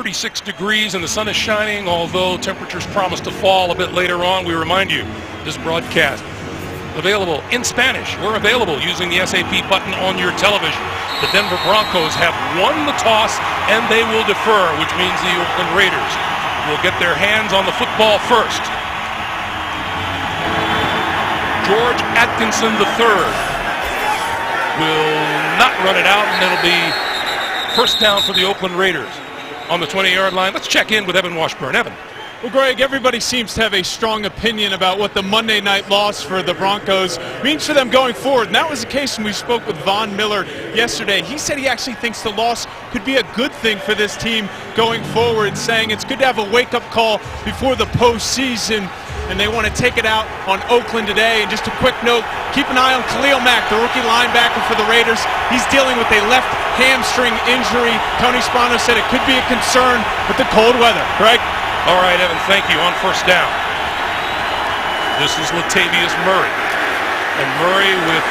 36 degrees and the sun is shining, although temperatures promise to fall a bit later on. We remind you, this broadcast available in Spanish. We're available using the SAP button on your television. The Denver Broncos have won the toss and they will defer, which means the Oakland Raiders will get their hands on the football first. George Atkinson III will not run it out, and it'll be first down for the Oakland Raiders on the 20-yard line. Let's check in with Evan Washburn. Evan. Well, Greg, everybody seems to have a strong opinion about what the Monday night loss for the Broncos means for them going forward. And that was the case when we spoke with Von Miller yesterday. He said he actually thinks the loss could be a good thing for this team going forward, saying it's good to have a wake-up call before the postseason. And they want to take it out on Oakland today. And just a quick note, keep an eye on Khalil Mack, the rookie linebacker for the Raiders. He's dealing with a left hamstring injury. Tony Spano said it could be a concern with the cold weather. Greg? All right, Evan, thank you. On first down, this is Latavius Murray. And Murray with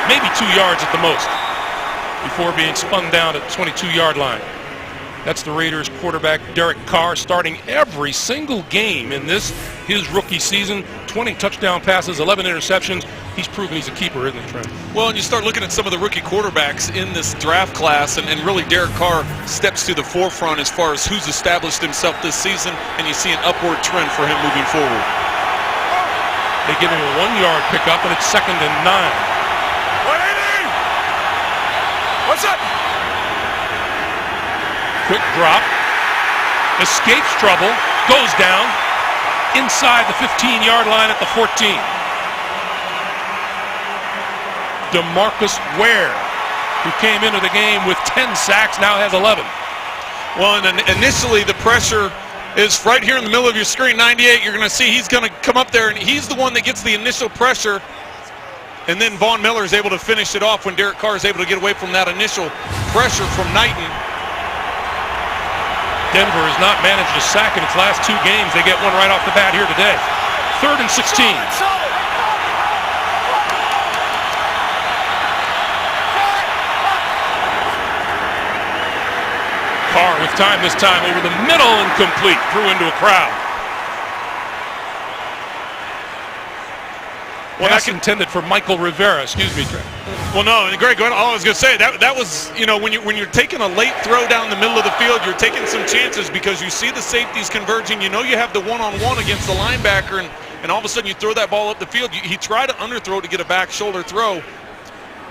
maybe 2 yards at the most before being spun down at the 22-yard line. That's the Raiders quarterback, Derek Carr, starting every single game in his rookie season. 20 touchdown passes, 11 interceptions. He's proven he's a keeper, isn't he, Trent? Well, and you start looking at some of the rookie quarterbacks in this draft class, and really Derek Carr steps to the forefront as far as who's established himself this season, and you see an upward trend for him moving forward. They give him a 1-yard pickup, and it's 2nd and 9. 180! What's up? Quick drop, escapes trouble, goes down inside the 15-yard line at the 14. DeMarcus Ware, who came into the game with 10 sacks, now has 11. Well, and initially the pressure is right here in the middle of your screen, 98. You're going to see he's going to come up there, and he's the one that gets the initial pressure. And then Von Miller is able to finish it off when Derek Carr is able to get away from that initial pressure from Knighton. Denver has not managed a sack in its last 2 games. They get one right off the bat here today. 3rd and 16. Carr with time this time over the middle and complete. Threw into a crowd. Well, that's intended for Michael Rivera. Excuse me, Trent. Well, no, and Greg, all I was going to say, that was, you know, when you're taking a late throw down the middle of the field, you're taking some chances because you see the safeties converging. You know you have the one-on-one against the linebacker, and all of a sudden you throw that ball up the field. He tried to underthrow to get a back shoulder throw.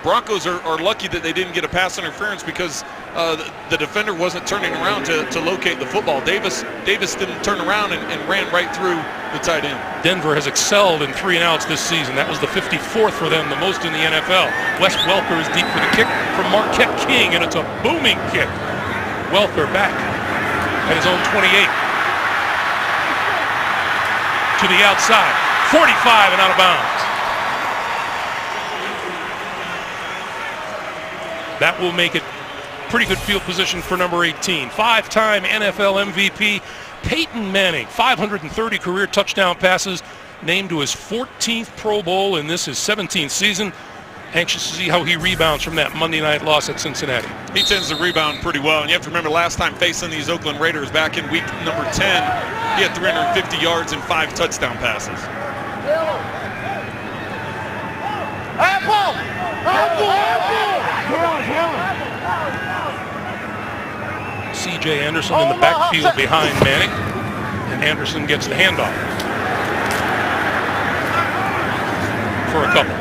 Broncos are lucky that they didn't get a pass interference because the defender wasn't turning around to locate the football. Davis didn't turn around and ran right through the tight end. Denver has excelled in 3-and-outs this season. That was the 54th for them, the most in the NFL. Wes Welker is deep for the kick from Marquette King, and it's a booming kick. Welker back at his own 28. To the outside, 45 and out of bounds. That will make it pretty good field position for number 18. 5-time NFL MVP Peyton Manning, 530 career touchdown passes, named to his 14th Pro Bowl in his 17th season. Anxious to see how he rebounds from that Monday night loss at Cincinnati. He tends to rebound pretty well, and you have to remember last time facing these Oakland Raiders back in week number 10, he had 350 yards and 5 touchdown passes. Apple! C.J. Anderson in the backfield behind Manning, and Anderson gets the handoff for a couple.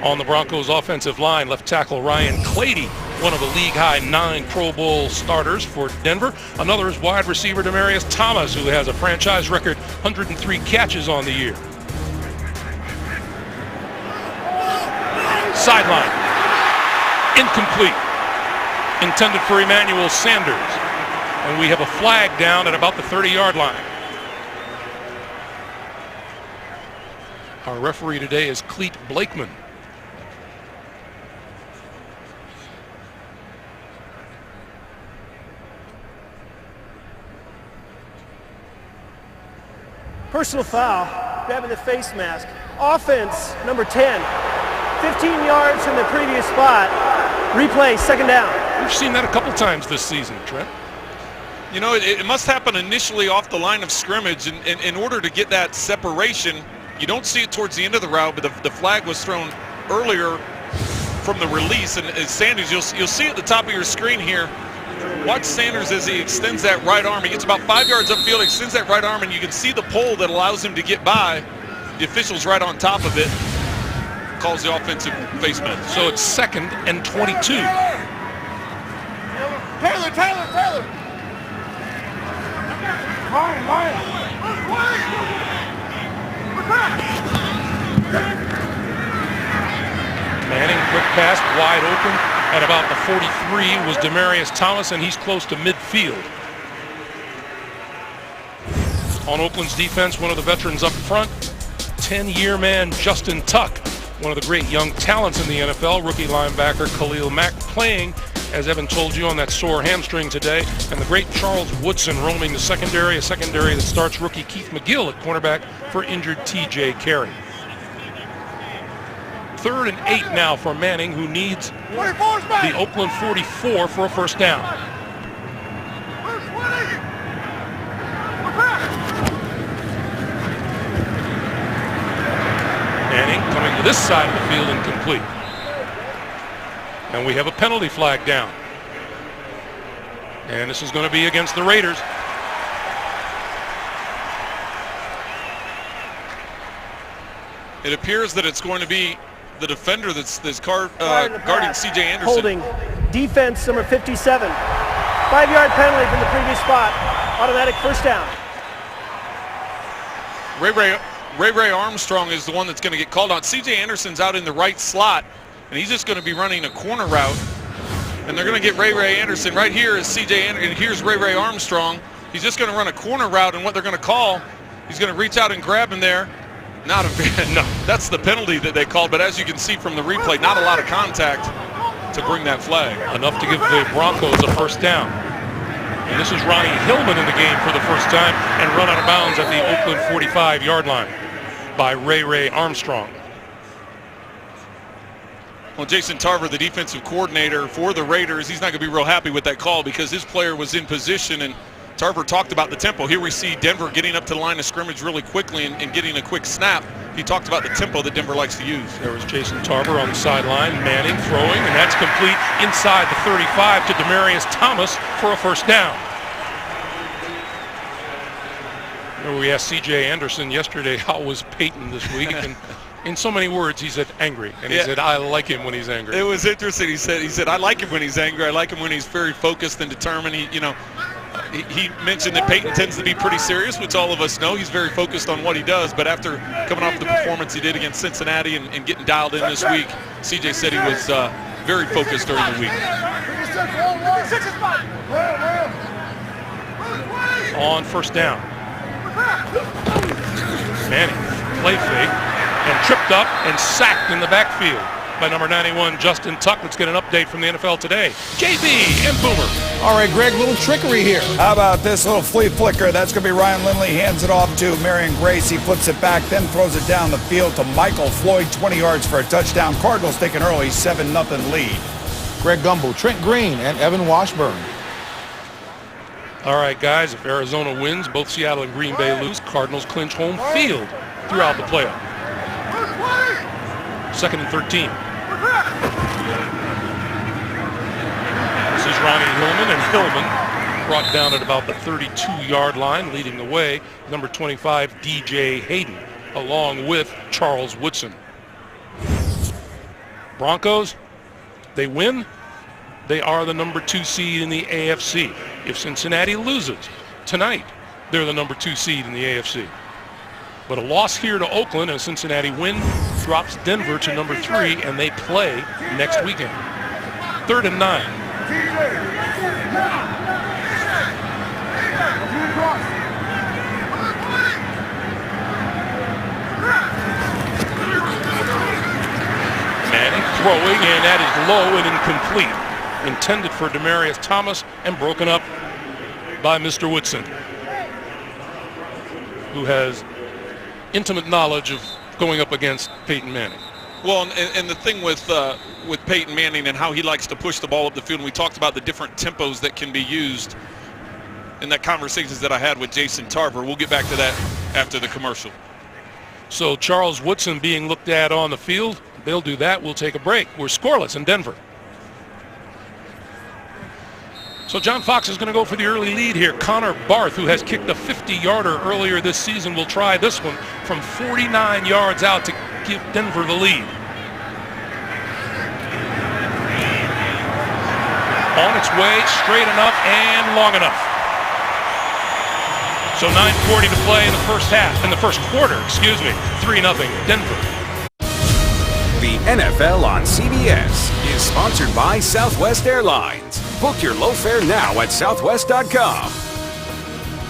On the Broncos offensive line, left tackle Ryan Clady, one of the league-high 9 Pro Bowl starters for Denver. Another is wide receiver Demaryius Thomas, who has a franchise record 103 catches on the year. Sideline, incomplete, intended for Emmanuel Sanders, and we have a flag down at about the 30-yard line. Our referee today is Cleet Blakeman. Personal foul, grabbing the face mask. Offense, number 10. 15 yards from the previous spot. Replay, second down. We've seen that a couple times this season, Trent. You know, it must happen initially off the line of scrimmage, and in order to get that separation, you don't see it towards the end of the route, but the flag was thrown earlier from the release. And Sanders, you'll see at the top of your screen here, watch Sanders as he extends that right arm. He gets about 5 yards upfield, extends that right arm, and you can see the pole that allows him to get by. The official's right on top of it, calls the offensive face mask. So it's 2nd and 22. Taylor! Manning, quick pass, wide open. At about the 43 was Demaryius Thomas, and he's close to midfield. On Oakland's defense, one of the veterans up front, 10-year man Justin Tuck, one of the great young talents in the NFL, rookie linebacker Khalil Mack playing, as Evan told you, on that sore hamstring today, and the great Charles Woodson roaming the secondary, a secondary that starts rookie Keith McGill at cornerback for injured T.J. Carey. 3rd and 8 now for Manning, who needs the Oakland 44 for a first down. Manning coming to this side of the field, incomplete. And we have a penalty flag down. And this is going to be against the Raiders. It appears that it's going to be the defender that's guarding C.J. Anderson. Holding. Defense number 57. 5-yard penalty from the previous spot. Automatic first down. Ray Armstrong is the one that's going to get called on. C.J. Anderson's out in the right slot, and he's just going to be running a corner route. And they're going to get Ray Anderson. Right here is C.J. Anderson, and here's Ray Armstrong. He's just going to run a corner route, and what they're going to call, he's going to reach out and grab him there. No, that's the penalty that they called, but as you can see from the replay, not a lot of contact to bring that flag. Enough to give the Broncos a first down. And this is Ronnie Hillman in the game for the first time and run out of bounds at the Oakland 45-yard line by Ray Armstrong. Well, Jason Tarver, the defensive coordinator for the Raiders, he's not going to be real happy with that call because his player was in position, and Tarver talked about the tempo. Here we see Denver getting up to the line of scrimmage really quickly and getting a quick snap. He talked about the tempo that Denver likes to use. There was Jason Tarver on the sideline, Manning throwing, and that's complete inside the 35 to Demaryius Thomas for a first down. We asked C.J. Anderson yesterday how was Peyton this week, and in so many words he said angry, and he said I like him when he's angry. It was interesting. He said I like him when he's angry. I like him when he's very focused and determined. He mentioned that Peyton tends to be pretty serious, which all of us know. He's very focused on what he does, but after coming off the performance he did against Cincinnati and getting dialed in this week, C.J. said he was very focused during the week. On first down, Manning, play fake, and tripped up and sacked in the backfield by number 91, Justin Tuck. Let's get an update from the NFL Today. JB and Boomer. All right, Greg, little trickery here. How about this little flea flicker? That's going to be Ryan Lindley. Hands it off to Marion Grace. He flips it back, then throws it down the field to Michael Floyd, 20 yards for a touchdown. Cardinals take an early 7-0 lead. Greg Gumbel, Trent Green, and Evan Washburn. All right, guys, if Arizona wins, both Seattle and Green Bay lose, Cardinals clinch home field throughout the playoff. 2nd and 13. This is Ronnie Hillman, and Hillman brought down at about the 32-yard line, leading the way, number 25, DJ Hayden, along with Charles Woodson. Broncos, they win. They are the number 2 seed in the AFC. If Cincinnati loses tonight, they're the number 2 seed in the AFC. But a loss here to Oakland and a Cincinnati win drops Denver to number 3, and they play next weekend. 3rd and 9. Manning throwing, and that is low and incomplete. Intended for Demaryius Thomas and broken up by Mr. Woodson, who has intimate knowledge of going up against Peyton Manning. Well, and the thing with Peyton Manning and how he likes to push the ball up the field, and we talked about the different tempos that can be used in that conversations that I had with Jason Tarver. We'll get back to that after the commercial. So Charles Woodson being looked at on the field. They'll do that. We'll take a break. We're scoreless in Denver. So John Fox is going to go for the early lead here. Connor Barth, who has kicked a 50-yarder earlier this season, will try this one from 49 yards out to give Denver the lead. On its way, straight enough and long enough. So 9:40 to play in the first quarter, 3-0 Denver. The NFL on CBS is sponsored by Southwest Airlines. Book your low fare now at southwest.com.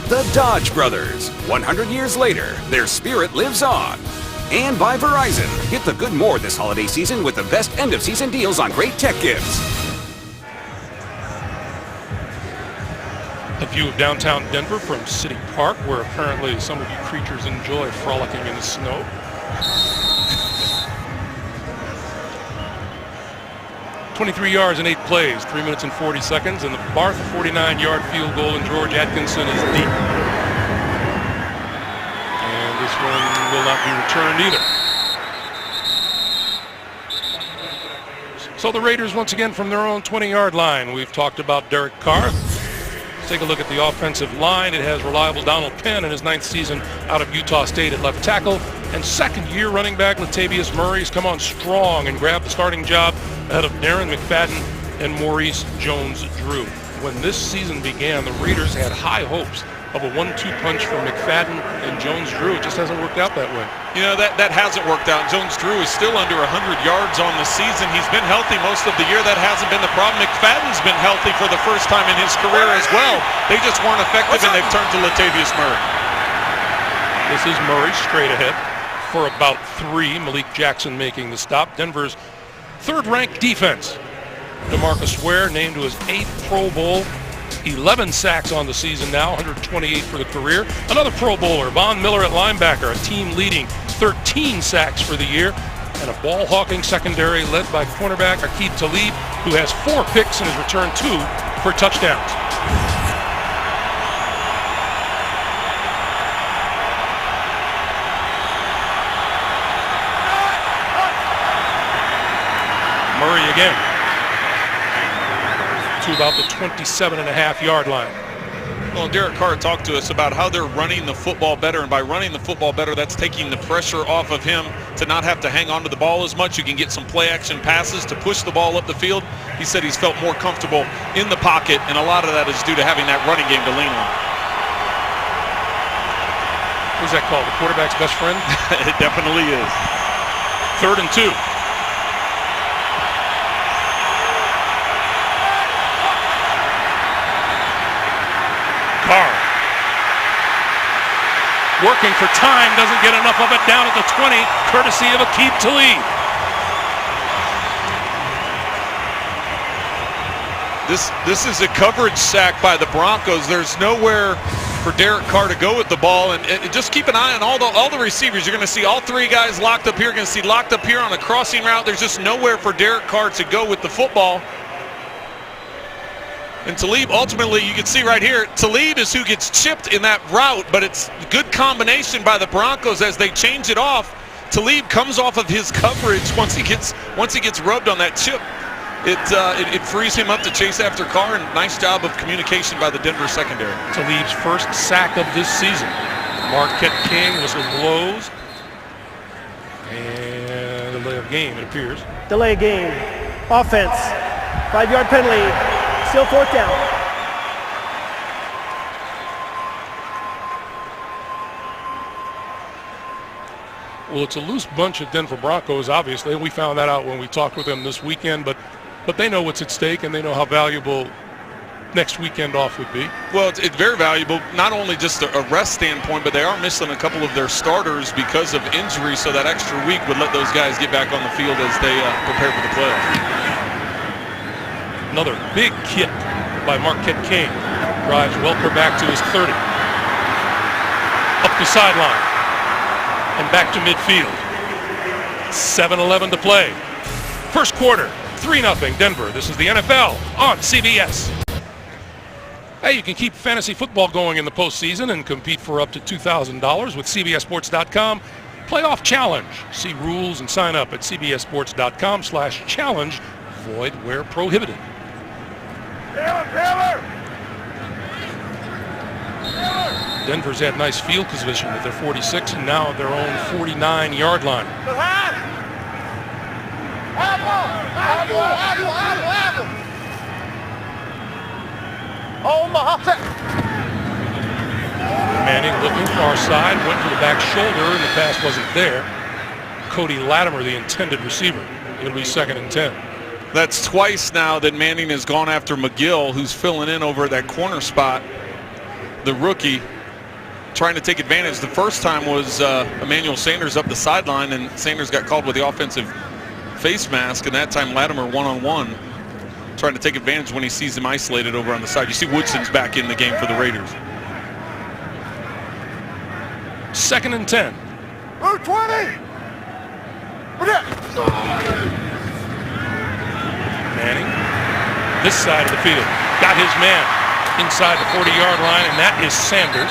The Dodge Brothers. 100 years later, their spirit lives on. And by Verizon. Get the good more this holiday season with the best end-of-season deals on great tech gifts. A view of downtown Denver from City Park, where apparently some of you creatures enjoy frolicking in the snow. "23 yards in 8 plays, 3 minutes and 40 seconds, and the Barth 49-yard field goal, and George Atkinson is deep. And this one will not be returned either. So the Raiders once again from their own 20-yard line. We've talked about Derek Carr. Take a look at the offensive line. It has reliable Donald Penn in his 9th season out of Utah State at left tackle. And second-year running back Latavius Murray's come on strong and grabbed the starting job ahead of Darren McFadden and Maurice Jones-Drew. When this season began, the Raiders had high hopes of a 1-2 punch from McFadden and Jones-Drew. It just hasn't worked out that way. You know, that hasn't worked out. Jones-Drew is still under 100 yards on the season. He's been healthy most of the year. That hasn't been the problem. McFadden's been healthy for the first time in his career as well. They just weren't effective, and they've turned to Latavius Murray. This is Murray straight ahead for about 3. Malik Jackson making the stop. Denver's third-ranked defense. DeMarcus Ware named to his 8th Pro Bowl. 11 sacks on the season now, 128 for the career. Another Pro Bowler, Von Miller at linebacker, a team-leading 13 sacks for the year. And a ball-hawking secondary led by cornerback Aqib Talib, who has 4 picks and has returned 2 for touchdowns. Murray again to about the 27.5-yard line. Well, Derek Carr talked to us about how they're running the football better, and by running the football better, that's taking the pressure off of him to not have to hang on to the ball as much. You can get some play-action passes to push the ball up the field. He said he's felt more comfortable in the pocket, and a lot of that is due to having that running game to lean on. What's that called? The quarterback's best friend? It definitely is. 3rd and 2. Carr working for time, doesn't get enough of it, down at the 20, courtesy of Aqib Talib. This is a coverage sack by the Broncos. There's nowhere for Derek Carr to go with the ball, and just keep an eye on all the receivers. You're going to see all 3 guys locked up here. You're going to see locked up here on a crossing route. There's just nowhere for Derek Carr to go with the football. And Talib, ultimately, you can see right here, Talib is who gets chipped in that route, but it's a good combination by the Broncos as they change it off. Talib comes off of his coverage once he gets rubbed on that chip. It frees him up to chase after Carr, and nice job of communication by the Denver secondary. Talib's first sack of this season. Marquette King whistle blows. And delay of game, it appears. Delay of game. Offense. 5-yard penalty. Still 4th down. Well, it's a loose bunch of Denver Broncos, obviously, and we found that out when we talked with them this weekend, but they know what's at stake, and they know how valuable next weekend off would be. Well, it's very valuable, not only just a rest standpoint, but they are missing a couple of their starters because of injury, so that extra week would let those guys get back on the field as they prepare for the playoffs. Another big kick by Marquette King. Drives Welker back to his 30. Up the sideline. And back to midfield. 7:11 to play. First quarter, 3-0 Denver. This is the NFL on CBS. Hey, you can keep fantasy football going in the postseason and compete for up to $2,000 with CBSSports.com Playoff Challenge. See rules and sign up at CBSSports.com/challenge. Void where prohibited. Denver's had nice field position at their 46 and now at their own 49-yard line. Manning looking far side, went to the back shoulder, and the pass wasn't there. Cody Latimer, the intended receiver. It'll be 2nd and 10. That's twice now that Manning has gone after McGill, who's filling in over that corner spot. The rookie trying to take advantage. The first time was Emmanuel Sanders up the sideline, and Sanders got called with the offensive face mask, and that time Latimer one-on-one, trying to take advantage when he sees him isolated over on the side. You see Woodson's back in the game for the Raiders. 2nd and 10. Move 20. Manning, this side of the field, got his man inside the 40-yard line, and that is Sanders.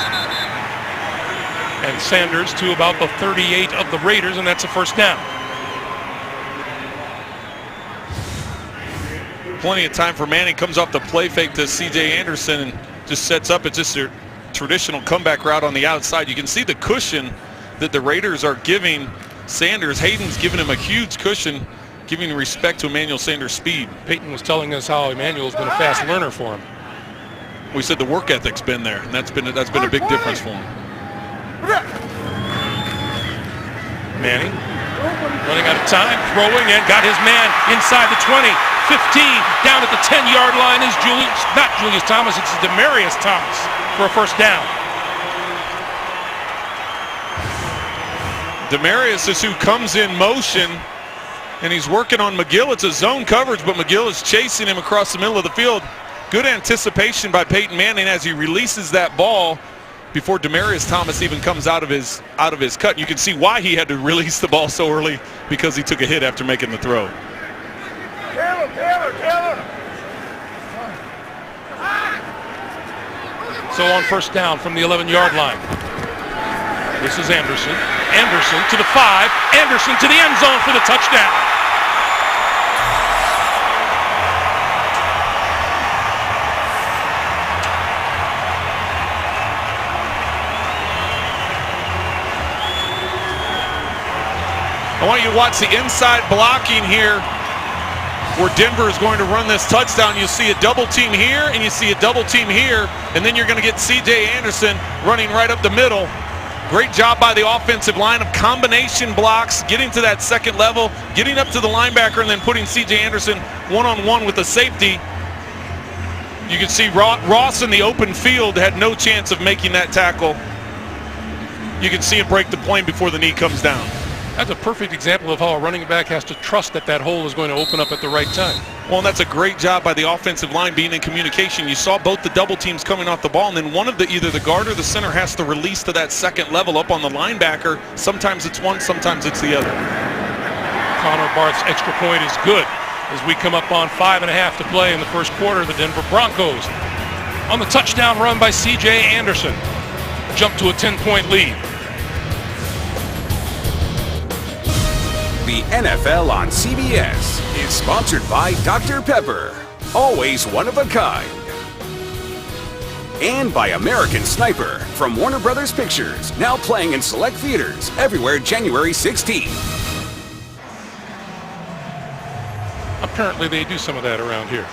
And Sanders to about the 38 of the Raiders, and that's a first down. Plenty of time for Manning. Comes off the play fake to C.J. Anderson and just sets up. It's just a traditional comeback route on the outside. You can see the cushion that the Raiders are giving Sanders. Hayden's giving him a huge cushion, giving respect to Emmanuel Sanders' speed. Peyton was telling us how Emmanuel's been a fast learner for him. We said the work ethic's been there, and that's been a big difference for him. Manning running out of time, throwing, and got his man inside the 20, 15, down at the 10-yard line is not Julius Thomas, it's Demarius Thomas for a first down. Demarius is who comes in motion, and he's working on McGill. It's a zone coverage, but McGill is chasing him across the middle of the field. Good anticipation by Peyton Manning as he releases that ball before Demarius Thomas even comes out of his cut. You can see why he had to release the ball so early, because he took a hit after making the throw. So on first down from the 11-yard line. This is Anderson. Anderson to the 5. Anderson to the end zone for the touchdown. I want you to watch the inside blocking here where Denver is going to run this touchdown. You see a double team here and you see a double team here, and then you're going to get C.J. Anderson running right up the middle. Great job by the offensive line of combination blocks, getting to that second level, getting up to the linebacker, and then putting C.J. Anderson one-on-one with the safety. You can see Ross in the open field had no chance of making that tackle. You can see him break the plane before the knee comes down. That's a perfect example of how a running back has to trust that that hole is going to open up at the right time. Well, and that's a great job by the offensive line being in communication. You saw both the double teams coming off the ball, and then one of either the guard or the center has to release to that second level up on the linebacker. Sometimes it's one, sometimes it's the other. Connor Barth's extra point is good as we come up on 5.5 to play in the first quarter. The Denver Broncos on the touchdown run by C.J. Anderson jump to a 10-point lead. The NFL on CBS is sponsored by Dr. Pepper, always one of a kind. And by American Sniper from Warner Brothers Pictures, now playing in select theaters everywhere January 16th. Apparently they do some of that around here.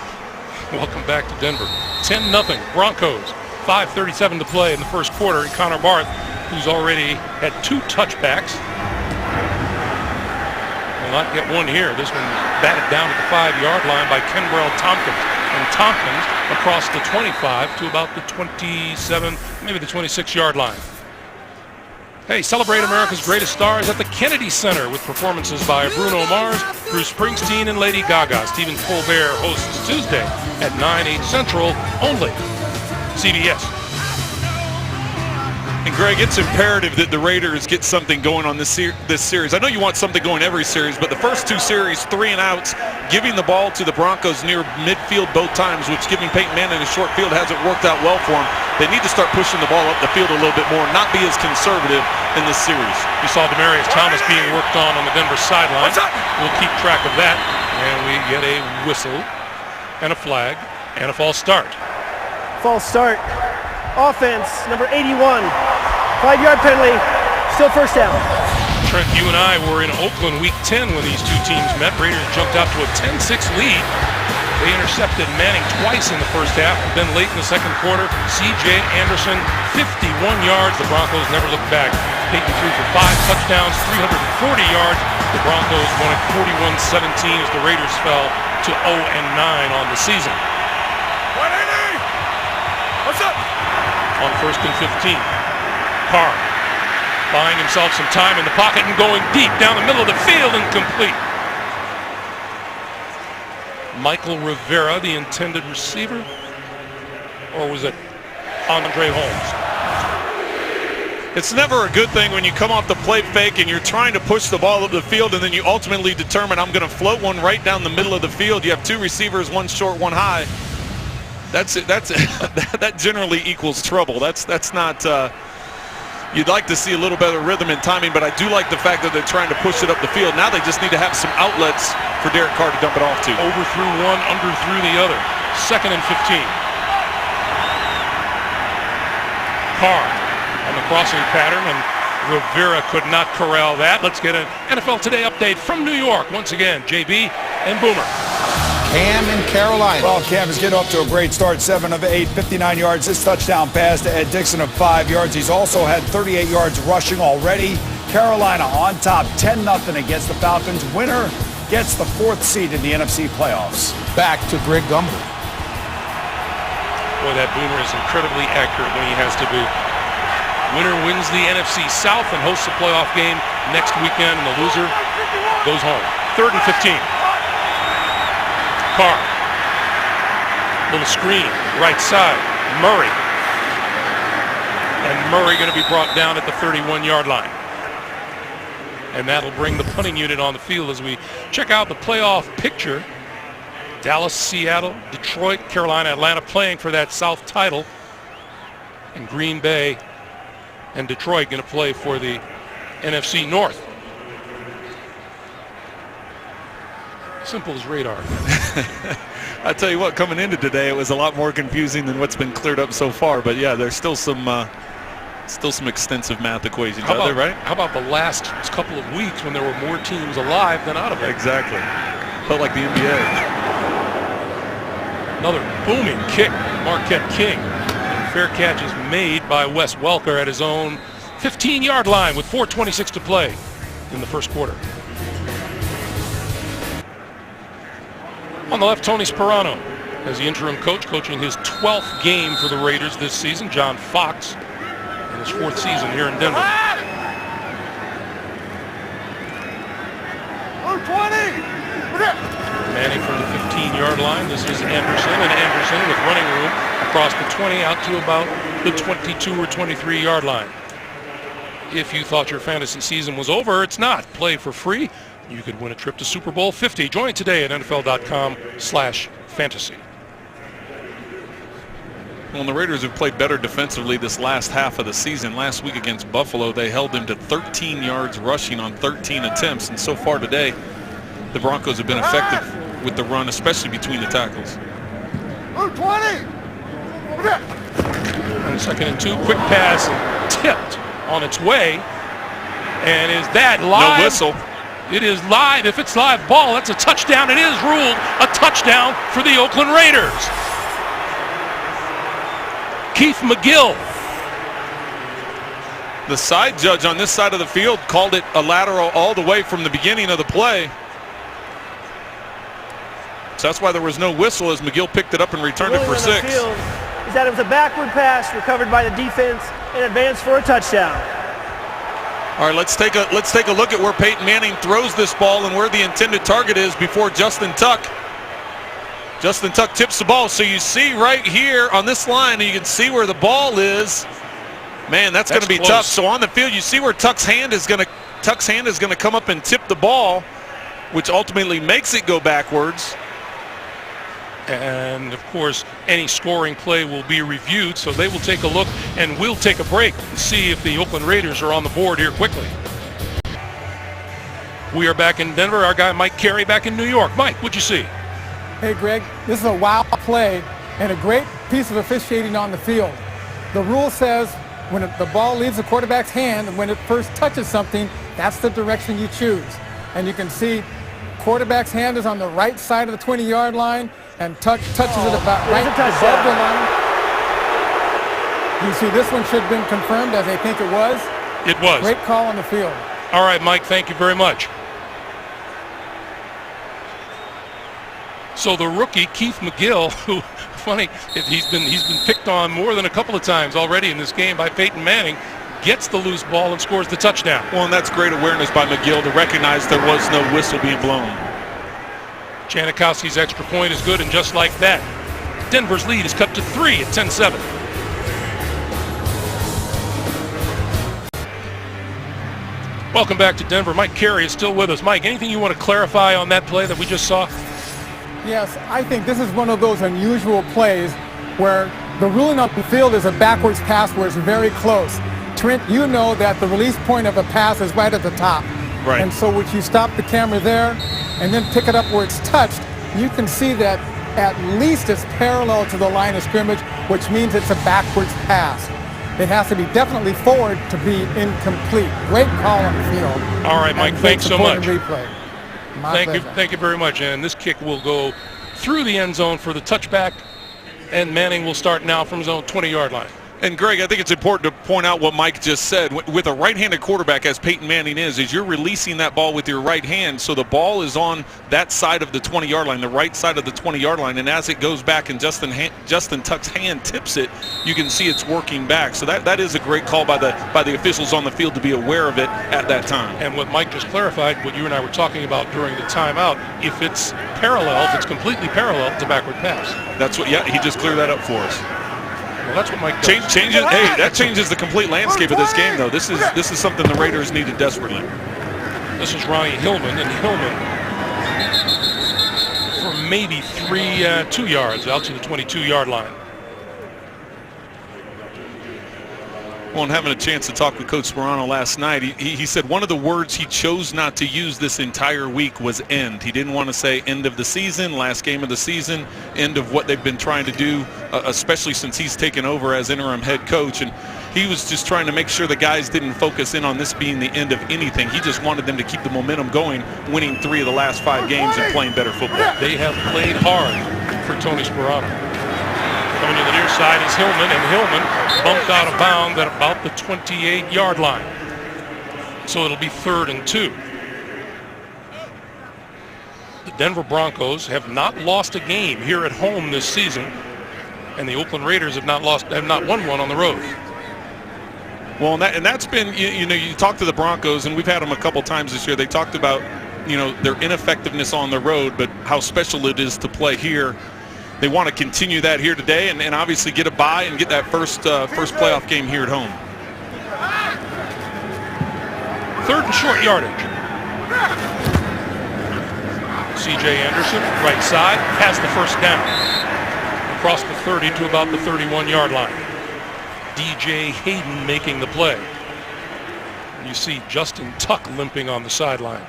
Welcome back to Denver. 10-0 Broncos. 5:37 to play in the first quarter. And Connor Barth, who's already had 2 touchbacks, not get one here. This one batted down at the 5-yard line by Kenbrell Tompkins. And Tompkins across the 25 to about the 27, maybe the 26-yard line. Hey, celebrate America's greatest stars at the Kennedy Center with performances by Bruno Mars, Bruce Springsteen, and Lady Gaga. Stephen Colbert hosts Tuesday at 9, 8 Central, only CBS. And Greg, it's imperative that the Raiders get something going on this series. I know you want something going every series, but the first 2 series, 3 and outs, giving the ball to the Broncos near midfield both times, which giving Peyton Manning a short field hasn't worked out well for him. They need to start pushing the ball up the field a little bit more, not be as conservative in this series. You saw Demaryius Thomas being worked on the Denver sideline. We'll keep track of that, and we get a whistle and a flag and a false start. False start. Offense, number 81. 5-yard penalty, still first down. Trent, you and I were in Oakland Week 10 when these two teams met. Raiders jumped out to a 10-6 lead. They intercepted Manning twice in the first half, then late in the second quarter, C.J. Anderson, 51 yards. The Broncos never looked back. Peyton threw for 5 touchdowns, 340 yards. The Broncos won it 41-17 as the Raiders fell to 0-9 on the season. What's up? On 1st and 15. Carr buying himself some time in the pocket and going deep down the middle of the field and complete. Michael Rivera, the intended receiver, or was it Andre Holmes? It's never a good thing when you come off the play fake and you're trying to push the ball up the field and then you ultimately determine I'm going to float one right down the middle of the field. You have 2 receivers, 1 short, 1 high. That's it. That generally equals trouble. That's not. You'd like to see a little better rhythm and timing, but I do like the fact that they're trying to push it up the field. Now they just need to have some outlets for Derek Carr to dump it off to. Overthrew one, underthrew the other. 2nd and 15. Carr on the crossing pattern, and Rivera could not corral that. Let's get an NFL Today update from New York. Once again, JB and Boomer. Cam in Carolina. Well, Cam is getting off to a great start. 7 of 8, 59 yards. His touchdown pass to Ed Dixon of 5 yards. He's also had 38 yards rushing already. Carolina on top 10-0 against the Falcons. Winner gets the 4th seed in the NFC playoffs. Back to Greg Gumbel. Boy, that Boomer is incredibly accurate when he has to be. Winner wins the NFC South and hosts a playoff game next weekend, and the loser goes home. 3rd and 15. Carr. Little screen, right side. Murray. And Murray going to be brought down at the 31-yard line. And that'll bring the punting unit on the field as we check out the playoff picture. Dallas, Seattle, Detroit, Carolina, Atlanta playing for that South title. And Green Bay and Detroit going to play for the NFC North. Simple as radar. I tell you what, coming into today, it was a lot more confusing than what's been cleared up so far. But yeah, there's still some extensive math equations out there, right? How about the last couple of weeks when there were more teams alive than out of it? Exactly. Felt like the NBA. Another booming kick, Marquette King. Fair catch is made by Wes Welker at his own 15-yard line with 4:26 to play in the first quarter. On the left, Tony Sperano as the interim coach, coaching his 12th game for the Raiders this season. John Fox in his 4th season here in Denver. 20. Manning from the 15-yard line. This is Anderson, and Anderson with running room across the 20 out to about the 22 or 23-yard line. If you thought your fantasy season was over, it's not. Play for free. You could win a trip to Super Bowl 50. Join today at NFL.com/fantasy. Well, the Raiders have played better defensively this last half of the season. Last week against Buffalo, they held them to 13 yards rushing on 13 attempts. And so far today, the Broncos have been effective with the run, especially between the tackles. 20. On 2nd and 2, quick pass tipped on its way. And is that live? No whistle. It is live. If it's live ball, that's a touchdown. It is ruled a touchdown for the Oakland Raiders. Keith McGill. The side judge on this side of the field called it a lateral all the way from the beginning of the play. So that's why there was no whistle as McGill picked it up and returned it for 6. Is that it was a backward pass recovered by the defense and advanced for a touchdown. All right, let's take a look at where Peyton Manning throws this ball and where the intended target is before Justin Tuck. Justin Tuck tips the ball. So you see right here on this line, and you can see where the ball is. Man, that's going to be close. tough. So on the field, you see where Tuck's hand is going to come up and tip the ball, which ultimately makes it go backwards. And of course, any scoring play will be reviewed, so they will take a look, and we'll take a break and see if the Oakland Raiders are on the board here quickly. We are back in Denver. Our guy Mike Carey back in New York. Mike, what'd you see? Hey, Greg, this is a wow play and a great piece of officiating on the field. The rule says when the ball leaves the quarterback's hand and when it first touches something, that's the direction you choose. And you can see quarterback's hand is on the right side of the 20-yard line, and touches it about right above the line. You see, this one should have been confirmed, as I think it was. It was. Great call on the field. All right, Mike, thank you very much. So the rookie, Keith McGill, who, funny, he's been picked on more than a couple of times already in this game by Peyton Manning, gets the loose ball and scores the touchdown. Well, and that's great awareness by McGill to recognize there was no whistle being blown. Janikowski's extra point is good, and just like that, Denver's lead is cut to 3 at 10-7. Welcome back to Denver. Mike Carey is still with us. Mike, anything you want to clarify on that play that we just saw? Yes, I think this is one of those unusual plays where the ruling on the field is a backwards pass where it's very close. Trent, you know that the release point of a pass is right at the top. Right. And so when you stop the camera there and then pick it up where it's touched, you can see that at least it's parallel to the line of scrimmage, which means it's a backwards pass. It has to be definitely forward to be incomplete. Great call on the field. All right, Mike, thanks so much. Replay. Thank you very much. And this kick will go through the end zone for the touchback, and Manning will start now from his own 20-yard line. And Greg, I think it's important to point out what Mike just said. With a right-handed quarterback, as Peyton Manning is you're releasing that ball with your right hand, so the ball is on that side of the 20-yard line, the right side of the 20-yard line, and as it goes back and Justin Tuck's hand tips it, you can see it's working back. So that is a great call by the officials on the field to be aware of it at that time. And what Mike just clarified, what you and I were talking about during the timeout, if it's parallel, if it's completely parallel, it's a backward pass. That's what. Yeah, he just cleared that up for us. Well, that's what Mike does. Changes. Hey, that changes the complete landscape of this game, though. This is something the Raiders needed desperately. This is Ronnie Hillman, and Hillman for maybe 2 yards out to the 22-yard line. Well, and having a chance to talk with Coach Sperano last night, he said one of the words he chose not to use this entire week was end. He didn't want to say end of the season, last game of the season, end of what they've been trying to do, especially since he's taken over as interim head coach. And he was just trying to make sure the guys didn't focus in on this being the end of anything. He just wanted them to keep the momentum going, winning 3 of the last 5 games and playing better football. They have played hard for Tony Sperano. Coming to the near side is Hillman, and Hillman bumped out of bounds at about the 28-yard line. So it'll be 3rd and 2. The Denver Broncos have not lost a game here at home this season, and the Oakland Raiders have not won one on the road. Well, and that's been, you talk to the Broncos, and we've had them a couple times this year. They talked about, their ineffectiveness on the road, but how special it is to play here. They want to continue that here today, and obviously get a bye and get that first playoff game here at home. 3rd and short yardage. C.J. Anderson, right side, has the first down. Across the 30 to about the 31-yard line. D.J. Hayden making the play. And you see Justin Tuck limping on the sideline.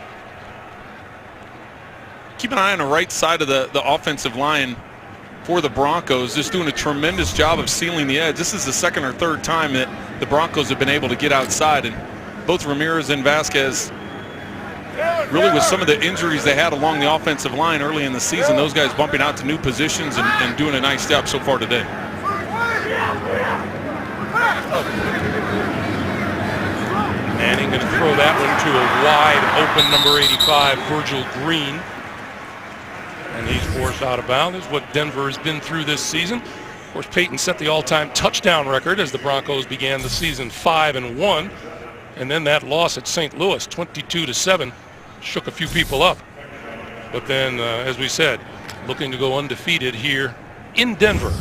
Keep an eye on the right side of the offensive line for the Broncos, just doing a tremendous job of sealing the edge. This is the 2nd or 3rd time that the Broncos have been able to get outside, and both Ramirez and Vasquez, really with some of the injuries they had along the offensive line early in the season, those guys bumping out to new positions and doing a nice job so far today. Manning going to throw that one to a wide open number 85, Virgil Green. And he's forced out of bounds. This is what Denver has been through this season. Of course, Peyton set the all-time touchdown record as the Broncos began the season 5-1. And then that loss at St. Louis, 22-7, shook a few people up. But then, as we said, looking to go undefeated here in Denver.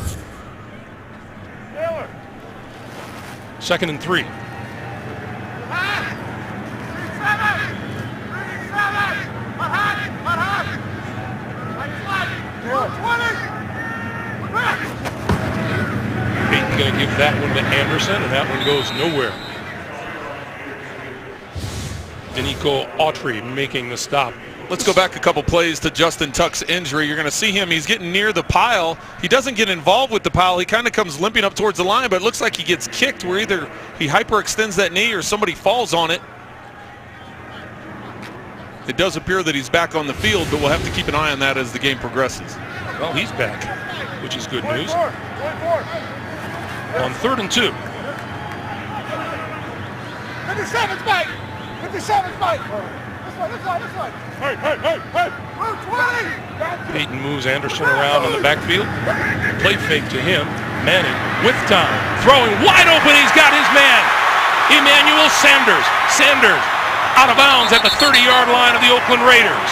2nd and 3. Peyton going to give that one to Anderson, and that one goes nowhere. Denico Autry making the stop. Let's go back a couple plays to Justin Tuck's injury. You're going to see him. He's getting near the pile. He doesn't get involved with the pile. He kind of comes limping up towards the line, but it looks like he gets kicked where either he hyperextends that knee or somebody falls on it. It does appear that he's back on the field, but we'll have to keep an eye on that as the game progresses. Well, he's back, which is good news. On 3rd and 2. 57's Mike! 57's Mike! This way! Hey! Move 20! Peyton moves Anderson around in the backfield. Play fake to him. Manning with time. Throwing wide open. He's got his man. Emmanuel Sanders. Sanders out of bounds at the 30-yard line of the Oakland Raiders.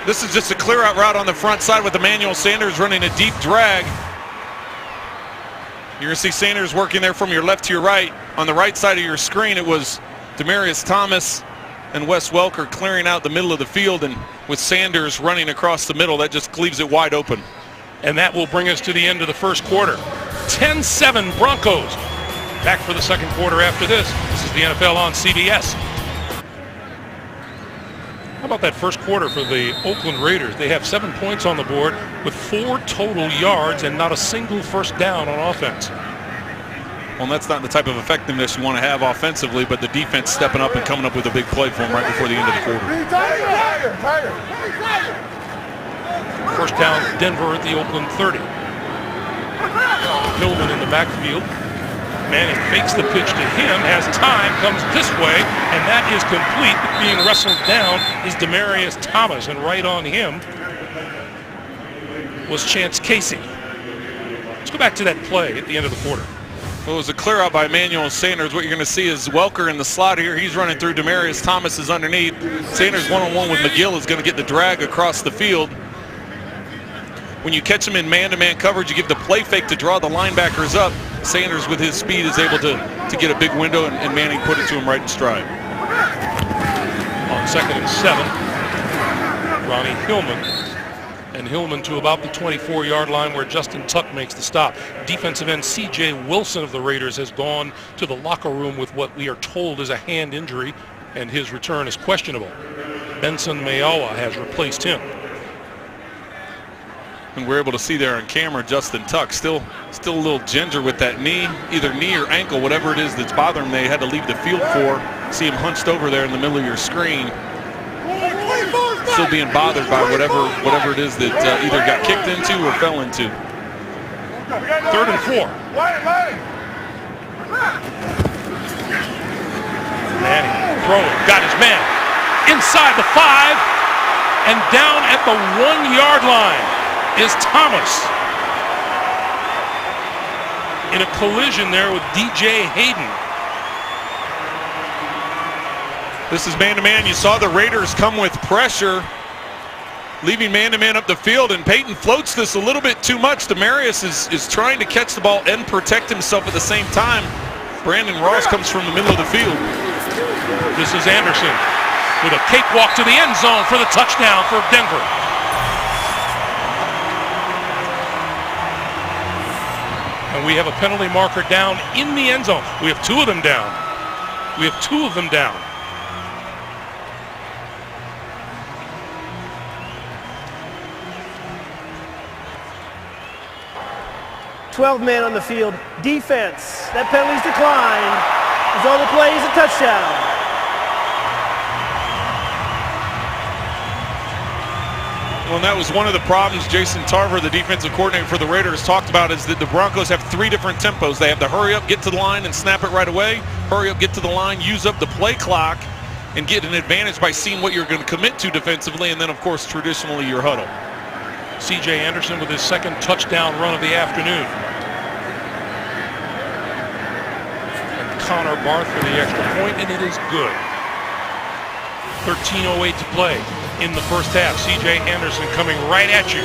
This is just a clear-out route on the front side with Emmanuel Sanders running a deep drag. You're going to see Sanders working there from your left to your right. On the right side of your screen, it was Demaryius Thomas and Wes Welker clearing out the middle of the field, and with Sanders running across the middle, that just leaves it wide open. And that will bring us to the end of the first quarter. 10-7 Broncos. Back for the second quarter after this. This is the NFL on CBS. How about that first quarter for the Oakland Raiders? They have 7 points on the board with 4 total yards and not a single first down on offense. Well, that's not the type of effectiveness you want to have offensively, but the defense stepping up and coming up with a big play for them right before the end of the quarter. First down, Denver at the Oakland 30. Hillman in the backfield. Manning fakes the pitch to him, has time, comes this way, and that is complete. Being wrestled down is Demaryius Thomas, and right on him was Chance Casey. Let's go back to that play at the end of the quarter. Well, it was a clear out by Emmanuel Sanders. What you're going to see is Welker in the slot here. He's running through. Demaryius Thomas is underneath. Sanders one-on-one with McGill is going to get the drag across the field. When you catch him in man-to-man coverage, you give the play fake to draw the linebackers up. Sanders, with his speed, is able to get a big window, and Manning put it to him right in stride. On 2nd and 7, Ronnie Hillman. And Hillman to about the 24-yard line where Justin Tuck makes the stop. Defensive end C.J. Wilson of the Raiders has gone to the locker room with what we are told is a hand injury, and his return is questionable. Benson Mayowa has replaced him. And we're able to see there on camera Justin Tuck still a little ginger with that knee, either knee or ankle, whatever it is that's bothering him. They had to leave the field for. See him hunched over there in the middle of your screen, still being bothered by whatever it is that either got kicked into or fell into. 3rd and 4. Manning throwing, got his man inside the 5, and down at the 1-yard line is Thomas in a collision there with DJ Hayden. This is man-to-man. You saw the Raiders come with pressure, leaving man-to-man up the field, and Peyton floats this a little bit too much. Demaryius is trying to catch the ball and protect himself at the same time. Brandon Ross comes from the middle of the field. This is Anderson with a cakewalk to the end zone for the touchdown for Denver. And we have a penalty marker down in the end zone. We have 2 of them down. 12 men on the field. Defense. That penalty's declined. Result of the play is a touchdown. Well, and that was one of the problems Jason Tarver, the defensive coordinator for the Raiders, talked about, is that the Broncos have 3 different tempos. They have to hurry up, get to the line, and snap it right away. Hurry up, get to the line, use up the play clock, and get an advantage by seeing what you're going to commit to defensively, and then, of course, traditionally your huddle. C.J. Anderson with his 2nd touchdown run of the afternoon. And Connor Barth for the extra point, and it is good. 13:08 to play in the first half. C.J. Anderson coming right at you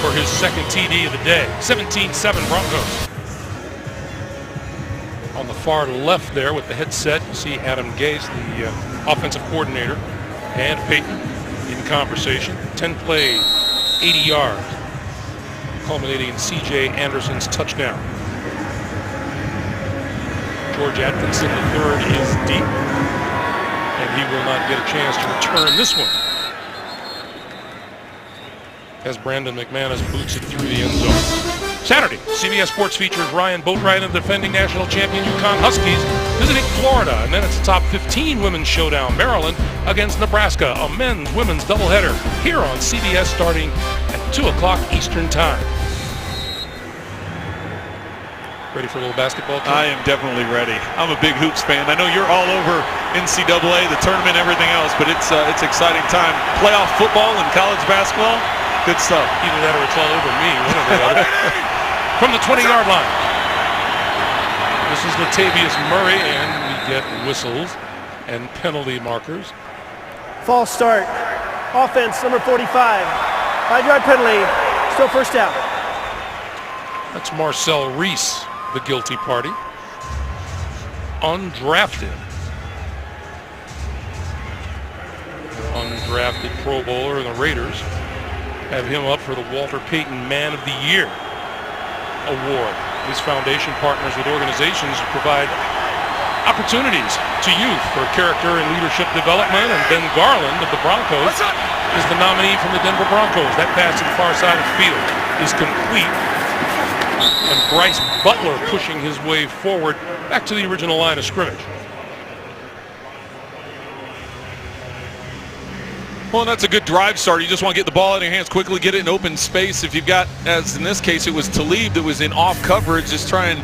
for his second TD of the day. 17-7 Broncos. On the far left there with the headset, you see Adam Gase, the offensive coordinator, and Peyton in conversation. 10 plays, 80 yards, culminating in C.J. Anderson's touchdown. George Atkinson III is deep, and he will not get a chance to return this one, as Brandon McManus boots it through the end zone. Saturday, CBS Sports features Ryan Boatwright and the defending national champion UConn Huskies visiting Florida, and then it's a top 15 women's showdown. Maryland against Nebraska, a men's women's doubleheader here on CBS starting at 2 o'clock Eastern Time. Ready for a little basketball? I am definitely ready. I'm a big hoops fan. I know you're all over NCAA, the tournament, everything else, but it's exciting time. Playoff football and college basketball, good stuff. Either that or it's all over me, one or the other. From the 20-yard line, this is Latavius Murray, and we get whistles and penalty markers. False start. Offense, number 45. 5-yard penalty. Still first down. That's Marcel Reese, the guilty party. Undrafted. Undrafted Pro Bowler, and the Raiders have him up for the Walter Payton Man of the Year award. His foundation partners with organizations who provide opportunities to youth for character and leadership development, and Ben Garland of the Broncos is the nominee from the Denver Broncos. That pass to the far side of the field is complete, and Bryce Butler pushing his way forward back to the original line of scrimmage. Well, that's a good drive start. You just want to get the ball in your hands quickly, get it in open space. If you've got, as in this case, it was Talib that was in off coverage, just try and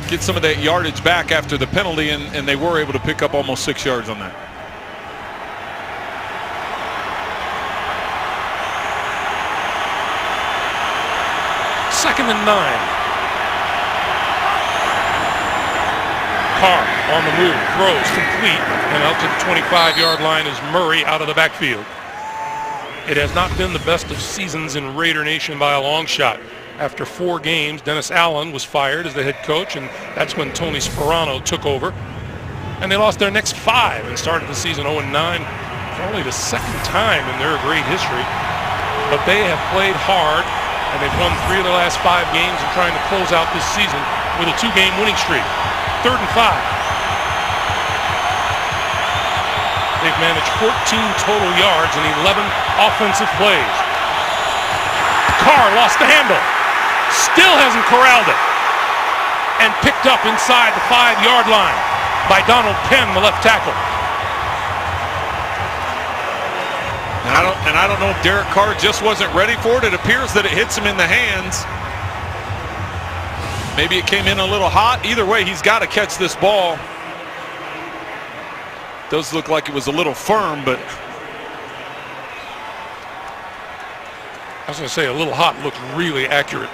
get some of that yardage back after the penalty, and they were able to pick up almost 6 yards on that. Second and 9. Carr on the move, throws complete, and out to the 25-yard line is Murray out of the backfield. It has not been the best of seasons in Raider Nation by a long shot. After 4 games, Dennis Allen was fired as the head coach, and that's when Tony Sperano took over. And they lost their next 5 and started the season 0-9 for only the second time in their great history. But they have played hard, and they've won 3 of their last 5 games and trying to close out this season with a 2-game winning streak. 3rd and 5. They've managed 14 total yards and 11 offensive plays. Carr lost the handle. Still hasn't corralled it. And picked up inside the 5-yard line by Donald Penn, the left tackle. And I don't know if Derek Carr just wasn't ready for it. It appears that it hits him in the hands. Maybe it came in a little hot. Either way, he's got to catch this ball. Does look like it was a little firm, but I was going to say a little hot looked really accurate.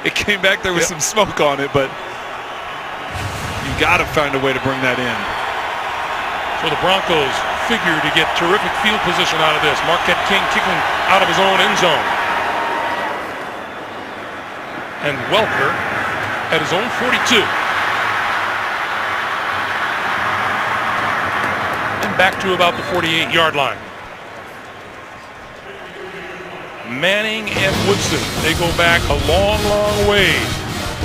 it came back there with some smoke on it, but you got to find a way to bring that in. So the Broncos figure to get terrific field position out of this. Marquette King kicking out of his own end zone. And Welker at his own 42. And back to about the 48-yard line. Manning and Woodson, they go back a long, long way.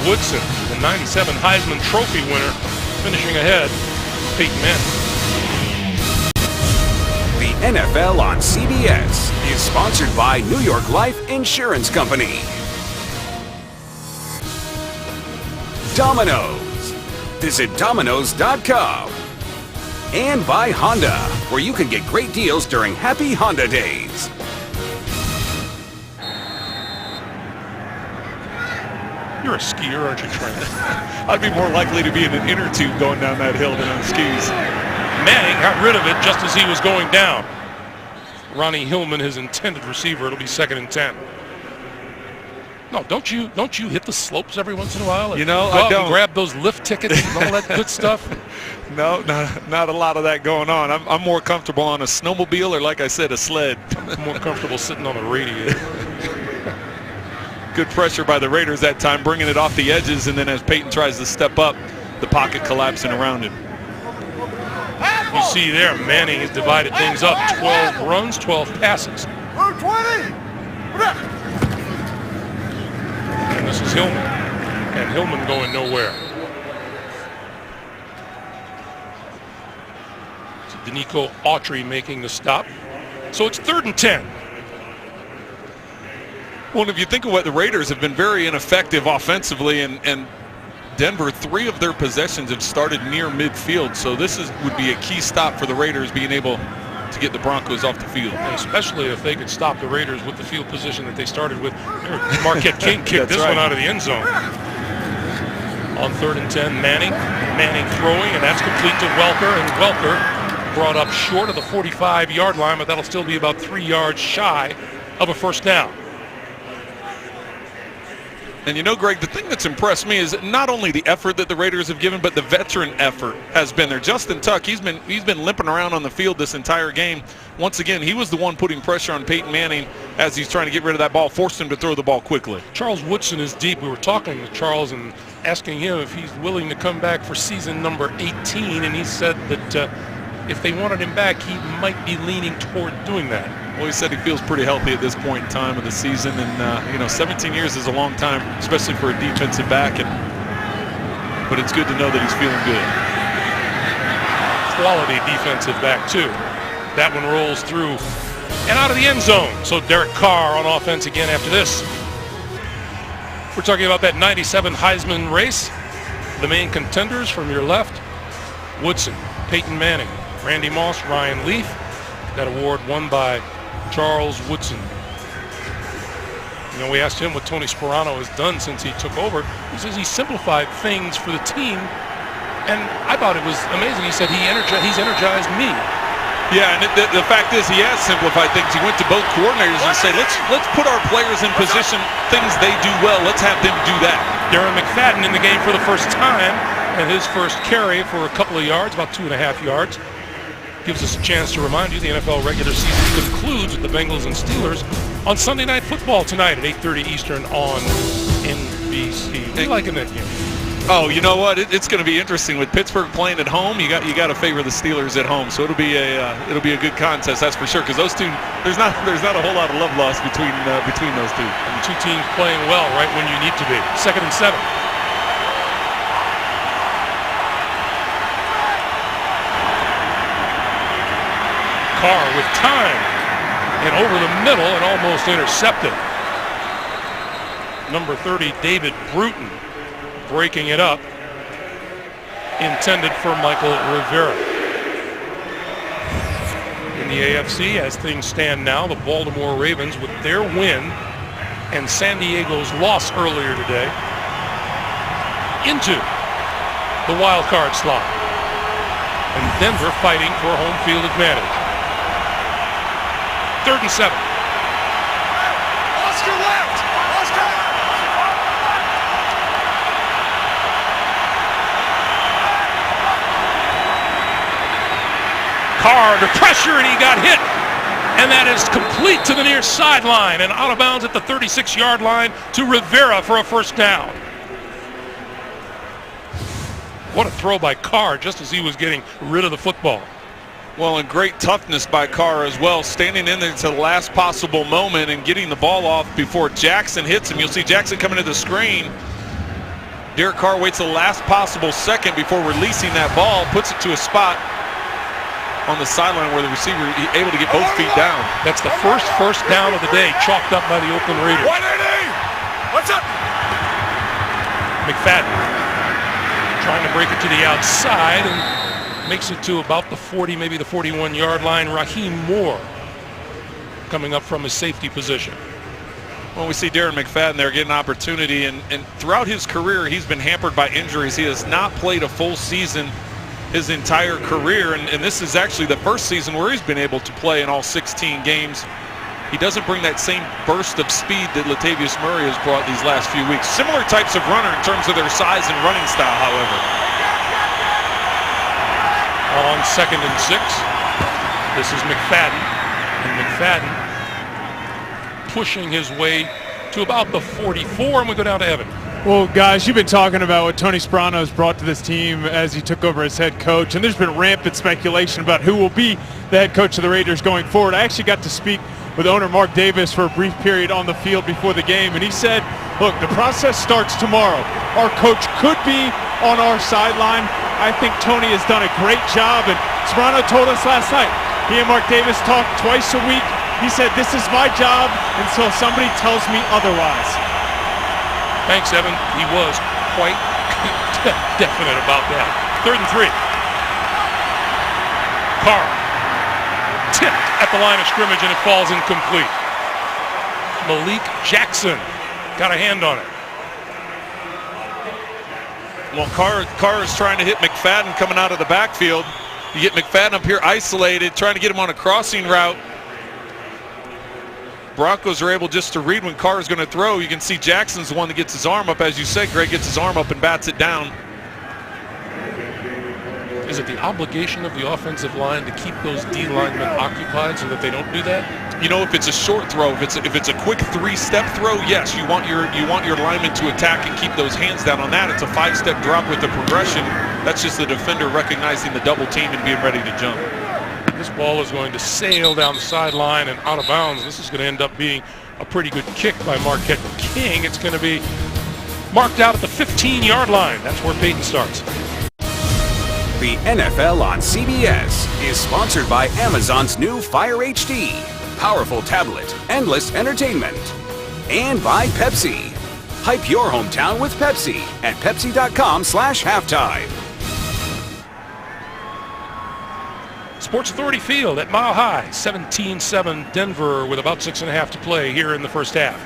Woodson, the 97 Heisman Trophy winner, finishing ahead, Peyton Manning. The NFL on CBS is sponsored by New York Life Insurance Company. Domino's. Visit Domino's.com. And by Honda, where you can get great deals during Happy Honda Days. You're a skier, aren't you, Trent? I'd be more likely to be in an inner tube going down that hill than on skis. Manning got rid of it just as he was going down. Ronnie Hillman, his intended receiver. It'll be 2nd and 10. No, don't you hit the slopes every once in a while? You know, go I out don't. And grab those lift tickets and all that good stuff. No, not a lot of that going on. I'm more comfortable on a snowmobile or, like I said, a sled. I'm more comfortable sitting on a radiator. Good pressure by the Raiders that time, bringing it off the edges, and then as Peyton tries to step up, the pocket collapsing around him. You see there, Manning has divided things up. 12 runs, 12 passes. 20. And this is Hillman. And Hillman going nowhere. So Danico Autry making the stop. So it's 3rd and 10. Well, if you think of what the Raiders have been very ineffective offensively, and Denver, 3 of their possessions have started near midfield. So this would be a key stop for the Raiders, being able to get the Broncos off the field. And especially if they could stop the Raiders with the field position that they started with. Marquette King kicked this one out of the end zone. On 3rd and 10, Manning throwing, and that's complete to Welker, and Welker brought up short of the 45-yard line, but that'll still be about 3 yards shy of a first down. And you know, Greg, the thing that's impressed me is not only the effort that the Raiders have given, but the veteran effort has been there. Justin Tuck, he's been limping around on the field this entire game. Once again, he was the one putting pressure on Peyton Manning as he's trying to get rid of that ball, forced him to throw the ball quickly. Charles Woodson is deep. We were talking to Charles and asking him if he's willing to come back for season number 18, and he said that if they wanted him back, he might be leaning toward doing that. Well, he said he feels pretty healthy at this point in time of the season, and 17 years is a long time, especially for a defensive back. But it's good to know that he's feeling good. Quality defensive back too. That one rolls through and out of the end zone. So Derek Carr on offense again after this. We're talking about that 97 Heisman race. The main contenders from your left: Woodson, Peyton Manning, Randy Moss, Ryan Leaf. That award won by Charles Woodson. You know, we asked him what Tony Sperano has done since he took over. He says he simplified things for the team, and I thought it was amazing. He said he's energized me. Yeah, and the fact is he has simplified things. He went to both coordinators and said, let's put our players in position, things they do well, let's have them do that. Darren McFadden in the game for the first time, and his first carry for a couple of yards, about 2.5 yards. Gives us a chance to remind you the NFL regular season concludes with the Bengals and Steelers on Sunday Night Football tonight at 8:30 Eastern on NBC. What are you liking that game? Oh, you know what? It's going to be interesting with Pittsburgh playing at home. You got to favor the Steelers at home, so it'll be a good contest, that's for sure. Because those two, there's not a whole lot of love lost between those two. And the two teams playing well right when you need to be. 2nd and 7. Carr with time and over the middle and almost intercepted. Number 30, David Bruton, breaking it up, intended for Michael Rivera. In the AFC, as things stand now, the Baltimore Ravens, with their win and San Diego's loss earlier today, into the wild card slot. And Denver fighting for home field advantage. 3rd and 7. Oscar left. Oscar. Carr under pressure, and he got hit. And that is complete to the near sideline and out of bounds at the 36-yard line to Rivera for a first down. What a throw by Carr just as he was getting rid of the football. Well, and great toughness by Carr as well, standing in there to the last possible moment and getting the ball off before Jackson hits him. You'll see Jackson coming to the screen. Derek Carr waits the last possible second before releasing that ball, puts it to a spot on the sideline where the receiver is able to get both feet down. That's the first down of the day, chalked up by the Oakland Raiders. What's up? McFadden trying to break it to the outside and makes it to about the 40, maybe the 41-yard line. Raheem Moore coming up from his safety position. Well, we see Darren McFadden there get an opportunity, and throughout his career, he's been hampered by injuries. He has not played a full season his entire career, and this is actually the first season where he's been able to play in all 16 games he doesn't bring that same burst of speed that Latavius Murray has brought these last few weeks. Similar types of runner in terms of their size and running style, however. On 2nd and 6, this is McFadden, and McFadden pushing his way to about the 44, and we go down to Evan. Well, guys, you've been talking about what Tony Sparano has brought to this team as he took over as head coach, and there's been rampant speculation about who will be the head coach of the Raiders going forward. I actually got to speak with owner Mark Davis for a brief period on the field before the game, and he said, look, the process starts tomorrow. Our coach could be on our sideline. I think Tony has done a great job, and Sparano told us last night, he and Mark Davis talk twice a week. He said, this is my job until somebody tells me otherwise. Thanks, Evan. He was quite definite about that. 3rd and 3. Carr tipped at the line of scrimmage, and it falls incomplete. Malik Jackson got a hand on it. Well, Carr is trying to hit McFadden coming out of the backfield. You get McFadden up here isolated, trying to get him on a crossing route. Broncos are able just to read when Carr is going to throw. You can see Jackson's the one that gets his arm up. As you said, Greg gets his arm up and bats it down. Is it the obligation of the offensive line to keep those D linemen occupied so that they don't do that? You know, if it's a short throw, if it's a quick 3-step throw, yes, you want your lineman to attack and keep those hands down on that. It's a 5-step drop with the progression. That's just the defender recognizing the double team and being ready to jump. This ball is going to sail down the sideline and out of bounds. This is going to end up being a pretty good kick by Marquette King. It's going to be marked out at the 15-yard line. That's where Peyton starts. The NFL on CBS is sponsored by Amazon's new Fire HD, powerful tablet, endless entertainment, and by Pepsi. Hype your hometown with Pepsi at Pepsi.com/halftime. Sports Authority Field at Mile High, 17-7 Denver with about 6.5 to play here in the first half.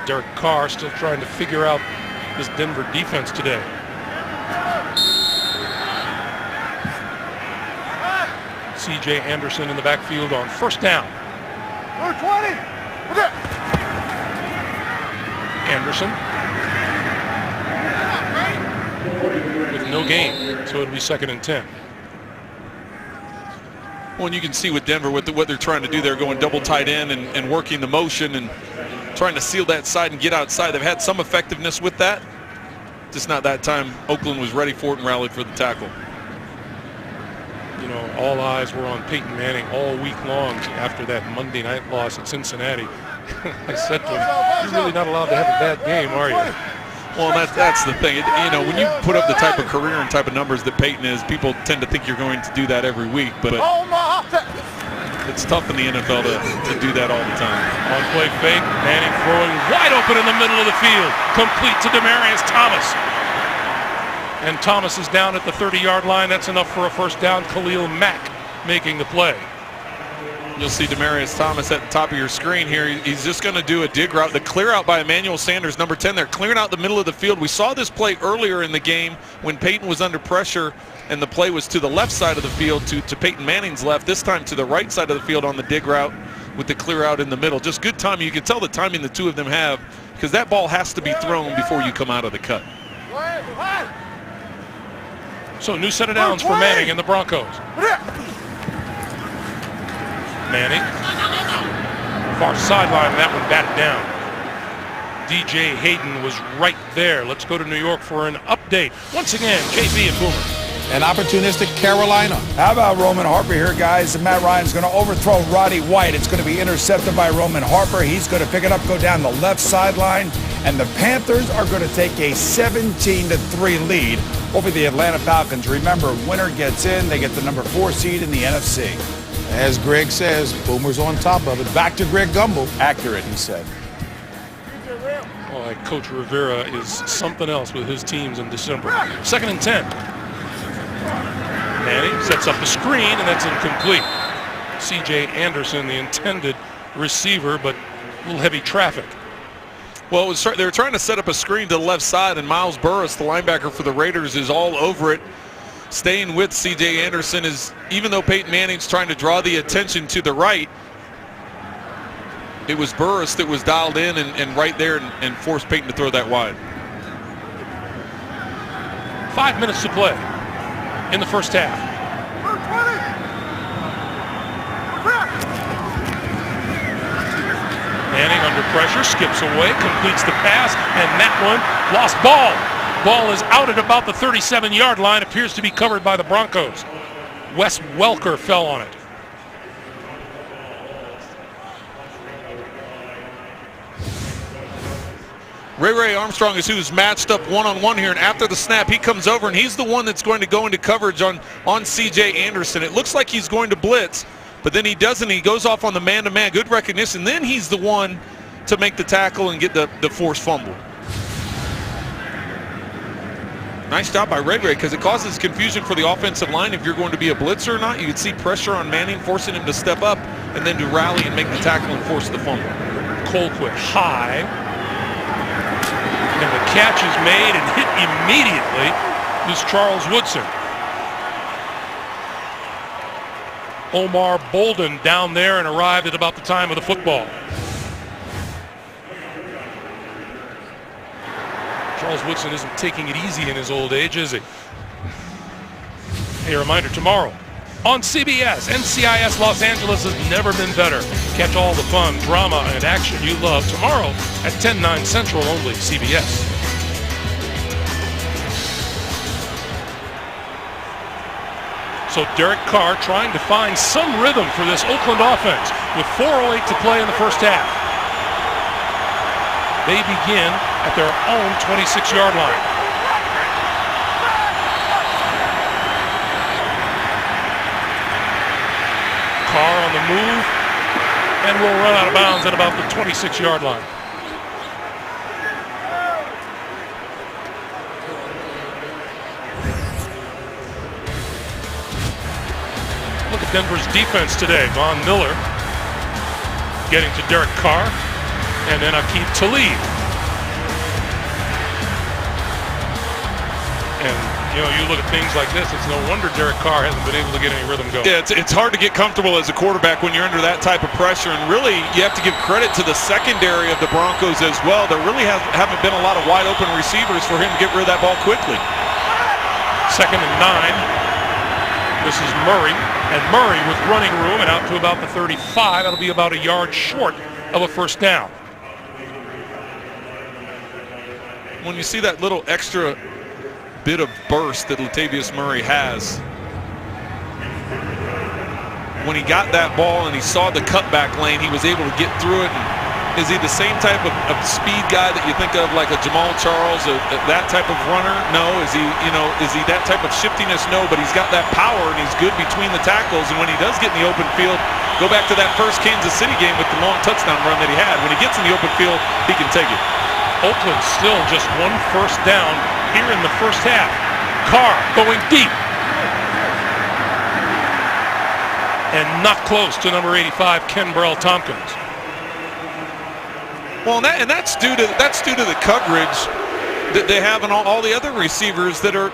Derek Carr still trying to figure out this Denver defense today. C.J. Anderson in the backfield on 1st down. Number 20. Anderson with no gain, so it'll be 2nd and 10. Well, and you can see with Denver what they're trying to do. They're going double tight end and working the motion and trying to seal that side and get outside. They've had some effectiveness with that. Just not that time. Oakland was ready for it and rallied for the tackle. You know, all eyes were on Peyton Manning all week long after that Monday night loss at Cincinnati. I said to him, you're really not allowed to have a bad game, are you? Well, that's the thing. You know, when you put up the type of career and type of numbers that Peyton is, people tend to think you're going to do that every week. But it's tough in the NFL to do that all the time. On play fake, Manning throwing wide open in the middle of the field. Complete to Demaryius Thomas. And Thomas is down at the 30-yard line. That's enough for a 1st down. Khalil Mack making the play. You'll see Demaryius Thomas at the top of your screen here. He's just going to do a dig route. The clear out by Emmanuel Sanders, number 10 there, clearing out the middle of the field. We saw this play earlier in the game when Peyton was under pressure and the play was to the left side of the field to Peyton Manning's left. This time to the right side of the field on the dig route with the clear out in the middle. Just good timing. You can tell the timing the two of them have because that ball has to be thrown before you come out of the cut. So new set of downs for Manning and the Broncos. Manning, far sideline, and that one batted down. DJ Hayden was right there. Let's go to New York for an update. Once again, JB and Boomer. An opportunistic Carolina. How about Roman Harper here, guys? And Matt Ryan's going to overthrow Roddy White. It's going to be intercepted by Roman Harper. He's going to pick it up, go down the left sideline, and the Panthers are going to take a 17-3 lead over the Atlanta Falcons. Remember, winner gets in. They get the number 4 seed in the NFC. As Greg says, Boomer's on top of it. Back to Greg Gumbel. Accurate, he said. Boy, Coach Rivera is something else with his teams in December. 2nd and 10. Manning sets up the screen, and that's incomplete. C.J. Anderson, the intended receiver, but a little heavy traffic. Well, they were trying to set up a screen to the left side, and Miles Burris, the linebacker for the Raiders, is all over it. staying with C.J. Anderson is, even though Peyton Manning's trying to draw the attention to the right, it was Burris that was dialed in and right there and forced Peyton to throw that wide. 5 minutes to play in the first half. Manning under pressure, skips away, completes the pass, and that one lost ball. Ball is out at about the 37-yard line, appears to be covered by the Broncos. Wes Welker fell on it. Ray Armstrong is who's matched up one-on-one here, and after the snap, he comes over, and he's the one that's going to go into coverage on C.J. Anderson. It looks like he's going to blitz, but then he doesn't. He goes off on the man-to-man. Good recognition. Then he's the one to make the tackle and get the forced fumble. Nice job by Ray because it causes confusion for the offensive line if you're going to be a blitzer or not. You could see pressure on Manning, forcing him to step up and then to rally and make the tackle and force the fumble. Colquitt high. And the catch is made and hit immediately is Charles Woodson. Omar Bolden down there and arrived at about the time of the football. Charles Woodson isn't taking it easy in his old age, is he? Hey, a reminder, tomorrow on CBS, NCIS Los Angeles has never been better. Catch all the fun, drama, and action you love tomorrow at 10/9 Central only, CBS. So Derek Carr trying to find some rhythm for this Oakland offense with 4:08 to play in the first half. They begin at their own 26-yard line. Carr on the move and will run out of bounds at about the 26-yard line. Look at Denver's defense today. Von Miller getting to Derek Carr and then Aqib Talib. And you know, you look at things like this, it's no wonder Derek Carr hasn't been able to get any rhythm going. Yeah, it's hard to get comfortable as a quarterback when you're under that type of pressure, and really you have to give credit to the secondary of the Broncos as well. There really haven't been a lot of wide open receivers for him to get rid of that ball quickly. 2nd and 9. This is Murray, and Murray with running room and out to about the 35. That'll be about a yard short of a first down. When you see that little extra bit of burst that Latavius Murray has, when he got that ball and he saw the cutback lane, he was able to get through it. And is he the same type of speed guy that you think of, like a Jamal Charles, that type of runner? No. Is he that type of shiftiness? No, but he's got that power and he's good between the tackles. And when he does get in the open field, go back to that first Kansas City game with the long touchdown run that he had. When he gets in the open field, he can take it. Oakland still just one first down here in the first half. Carr going deep. And not close to number 85, Kenbrell Tompkins. Well, and that's due to the coverage that they have on all the other receivers that are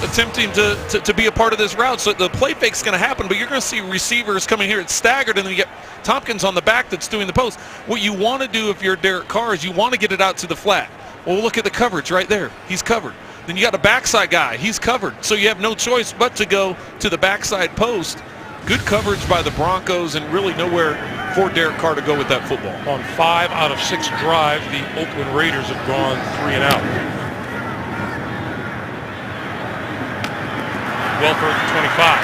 attempting to be a part of this route. So the play fake's going to happen, but you're going to see receivers coming here. It's staggered, and then you get Tompkins on the back that's doing the post. What you want to do if you're Derek Carr is you want to get it out to the flat. Well, look at the coverage right there. He's covered. Then you got a backside guy. He's covered. So you have no choice but to go to the backside post. Good coverage by the Broncos and really nowhere for Derek Carr to go with that football. On 5 out of 6 drives, the Oakland Raiders have gone 3 and out. Welker at the 25.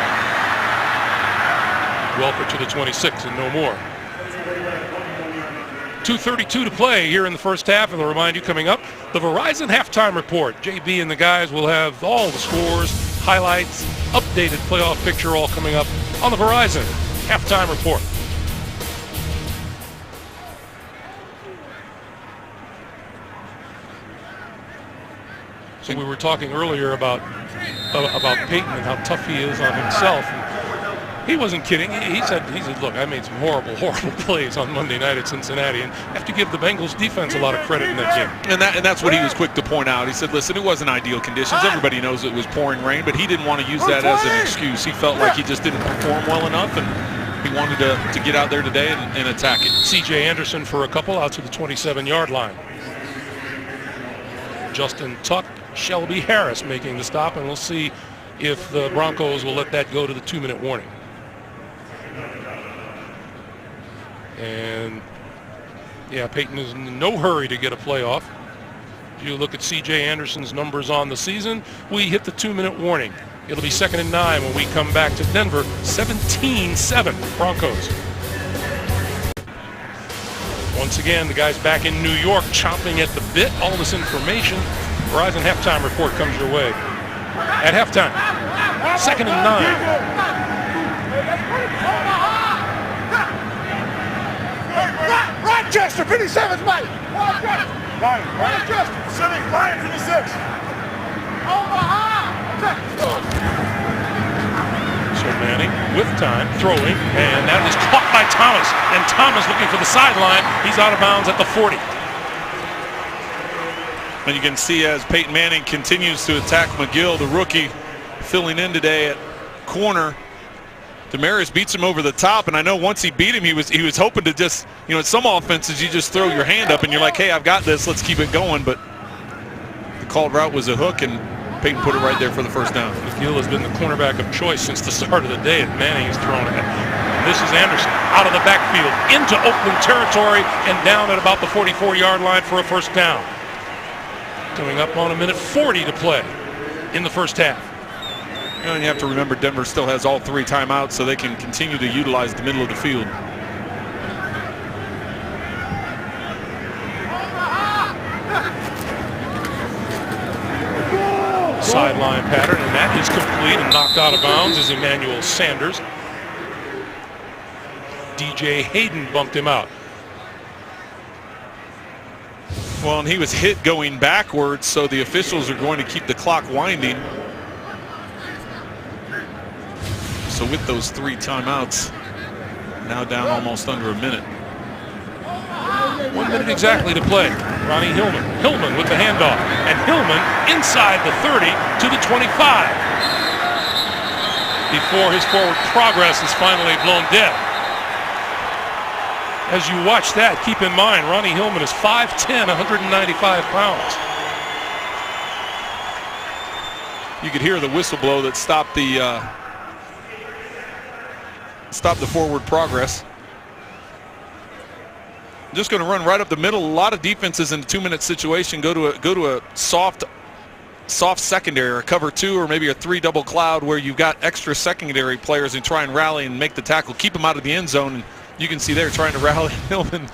Welker to the 26 and no more. 2:32 to play here in the first half, and I'll remind you coming up, the Verizon halftime report. JB and the guys will have all the scores, highlights, updated playoff picture all coming up on the Verizon halftime report. So we were talking earlier about Peyton and how tough he is on himself. And He wasn't kidding. He said, look, I made some horrible plays on Monday night at Cincinnati, and have to give the Bengals defense a lot of credit in that game. And that's what he was quick to point out. He said, listen, it wasn't ideal conditions. Everybody knows it was pouring rain, but he didn't want to use that as an excuse. He felt like he just didn't perform well enough, and he wanted to get out there today and attack it. C.J. Anderson for a couple out to the 27-yard line. Justin Tuck, Shelby Harris making the stop, and we'll see if the Broncos will let that go to the 2-minute warning. And yeah, Peyton is in no hurry to get a play off. If you look at C.J. Anderson's numbers on the season, we hit the 2-minute warning. It'll be 2nd and 9 when we come back to Denver. 17-7 Broncos. Once again, the guys back in New York chomping at the bit. All this information. Verizon halftime report comes your way. At halftime, 2nd and 9. Rochester, 57's mate. Rochester, Civic, Lion 56. So Manning with time, throwing, and that is caught by Thomas. And Thomas looking for the sideline. He's out of bounds at the 40. And you can see as Peyton Manning continues to attack McGill, the rookie, filling in today at corner. Demarius beats him over the top, and I know once he beat him, he was hoping to just, in some offenses you just throw your hand up and you're like, hey, I've got this, let's keep it going. But the called route was a hook, and Peyton put it right there for the first down. McGill has been the cornerback of choice since the start of the day, and Manning is thrown at. This is Anderson out of the backfield into Oakland territory and down at about the 44-yard line for a first down. Coming up on 1:40 to play in the first half. And you have to remember Denver still has all 3 timeouts, so they can continue to utilize the middle of the field. Sideline pattern, and that is complete and knocked out of bounds is Emmanuel Sanders. DJ Hayden bumped him out. Well, and he was hit going backwards, so the officials are going to keep the clock winding. So with those 3 timeouts, now down almost under a minute. 1 minute exactly to play. Ronnie Hillman. Hillman with the handoff. And Hillman inside the 30 to the 25. Before his forward progress is finally blown dead. As you watch that, keep in mind, Ronnie Hillman is 5'10", 195 pounds. You could hear the whistle blow that stopped the forward progress. Just going to run right up the middle. A lot of defenses in a 2-minute situation go to a soft secondary, or a cover 2, or maybe a 3 double cloud where you've got extra secondary players and try and rally and make the tackle, keep them out of the end zone. And you can see they're trying to rally. Hillman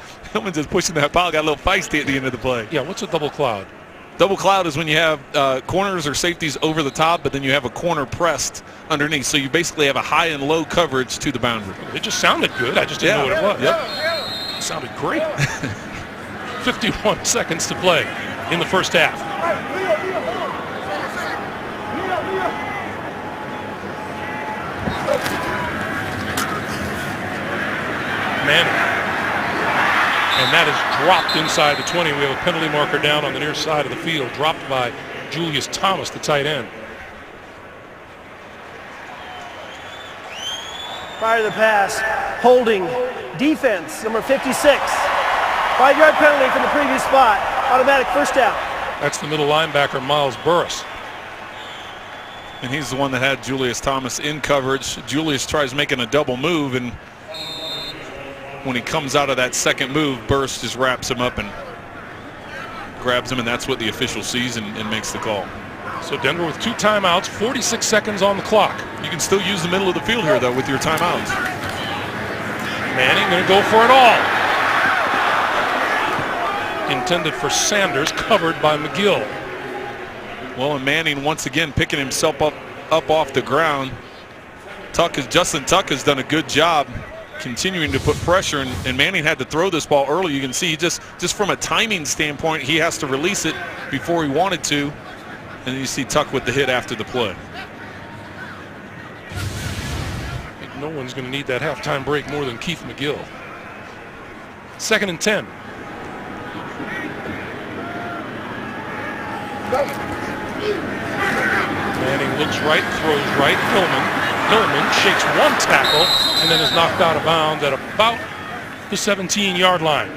just pushing that pile, got a little feisty at the end of the play. Yeah, what's a double cloud? Double cloud is when you have corners or safeties over the top, but then you have a corner pressed underneath. So you basically have a high and low coverage to the boundary. It just sounded good. I just didn't know what it was. Yep. It sounded great. 51 seconds to play in the first half. Manning. And that is dropped inside the 20. We have a penalty marker down on the near side of the field, dropped by Julius Thomas, the tight end. Prior to the pass, holding, defense, number 56. 5-yard penalty from the previous spot, automatic first down. That's the middle linebacker, Miles Burris. And he's the one that had Julius Thomas in coverage. Julius tries making a double move, and when he comes out of that second move, Burris just wraps him up and grabs him, and that's what the official sees and makes the call. So Denver with 2 timeouts, 46 seconds on the clock. You can still use the middle of the field here, though, with your timeouts. Manning going to go for it all. Intended for Sanders, covered by McGill. Well, and Manning once again picking himself up off the ground. Justin Tuck has done a good job continuing to put pressure, and Manning had to throw this ball early. You can see just from a timing standpoint, he has to release it before he wanted to, and then you see Tuck with the hit after the play. No one's going to need that halftime break more than Keith McGill. 2nd and 10. Manning looks right, throws right. Hillman shakes one tackle and then is knocked out of bounds at about the 17-yard line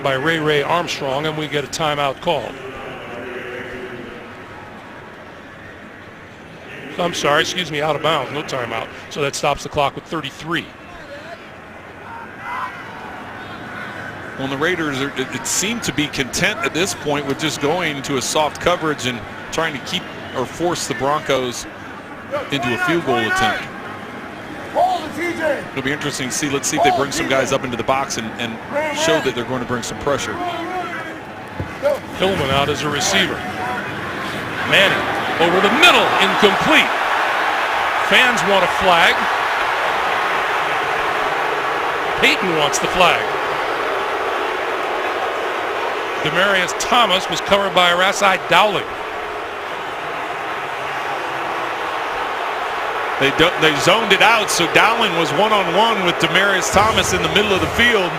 by Ray Armstrong, and we get a timeout called. I'm sorry, excuse me, out of bounds, no timeout. So that stops the clock with 33. Well, the Raiders it seemed to be content at this point with just going to a soft coverage and trying to keep or force the Broncos into a field goal attempt. It'll be interesting to see. Let's see if they bring some guys up into the box and show that they're going to bring some pressure. Hillman out as a receiver. Manning over the middle, incomplete. Fans want a flag. Peyton wants the flag. Demaryius Thomas was covered by Rasai Dowling. They zoned it out, so Dowling was one-on-one with Demaryius Thomas in the middle of the field.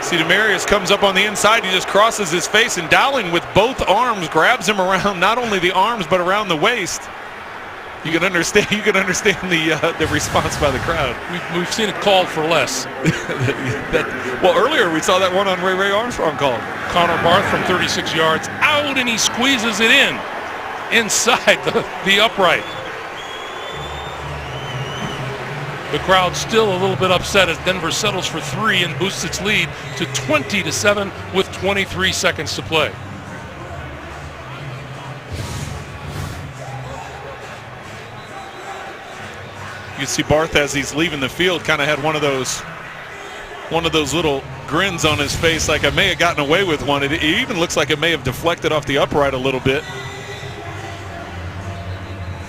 See, Demaryius comes up on the inside. He just crosses his face, and Dowling with both arms grabs him around not only the arms but around the waist. You can understand. You can understand the response by the crowd. We've seen it called for less. Well, earlier we saw that one on Ray Armstrong called. Connor Barth from 36 yards out, and he squeezes it in inside the upright. The crowd still a little bit upset as Denver settles for 3 and boosts its lead to 20-7 with 23 seconds to play. You see Barth as he's leaving the field kind of had one of those little grins on his face, like I may have gotten away with one. It even looks like it may have deflected off the upright a little bit.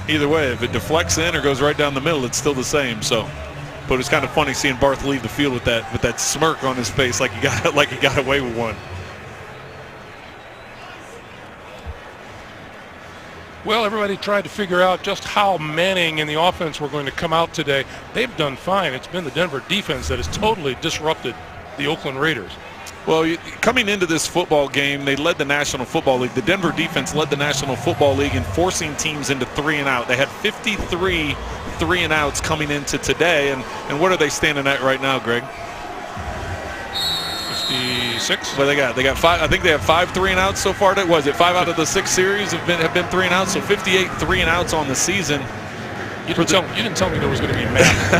Either way, if it deflects in or goes right down the middle, it's still the same. So, but it's kind of funny seeing Barth leave the field with that smirk on his face, like he got away with one. Well, everybody tried to figure out just how Manning and the offense were going to come out today. They've done fine. It's been the Denver defense that has totally disrupted the Oakland Raiders. Well, coming into this football game, they led the National Football League. The Denver defense led the National Football League in forcing teams into 3 and out. They had 53 3 and outs coming into today. And what are they standing at right now, Greg? 56. Well, they got 5. I think they have 5 3 and outs so far. Was it 5 out of the 6 series have been 3 and outs? So 58 3 and outs on the season. You didn't tell me there was going to be math.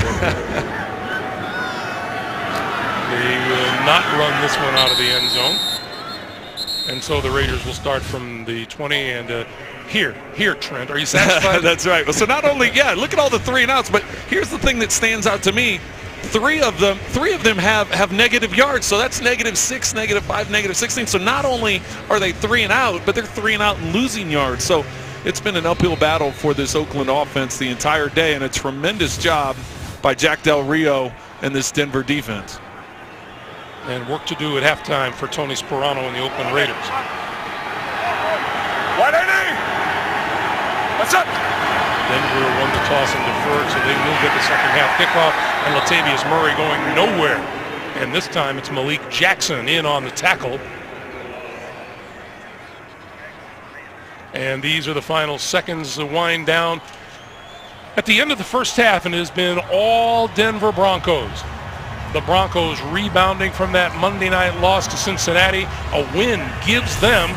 They will not run this one out of the end zone. And so the Raiders will start from the 20 and here, Trent. Are you satisfied? That's right. Well, so not only, look at all the 3 and outs, but here's the thing that stands out to me. 3 of them have negative yards. So that's -6, -5, -16. So not only are they 3 and out, but they're 3 and out and losing yards. So it's been an uphill battle for this Oakland offense the entire day, and a tremendous job by Jack Del Rio and this Denver defense. And work to do at halftime for Tony Sperano and the Oakland Raiders. 180. What's up? Denver won the toss and deferred, so they will get the second half kickoff. And Latavius Murray going nowhere. And this time it's Malik Jackson in on the tackle. And these are the final seconds to wind down at the end of the first half, and it has been all Denver Broncos. The Broncos rebounding from that Monday night loss to Cincinnati. A win gives them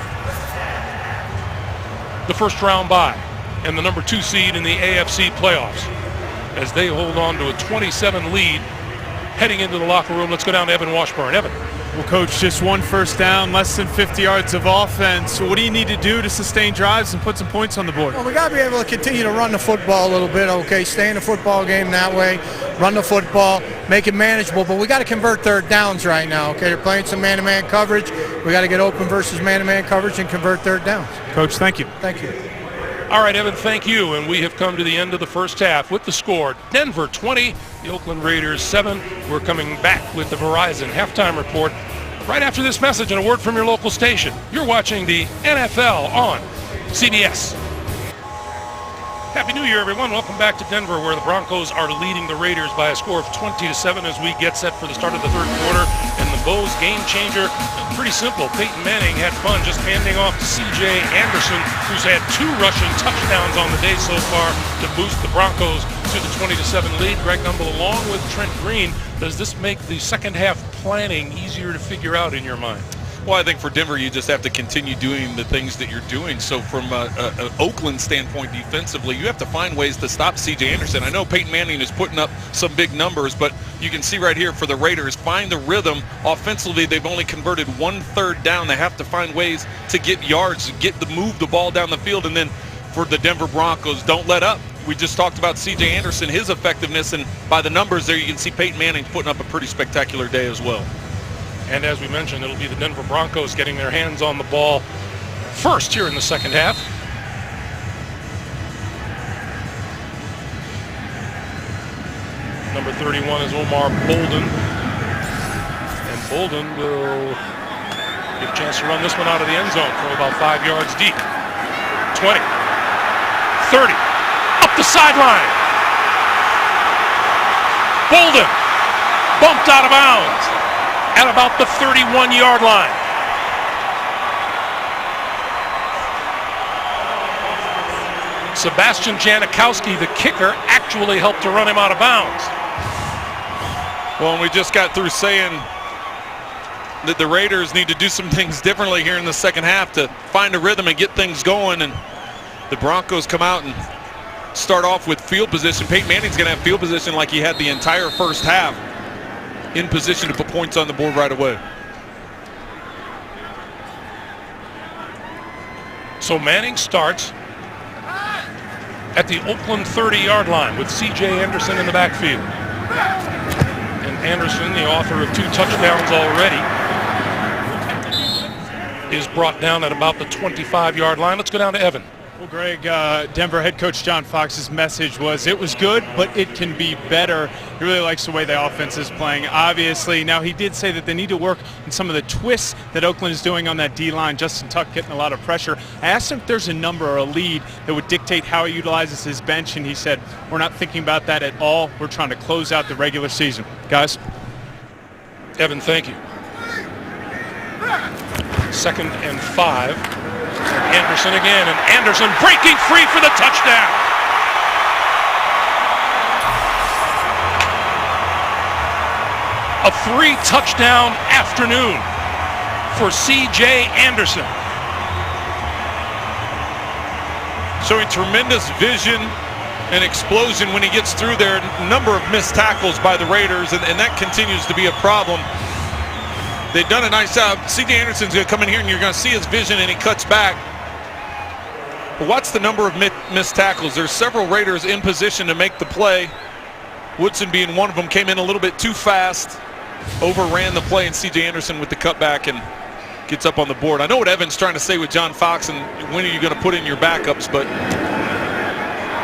the first round bye and the number 2 seed in the AFC playoffs as they hold on to a 27 lead heading into the locker room. Let's go down to Evan Washburn. Evan. Well, Coach, just 1 first down, less than 50 yards of offense. What do you need to do to sustain drives and put some points on the board? Well, we got to be able to continue to run the football a little bit, okay? Stay in the football game that way, run the football, make it manageable. But we got to convert third downs right now, okay? They're playing some man-to-man coverage. We got to get open versus man-to-man coverage and convert third downs. Coach, thank you. Thank you. All right, Evan, thank you. And we have come to the end of the first half with the score. Denver 20, the Oakland Raiders 7. We're coming back with the Verizon halftime report right after this message and a word from your local station. You're watching the NFL on CBS. Happy New Year, everyone. Welcome back to Denver, where the Broncos are leading the Raiders by a score of 20-7 as we get set for the start of the third quarter. And the Bows game changer, pretty simple. Peyton Manning had fun just handing off to C.J. Anderson, who's had 2 rushing touchdowns on the day so far to boost the Broncos to the 20-7 lead. Greg Gumbel along with Trent Green. Does this make the second half planning easier to figure out in your mind? Well, I think for Denver, you just have to continue doing the things that you're doing. So from an Oakland standpoint defensively, you have to find ways to stop C.J. Anderson. I know Peyton Manning is putting up some big numbers, but you can see right here for the Raiders, find the rhythm. Offensively, they've only converted 1/3 down. They have to find ways to get yards, move the ball down the field. And then for the Denver Broncos, don't let up. We just talked about C.J. Anderson, his effectiveness, and by the numbers there, you can see Peyton Manning putting up a pretty spectacular day as well. And as we mentioned, it'll be the Denver Broncos getting their hands on the ball first here in the second half. Number 31 is Omar Bolden. And Bolden will get a chance to run this one out of the end zone from about 5 yards deep. 20, 30, up the sideline. Bolden bumped out of bounds at about the 31-yard line. Sebastian Janikowski, the kicker, actually helped to run him out of bounds. Well, and we just got through saying that the Raiders need to do some things differently here in the second half to find a rhythm and get things going, and the Broncos come out and start off with field position. Peyton Manning's going to have field position like he had the entire first half, in position to put points on the board right away. So Manning starts at the Oakland 30-yard line with C.J. Anderson in the backfield. And Anderson, the author of 2 touchdowns already, is brought down at about the 25-yard line. Let's go down to Evan. Well, Greg, Denver head coach John Fox's message was it was good, but it can be better. He really likes the way the offense is playing, obviously. Now, he did say that they need to work on some of the twists that Oakland is doing on that D-line. Justin Tuck getting a lot of pressure. I asked him if there's a number or a lead that would dictate how he utilizes his bench, and he said, we're not thinking about that at all. We're trying to close out the regular season. Guys? Evan, thank you. 2nd and 5. Anderson again, and Anderson breaking free for the touchdown. A 3-touchdown afternoon for C.J. Anderson. Showing tremendous vision and explosion when he gets through there. A number of missed tackles by the Raiders, and that continues to be a problem. They've done a nice job. C.J. Anderson's going to come in here, and you're going to see his vision, and he cuts back. But what's the number of missed tackles? There's several Raiders in position to make the play. Woodson being one of them, came in a little bit too fast, overran the play, and C.J. Anderson with the cutback and gets up on the board. I know what Evan's trying to say with John Fox and when are you going to put in your backups, but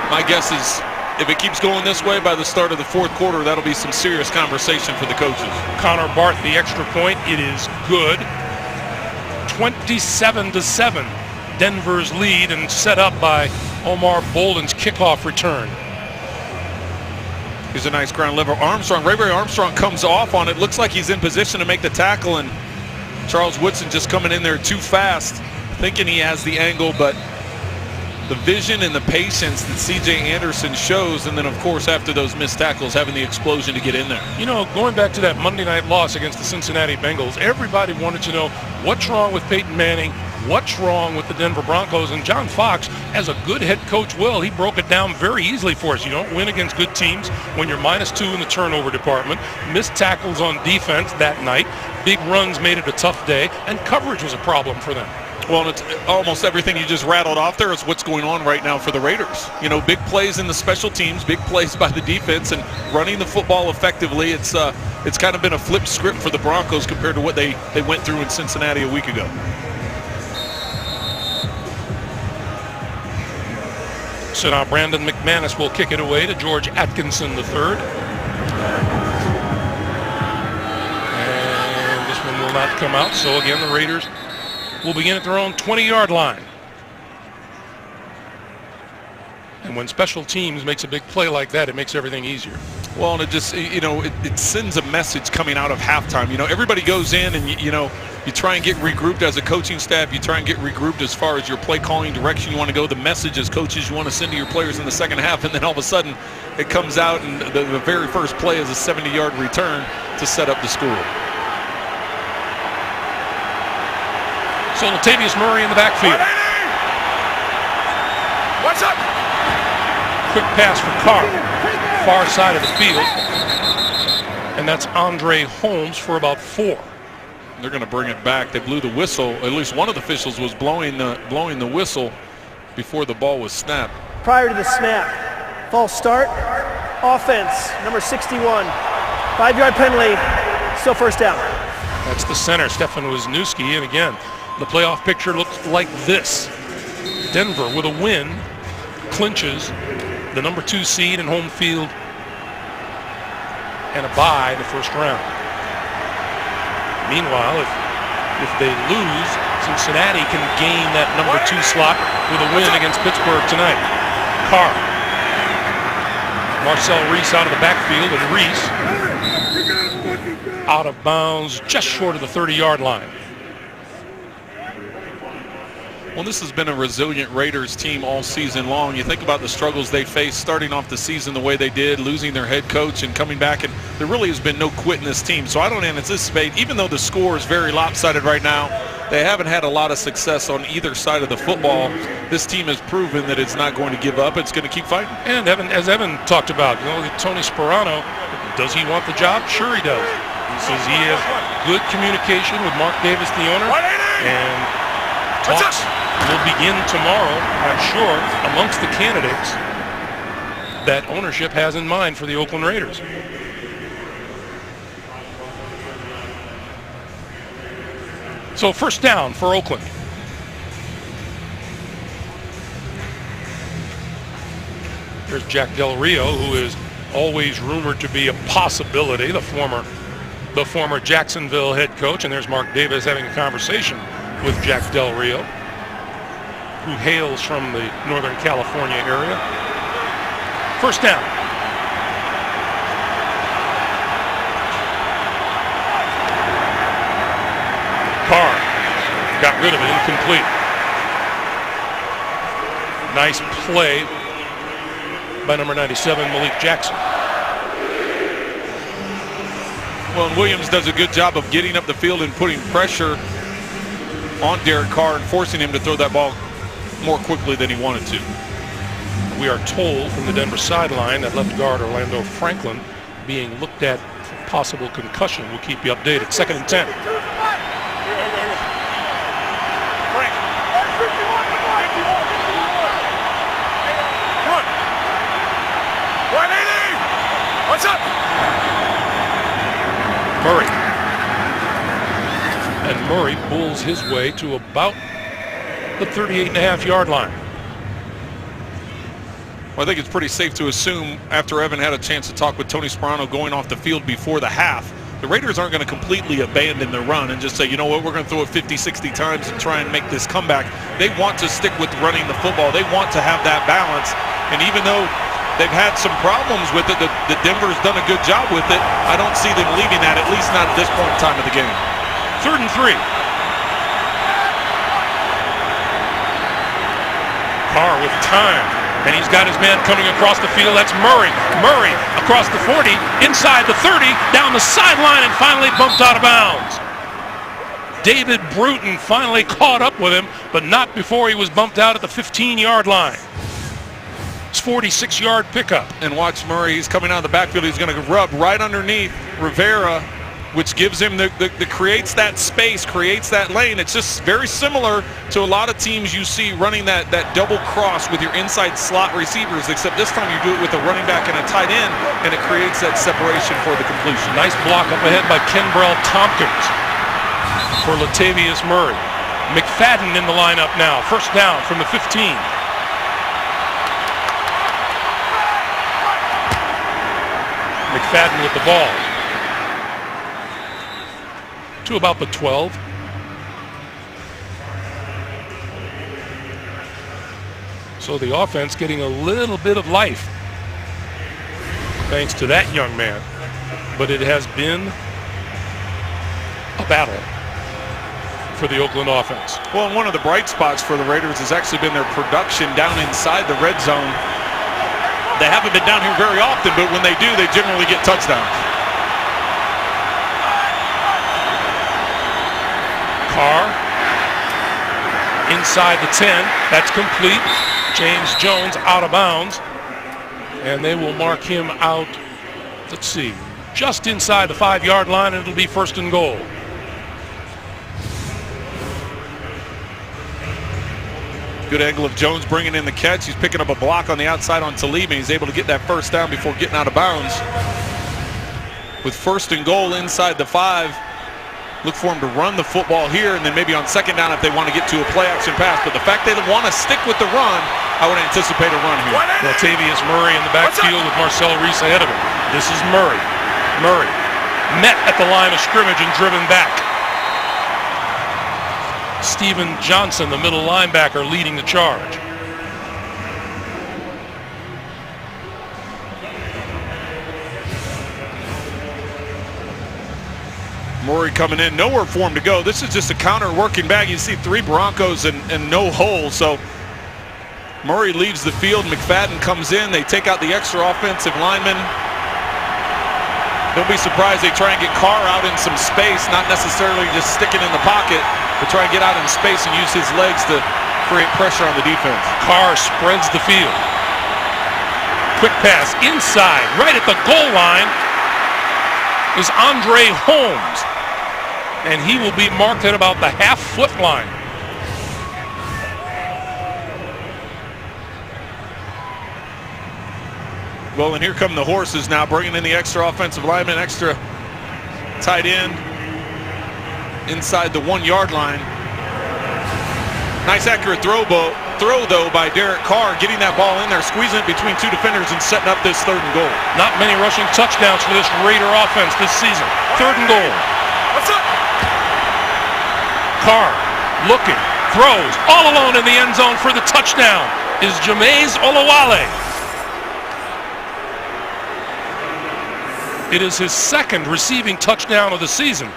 my guess is if it keeps going this way by the start of the fourth quarter, that'll be some serious conversation for the coaches. Connor Barth, the extra point. It is good. 27-7. Denver's lead, and set up by Omar Bolden's kickoff return. Here's a nice ground level. Armstrong, Ray Armstrong comes off on it. Looks like he's in position to make the tackle, and Charles Woodson just coming in there too fast, thinking he has the angle, but the vision and the patience that C.J. Anderson shows, and then of course after those missed tackles, having the explosion to get in there. You know, going back to that Monday night loss against the Cincinnati Bengals, everybody wanted to know what's wrong with Peyton Manning, what's wrong with the Denver Broncos, and John Fox, as a good head coach will, he broke it down very easily for us. You don't win against good teams when you're -2 in the turnover department, missed tackles on defense that night, big runs made it a tough day, and coverage was a problem for them. Well, it's almost everything you just rattled off there is what's going on right now for the Raiders. You know, big plays in the special teams, big plays by the defense, and running the football effectively. It's kind of been a flipped script for the Broncos compared to what they went through in Cincinnati a week ago. So now Brandon McManus will kick it away to George Atkinson III. And this one will not come out. So again, the Raiders will begin at their own 20-yard line. And when special teams makes a big play like that, it makes everything easier. Well, and it just, it sends a message coming out of halftime. Everybody goes in and, you try and get regrouped as a coaching staff. You try and get regrouped as far as your play calling direction you want to go, the message as coaches you want to send to your players in the second half. And then all of a sudden it comes out and the very first play is a 70-yard return to set up the score. So Latavius Murray in the backfield. What's up? Quick pass for Carr, far side of the field. And that's Andre Holmes for about 4. They're going to bring it back. They blew the whistle. At least one of the officials was blowing the whistle before the ball was snapped. Prior to the snap, false start, offense, number 61. 5-yard penalty, still first down. That's the center, Stefan Wisniewski. And again, the playoff picture looks like this. Denver with a win clinches the number 2 seed in home field and a bye in the first round. Meanwhile, if they lose, Cincinnati can gain that number 2 slot with a win against Pittsburgh tonight. Carr. Marcel Reese out of the backfield, and Reese out of bounds just short of the 30-yard line. Well, this has been a resilient Raiders team all season long. You think about the struggles they faced starting off the season the way they did, losing their head coach and coming back, and there really has been no quit in this team. So I don't anticipate, even though the score is very lopsided right now, they haven't had a lot of success on either side of the football. This team has proven that it's not going to give up. It's going to keep fighting. And as Evan talked about, Tony Sperano, does he want the job? Sure he does. He says he has good communication with Mark Davis, the owner, and talks will begin tomorrow, I'm sure, amongst the candidates that ownership has in mind for the Oakland Raiders. So first down for Oakland. There's Jack Del Rio, who is always rumored to be a possibility, the former Jacksonville head coach, and there's Mark Davis having a conversation with Jack Del Rio, who hails from the Northern California area. First down. Carr got rid of it, incomplete. Nice play by number 97, Malik Jackson. Well, and Williams does a good job of getting up the field and putting pressure on Derek Carr and forcing him to throw that ball more quickly than he wanted to. We are told from the Denver sideline that left guard Orlando Franklin being looked at for possible concussion. We'll keep you updated. 2nd and 10. What's up? Murray. And Murray pulls his way to about the 38.5-yard line. Well, I think it's pretty safe to assume, after Evan had a chance to talk with Tony Sperano going off the field before the half, the Raiders aren't going to completely abandon the run and just say, you know what, we're going to throw it 50, 60 times and try and make this comeback. They want to stick with running the football. They want to have that balance. And even though they've had some problems with it, the Denver's done a good job with it, I don't see them leaving that, at least not at this point in time of the game. 3rd and 3. Carr with time, and he's got his man coming across the field. That's Murray. Murray across the 40, inside the 30, down the sideline, and finally bumped out of bounds. David Bruton finally caught up with him, but not before he was bumped out at the 15-yard line. It's 46-yard pickup. And watch Murray, he's coming out of the backfield. He's going to rub right underneath Rivera, which gives him creates that space, creates that lane. It's just very similar to a lot of teams you see running that double cross with your inside slot receivers, except this time you do it with a running back and a tight end, and it creates that separation for the completion. Nice block up ahead by Kenbrell Tompkins for Latavius Murray. McFadden in the lineup now. First down from the 15. McFadden with the ball to about the 12. So So the offense getting a little bit of life thanks to that young man. But it has been a battle for the Oakland offense. Well, and one of the bright spots for the Raiders has actually been their production down inside the red zone. They haven't been down here very often, but when they do, they generally get touchdowns. Carr inside the 10. That's complete. James Jones out of bounds. And they will mark him out, let's see, just inside the 5-yard line, and it'll be 1st and goal. Good angle of Jones bringing in the catch. He's picking up a block on the outside on Talib, and he's able to get that 1st down before getting out of bounds. With 1st and goal inside the 5, look for him to run the football here, and then maybe on 2nd down if they want to get to a play-action pass. But the fact they want to stick with the run, I would anticipate a run here. Latavius Murray in the backfield with Marcel Reese ahead of him. This is Murray. Murray met at the line of scrimmage and driven back. Steven Johnson, the middle linebacker, leading the charge. Murray coming in, nowhere for him to go. This is just a counter working back. You see 3 Broncos and no hole. So Murray leaves the field. McFadden comes in. They take out the extra offensive lineman. Don't be surprised they try and get Carr out in some space, not necessarily just sticking in the pocket, but try and get out in space and use his legs to create pressure on the defense. Carr spreads the field. Quick pass inside, right at the goal line is Andre Holmes. And he will be marked at about the half-foot line. Well, and here come the horses now, bringing in the extra offensive lineman, extra tight end inside the 1-yard line. Nice accurate throw though by Derek Carr, getting that ball in there, squeezing it between 2 defenders and setting up this 3rd and goal. Not many rushing touchdowns for this Raider offense this season. 3rd and goal. What's up? Carr looking, throws all alone in the end zone for the touchdown is Jameis Olawale. It is his 2nd receiving touchdown of the season.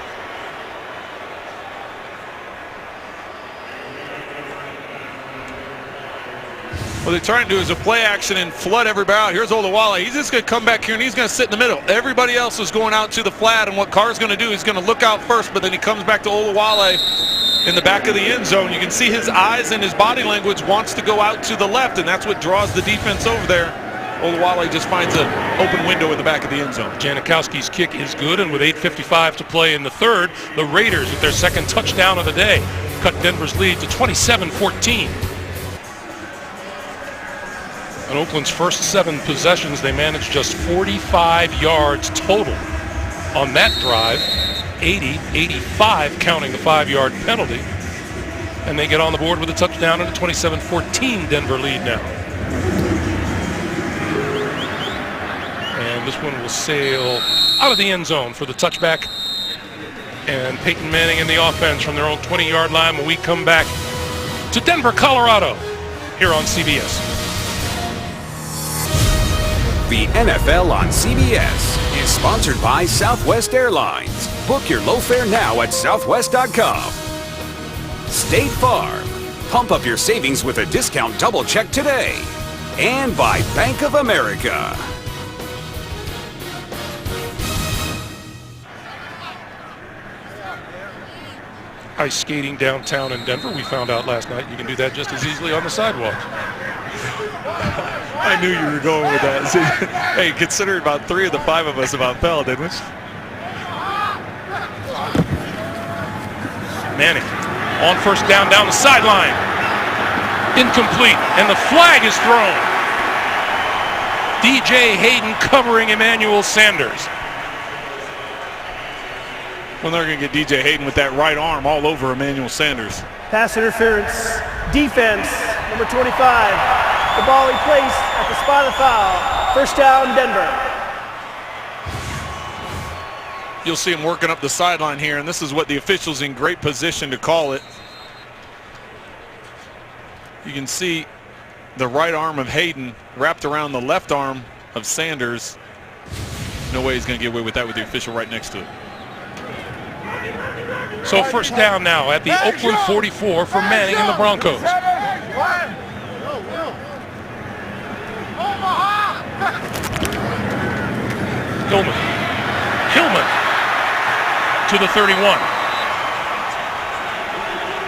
What they're trying to do is a play action and flood everybody out. Here's Olawale. He's just going to come back here and he's going to sit in the middle. Everybody else is going out to the flat, and what Carr's going to do, he's going to look out first, but then he comes back to Olawale in the back of the end zone. You can see his eyes and his body language wants to go out to the left, and that's what draws the defense over there. Olawale just finds an open window in the back of the end zone. Janikowski's kick is good, and with 8:55 to play in the 3rd, the Raiders with their 2nd touchdown of the day cut Denver's lead to 27-14. On Oakland's first 7 possessions, they managed just 45 yards total on that drive, 80-85 counting the 5-yard penalty, and they get on the board with a touchdown and a 27-14 Denver lead now. And this one will sail out of the end zone for the touchback. And Peyton Manning and the offense from their own 20-yard line when we come back to Denver, Colorado, here on CBS. The NFL on CBS is sponsored by Southwest Airlines. Book your low fare now at southwest.com. State Farm. Pump up your savings with a discount double check today. And by Bank of America. Ice skating downtown in Denver. We found out last night you can do that just as easily on the sidewalk. I knew you were going with that. Hey, consider about 3 of the 5 of us about fell, didn't we? Manning on 1st down the sideline. Incomplete, and the flag is thrown. DJ Hayden covering Emmanuel Sanders. Well, they're going to get DJ Hayden with that right arm all over Emmanuel Sanders. Pass interference, defense, number 25. The ball he placed at the spot of the foul. 1st down, Denver. You'll see him working up the sideline here, and this is what the official's in great position to call it. You can see the right arm of Hayden wrapped around the left arm of Sanders. No way he's going to get away with that with the official right next to it. So first down now at the Oakland 44 for Manning and the Broncos. Hillman to the 31.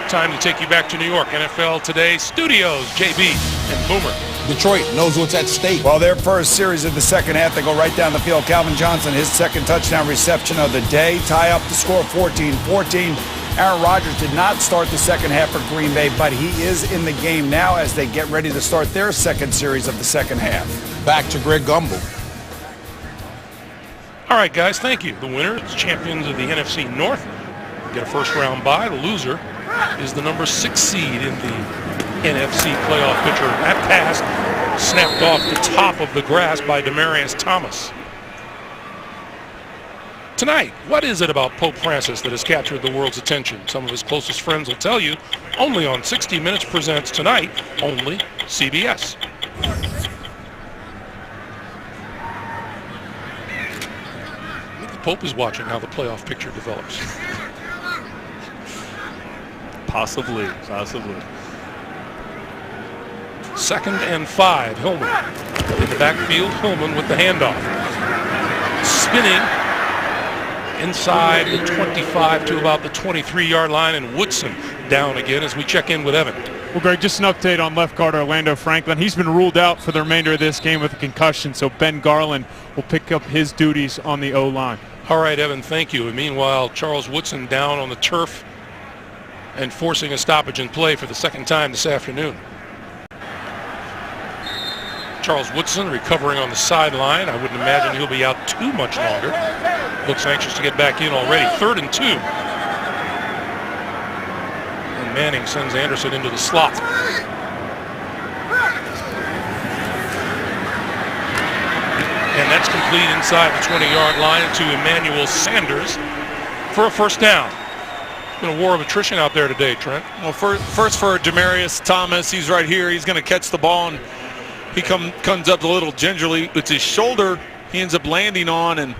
Time to take you back to New York. NFL Today Studios, JB and Boomer. Detroit knows what's at stake. Well, their first series of the second half, they go right down the field. Calvin Johnson, his second touchdown reception of the day. Tie up the score 14-14. Aaron Rodgers did not start the second half for Green Bay, but he is in the game now as they get ready to start their second series of the second half. Back to Greg Gumbel. All right, guys, thank you. The winners, champions of the NFC North, get a first-round bye. The loser is the number 6 seed in the NFC playoff picture. That pass snapped off the top of the grass by Demaryius Thomas. Tonight, what is it about Pope Francis that has captured the world's attention? Some of his closest friends will tell you. Only on 60 Minutes presents tonight, only CBS. I think the Pope is watching how the playoff picture develops. Possibly. 2nd and 5, Hillman. In the backfield, Hillman with the handoff. Spinning inside the 25 to about the 23-yard line, and Woodson down again as we check in with Evan. Well, Greg, just an update on left guard Orlando Franklin. He's been ruled out for the remainder of this game with a concussion, so Ben Garland will pick up his duties on the O-line. All right, Evan, thank you. And meanwhile, Charles Woodson down on the turf and forcing a stoppage in play for the second time this afternoon. Charles Woodson recovering on the sideline. I wouldn't imagine he'll be out too much longer. Looks anxious to get back in already. 3rd and 2. And Manning sends Anderson into the slot. And that's complete inside the 20-yard line to Emmanuel Sanders for a first down. It's been a war of attrition out there today, Trent. Well, first for Demaryius Thomas. He's right here. He's going to catch the ball, and he comes up a little gingerly. It's his shoulder he ends up landing on and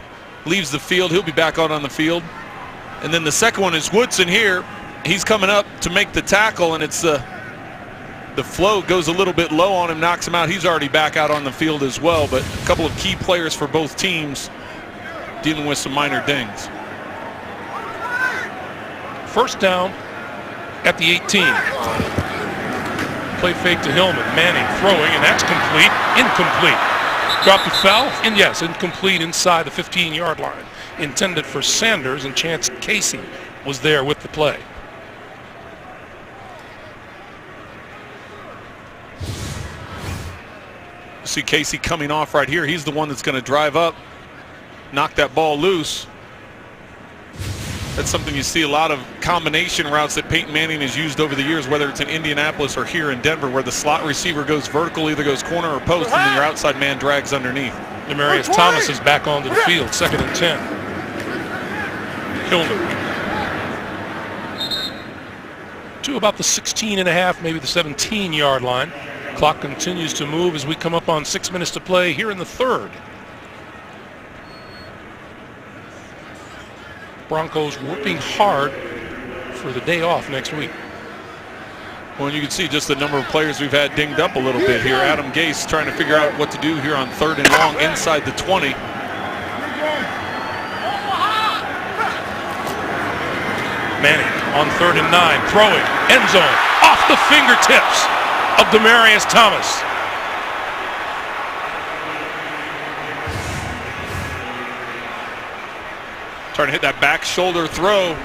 leaves the field. He'll be back out on the field. And then the second one is Woodson here. He's coming up to make the tackle, and it's the flow goes a little bit low on him, knocks him out. He's already back out on the field as well, but a couple of key players for both teams dealing with some minor dings. First down at the 18. Play fake to Hillman. Manning throwing, and that's complete. Incomplete. Dropped the foul, and yes, incomplete inside the 15-yard line. Intended for Sanders, and Chance Casey was there with the play. See Casey coming off right here. He's the one that's going to drive up, knock that ball loose. That's something you see a lot of combination routes that Peyton Manning has used over the years, whether it's in Indianapolis or here in Denver, where the slot receiver goes vertical, either goes corner or post, and then your outside man drags underneath. Demaryius Thomas is back onto the field, 2nd and 10. Hillman. To about the 16.5, maybe the 17-yard line. Clock continues to move as we come up on 6 minutes to play here in the 3rd. Broncos working hard for the day off next week. Well, you can see just the number of players we've had dinged up a little bit here. Adam Gase trying to figure out what to do here on 3rd and long inside the 20. Manning on 3rd and 9, throwing, end zone, off the fingertips of Demaryius Thomas. Trying to hit that back shoulder throw.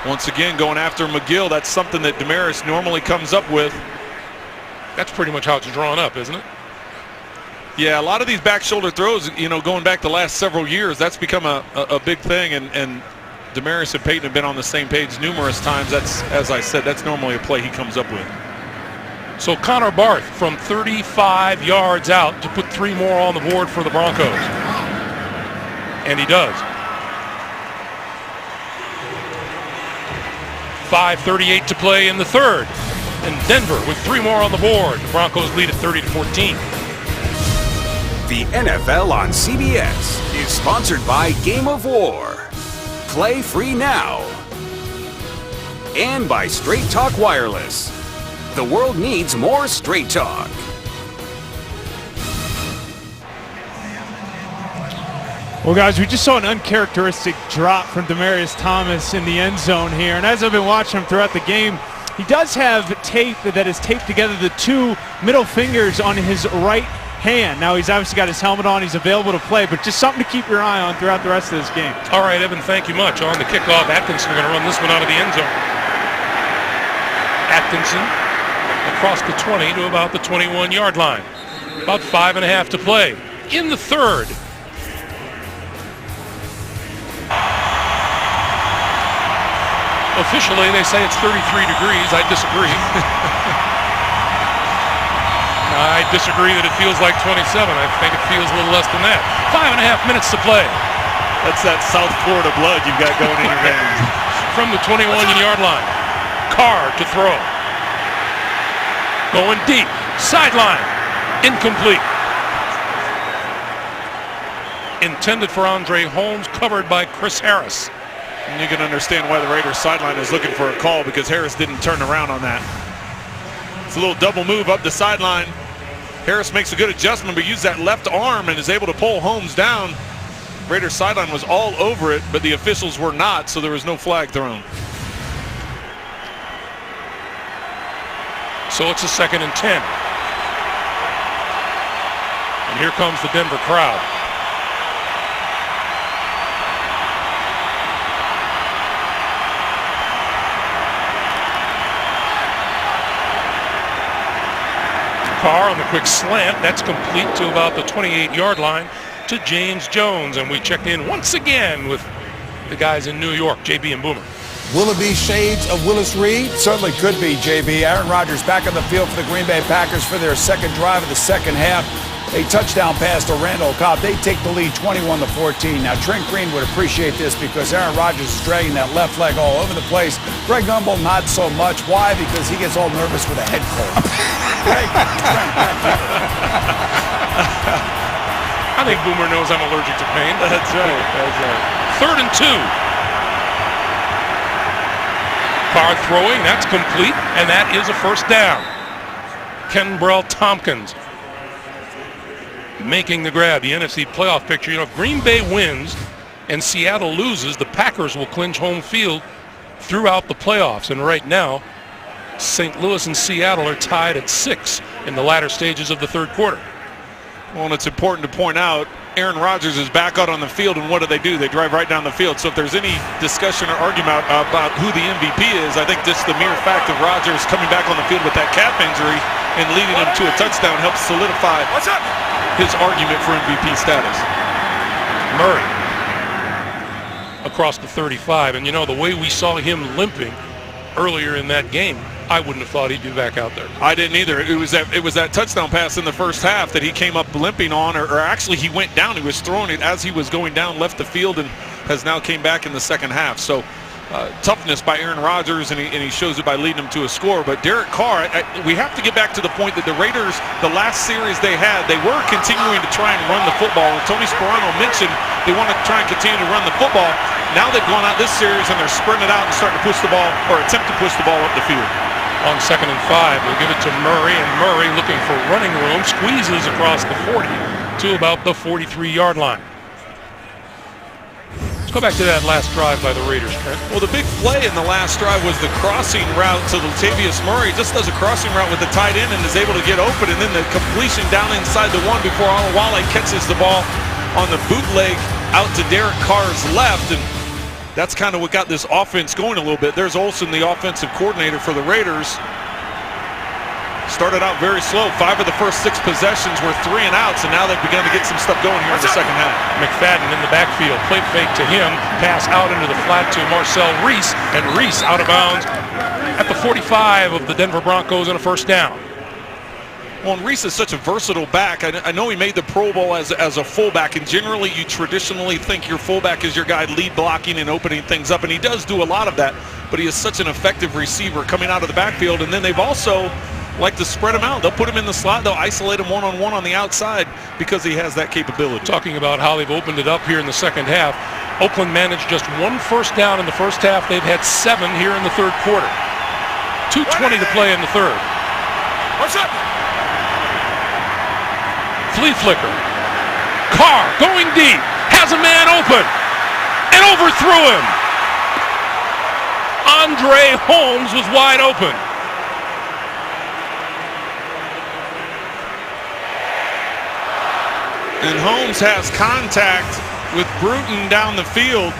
Once again, going after McGill. That's something that Demaryius normally comes up with. That's pretty much how it's drawn up, isn't it? Yeah, a lot of these back shoulder throws, going back the last several years, that's become a big thing. And Demaryius and Peyton have been on the same page numerous times. That's, as I said, that's normally a play he comes up with. So Connor Barth from 35 yards out to put 3 more on the board for the Broncos. And he does. 5:38 to play in the 3rd. And Denver with 3 more on the board. The Broncos lead at 30-14. The NFL on CBS is sponsored by Game of War. Play free now. And by Straight Talk Wireless. The world needs more Straight Talk. Well, guys, we just saw an uncharacteristic drop from Demaryius Thomas in the end zone here. And as I've been watching him throughout the game, he does have tape that has taped together the 2 middle fingers on his right hand. Now, he's obviously got his helmet on. He's available to play, but just something to keep your eye on throughout the rest of this game. All right, Evan, thank you much. On the kickoff, Atkinson going to run this one out of the end zone. Atkinson across the 20 to about the 21-yard line. About 5.5 to play. In the third. Officially, they say it's 33 degrees. I disagree. I disagree that it feels like 27. I think it feels a little less than that. 5.5 minutes to play. That's that South Florida blood you've got going in your veins. From the 21-yard line. Carr to throw. Going deep. Sideline. Incomplete. Intended for Andre Holmes, covered by Chris Harris. And you can understand why the Raiders sideline is looking for a call, because Harris didn't turn around on that. It's a little double move up the sideline. Harris makes a good adjustment, but used that left arm and is able to pull Holmes down. Raiders sideline was all over it, but the officials were not, so there was no flag thrown. So it's a 2nd and 10. And here comes the Denver crowd. Carr on the quick slant. That's complete to about the 28-yard line to James Jones. And we check in once again with the guys in New York, JB and Boomer. Will it be shades of Willis Reed? Certainly could be, JB. Aaron Rodgers back on the field for the Green Bay Packers for their second drive of the second half. A touchdown pass to Randall Cobb. They take the lead 21-14. Now, Trent Green would appreciate this because Aaron Rodgers is dragging that left leg all over the place. Greg Gumbel, not so much. Why? Because he gets all nervous with a head cold. Greg, I think Boomer knows I'm allergic to pain. That's right. That's right. 3rd and 2. Carr throwing. That's complete. And that is a first down. Kenbrell Tompkins making the grab. The NFC playoff picture. You know, if Green Bay wins and Seattle loses, the Packers will clinch home field throughout the playoffs. And right now, St. Louis and Seattle are tied at 6 in the latter stages of the third quarter. Well, and it's important to point out, Aaron Rodgers is back out on the field, and what do? They drive right down the field. So if there's any discussion or argument about who the MVP is, I think just the mere fact of Rodgers coming back on the field with that calf injury and leading him to a touchdown helps solidify his argument for MVP status. Murray across the 35, and you know, the way we saw him limping earlier in that game, I wouldn't have thought he'd be back out there. I didn't either. It was that touchdown pass in the first half that he came up limping on, or actually he went down. He was throwing it as he was going down, left the field, and has now came back in the second half. So toughness by Aaron Rodgers, and he shows it by leading him to a score. But Derek Carr, we have to get back to the point that the Raiders, the last series they had, they were continuing to try and run the football. And Tony Sperano mentioned they want to try and continue to run the football. Now they've gone out this series and they're sprinting it out and starting to push the ball, or attempt to push the ball up the field. On 2nd and 5, we'll give it to Murray, and Murray looking for running room, squeezes across the 40 to about the 43-yard line. Let's go back to that last drive by the Raiders, Trent. Well, the big play in the last drive was the crossing route to Latavius Murray. Just does a crossing route with the tight end and is able to get open, and then the completion down inside the 1 before Alawale catches the ball on the bootleg out to Derek Carr's left, and that's kind of what got this offense going a little bit. There's Olsen, the offensive coordinator for the Raiders. Started out very slow. 5 of the first 6 possessions were 3 and outs, and now they've begun to get some stuff going here in the second half. McFadden in the backfield. Play fake to him. Pass out into the flat to Marcel Reese, and Reese out of bounds at the 45 of the Denver Broncos and a first down. Well, and Reese is such a versatile back. I know he made the Pro Bowl as a fullback, and generally you traditionally think your fullback is your guy lead blocking and opening things up, and he does do a lot of that, but he is such an effective receiver coming out of the backfield. And then they've also like to spread him out. They'll put him in the slot. They'll isolate him one-on-one on the outside because he has that capability. Talking about how they've opened it up here in the second half, Oakland managed just 1 first down in the first half. They've had 7 here in the third quarter. 2:20 to play in the third. What's up? Flea flicker. Carr going deep. Has a man open. And overthrew him. Andre Holmes was wide open. And Holmes has contact with Bruton down the field.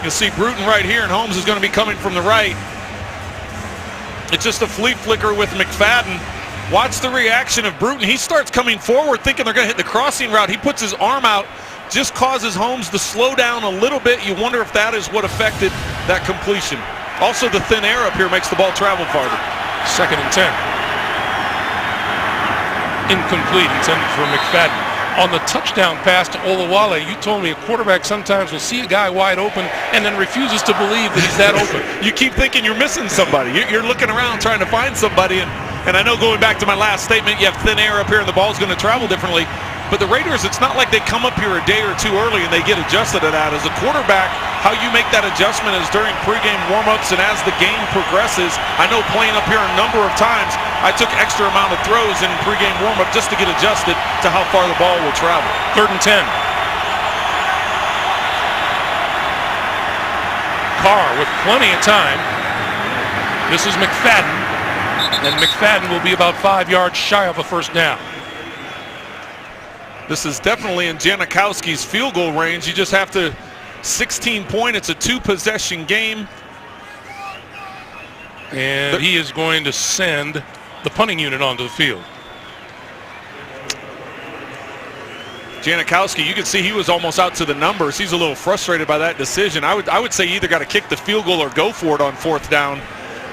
You'll see Bruton right here, and Holmes is going to be coming from the right. It's just a flea flicker with McFadden. Watch the reaction of Bruton. He starts coming forward thinking they're going to hit the crossing route. He puts his arm out, just causes Holmes to slow down a little bit. You wonder if that is what affected that completion. Also, the thin air up here makes the ball travel farther. 2nd and 10. Incomplete. Intended for McFadden. On the touchdown pass to Olawale, you told me a quarterback sometimes will see a guy wide open and then refuses to believe that he's that open. You keep thinking you're missing somebody. You're looking around trying to find somebody, and I know going back to my last statement, you have thin air up here and the ball's going to travel differently. But the Raiders, it's not like they come up here a day or two early and they get adjusted to that. As a quarterback, how you make that adjustment is during pregame warmups and as the game progresses. I know playing up here a number of times, I took extra amount of throws in pregame warmup just to get adjusted to how far the ball will travel. 3rd and 10. Carr with plenty of time. This is McFadden, and McFadden will be about 5 yards shy of a first down. This is definitely in Janikowski's field goal range. You just have to 16-point. It's a 2-possession game. And he is going to send the punting unit onto the field. Janikowski, you can see he was almost out to the numbers. He's a little frustrated by that decision. I would say you either got to kick the field goal or go for it on 4th down.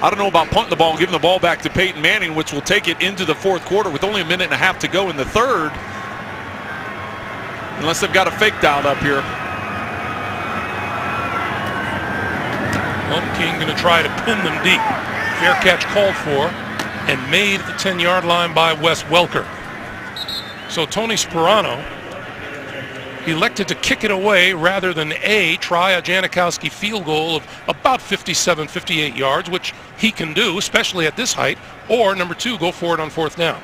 I don't know about punting the ball and giving the ball back to Peyton Manning, which will take it into the 4th quarter with only a minute and a half to go in the 3rd. Unless they've got a fake dialed up here. King going to try to pin them deep. Fair catch called for and made at the 10-yard line by Wes Welker. So Tony Sperano elected to kick it away rather than try a Janikowski field goal of about 57, 58 yards, which he can do, especially at this height, or number 2, go for it on 4th down.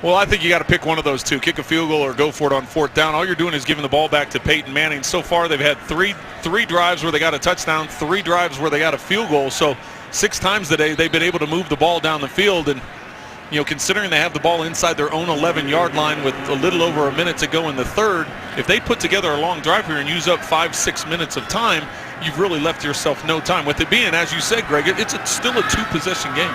Well, I think you got to pick one of those two, kick a field goal or go for it on 4th down. All you're doing is giving the ball back to Peyton Manning. So far, they've had three drives where they got a touchdown, 3 drives where they got a field goal. So 6 times today, they've been able to move the ball down the field. And, you know, considering they have the ball inside their own 11-yard line with a little over a minute to go in the 3rd, if they put together a long drive here and use up 5-6 minutes of time, you've really left yourself no time. With it being, as you said, Greg, it's still a 2-possession game.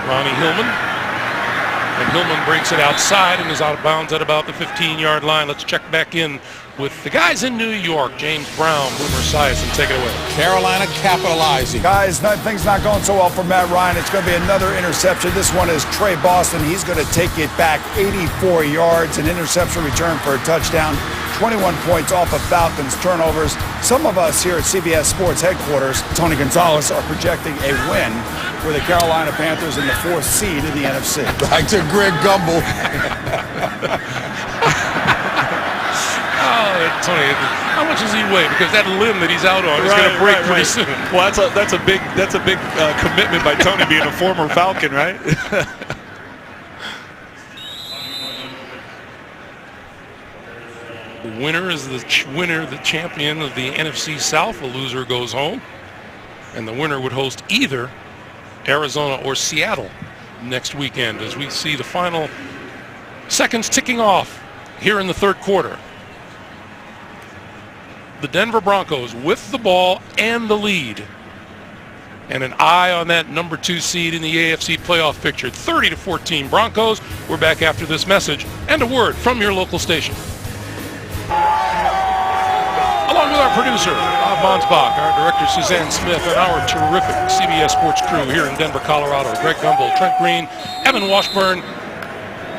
Ronnie Hillman. And Hillman breaks it outside and is out of bounds at about the 15-yard line. Let's check back in with the guys in New York. James Brown, Boomer Esiason, take it away. Carolina capitalizing. Guys, things not going so well for Matt Ryan. It's going to be another interception. This one is Trey Boston. He's going to take it back 84 yards. An interception return for a touchdown. 21 points off of Falcons turnovers. Some of us here at CBS Sports headquarters, Tony Gonzalez, are projecting a win for the Carolina Panthers in the 4th seed in the NFC. Back to Greg Gumbel. Tony, how much does he weigh? Because that limb that he's out on is going to break pretty soon. Well, that's a big commitment by Tony, being a former Falcon, right? The winner is the champion of the NFC South. The loser goes home, and the winner would host either Arizona or Seattle next weekend, as we see the final seconds ticking off here in the 3rd quarter. The Denver Broncos with the ball and the lead, and an eye on that number 2 seed in the AFC playoff picture. 30-14 Broncos. We're back after this message and a word from your local station. Along with our producer, Bob Monsbach, our director Suzanne Smith, and our terrific CBS Sports crew here in Denver, Colorado. Greg Gumbel, Trent Green, Evan Washburn.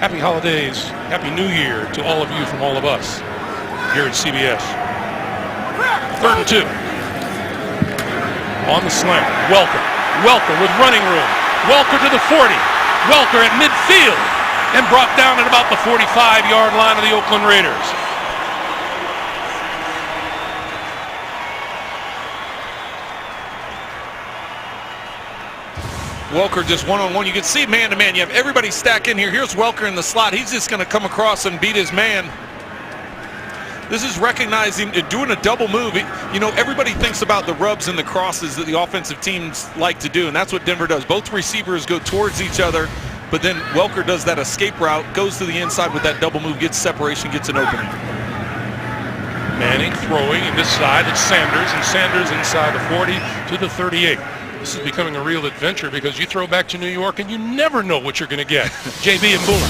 Happy holidays, Happy New Year to all of you from all of us here at CBS. 3rd and 2. On the slant, Welker with running room. Welker to the 40. Welker at midfield and brought down at about the 45-yard line of the Oakland Raiders. Welker just one-on-one. You can see man-to-man. You have everybody stack in here. Here's Welker in the slot. He's just going to come across and beat his man. This is recognizing, doing a double move. You know, everybody thinks about the rubs and the crosses that the offensive teams like to do, and that's what Denver does. Both receivers go towards each other, but then Welker does that escape route, goes to the inside with that double move, gets separation, gets an opening. Manning throwing, and this side it's Sanders, and Sanders inside the 40 to the 38. This is becoming a real adventure because you throw back to New York and you never know what you're going to get. JB and Boomer.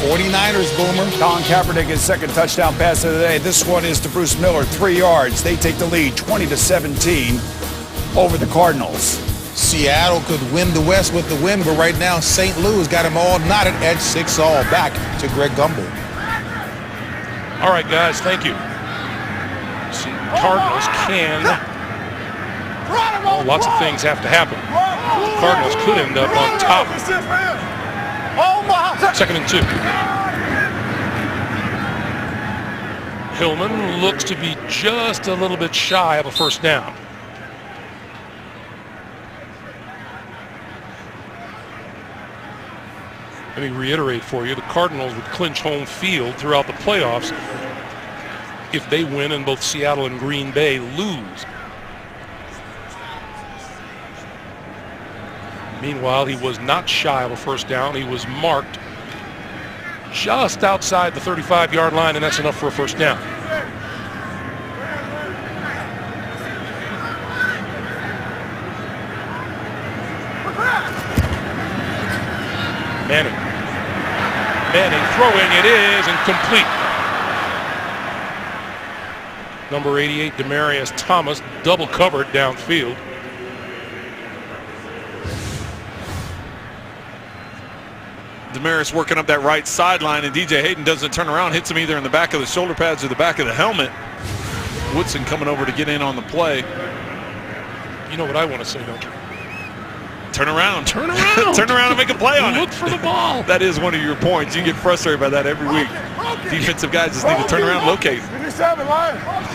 49ers, Boomer. Colin Kaepernick, his second touchdown pass of the day. This one is to Bruce Miller, 3 yards. They take the lead 20-17 over the Cardinals. Seattle could win the West with the win, but right now St. Louis got them all knotted at 6-all. Back to Greg Gumbel. All right, guys, thank you. See, Cardinals can. Well, lots of things have to happen. The Cardinals could end up on top. 2nd and 2. Hillman looks to be just a little bit shy of a first down. Let me reiterate for you, the Cardinals would clinch home field throughout the playoffs if they win and both Seattle and Green Bay lose. Meanwhile, he was not shy of a first down. He was marked just outside the 35-yard line, and that's enough for a first down. Manning throwing, it is incomplete. Number 88, Demaryius Thomas, double covered downfield. Demaryius working up that right sideline, and DJ Hayden doesn't turn around, hits him either in the back of the shoulder pads or the back of the helmet. Woodson coming over to get in on the play. You know what I want to say, don't you? Turn around. Turn around. Turn around and make a play on it. Look for the ball. That is one of your points. You get frustrated by that every week. Defensive guys just need to turn around and locate. Of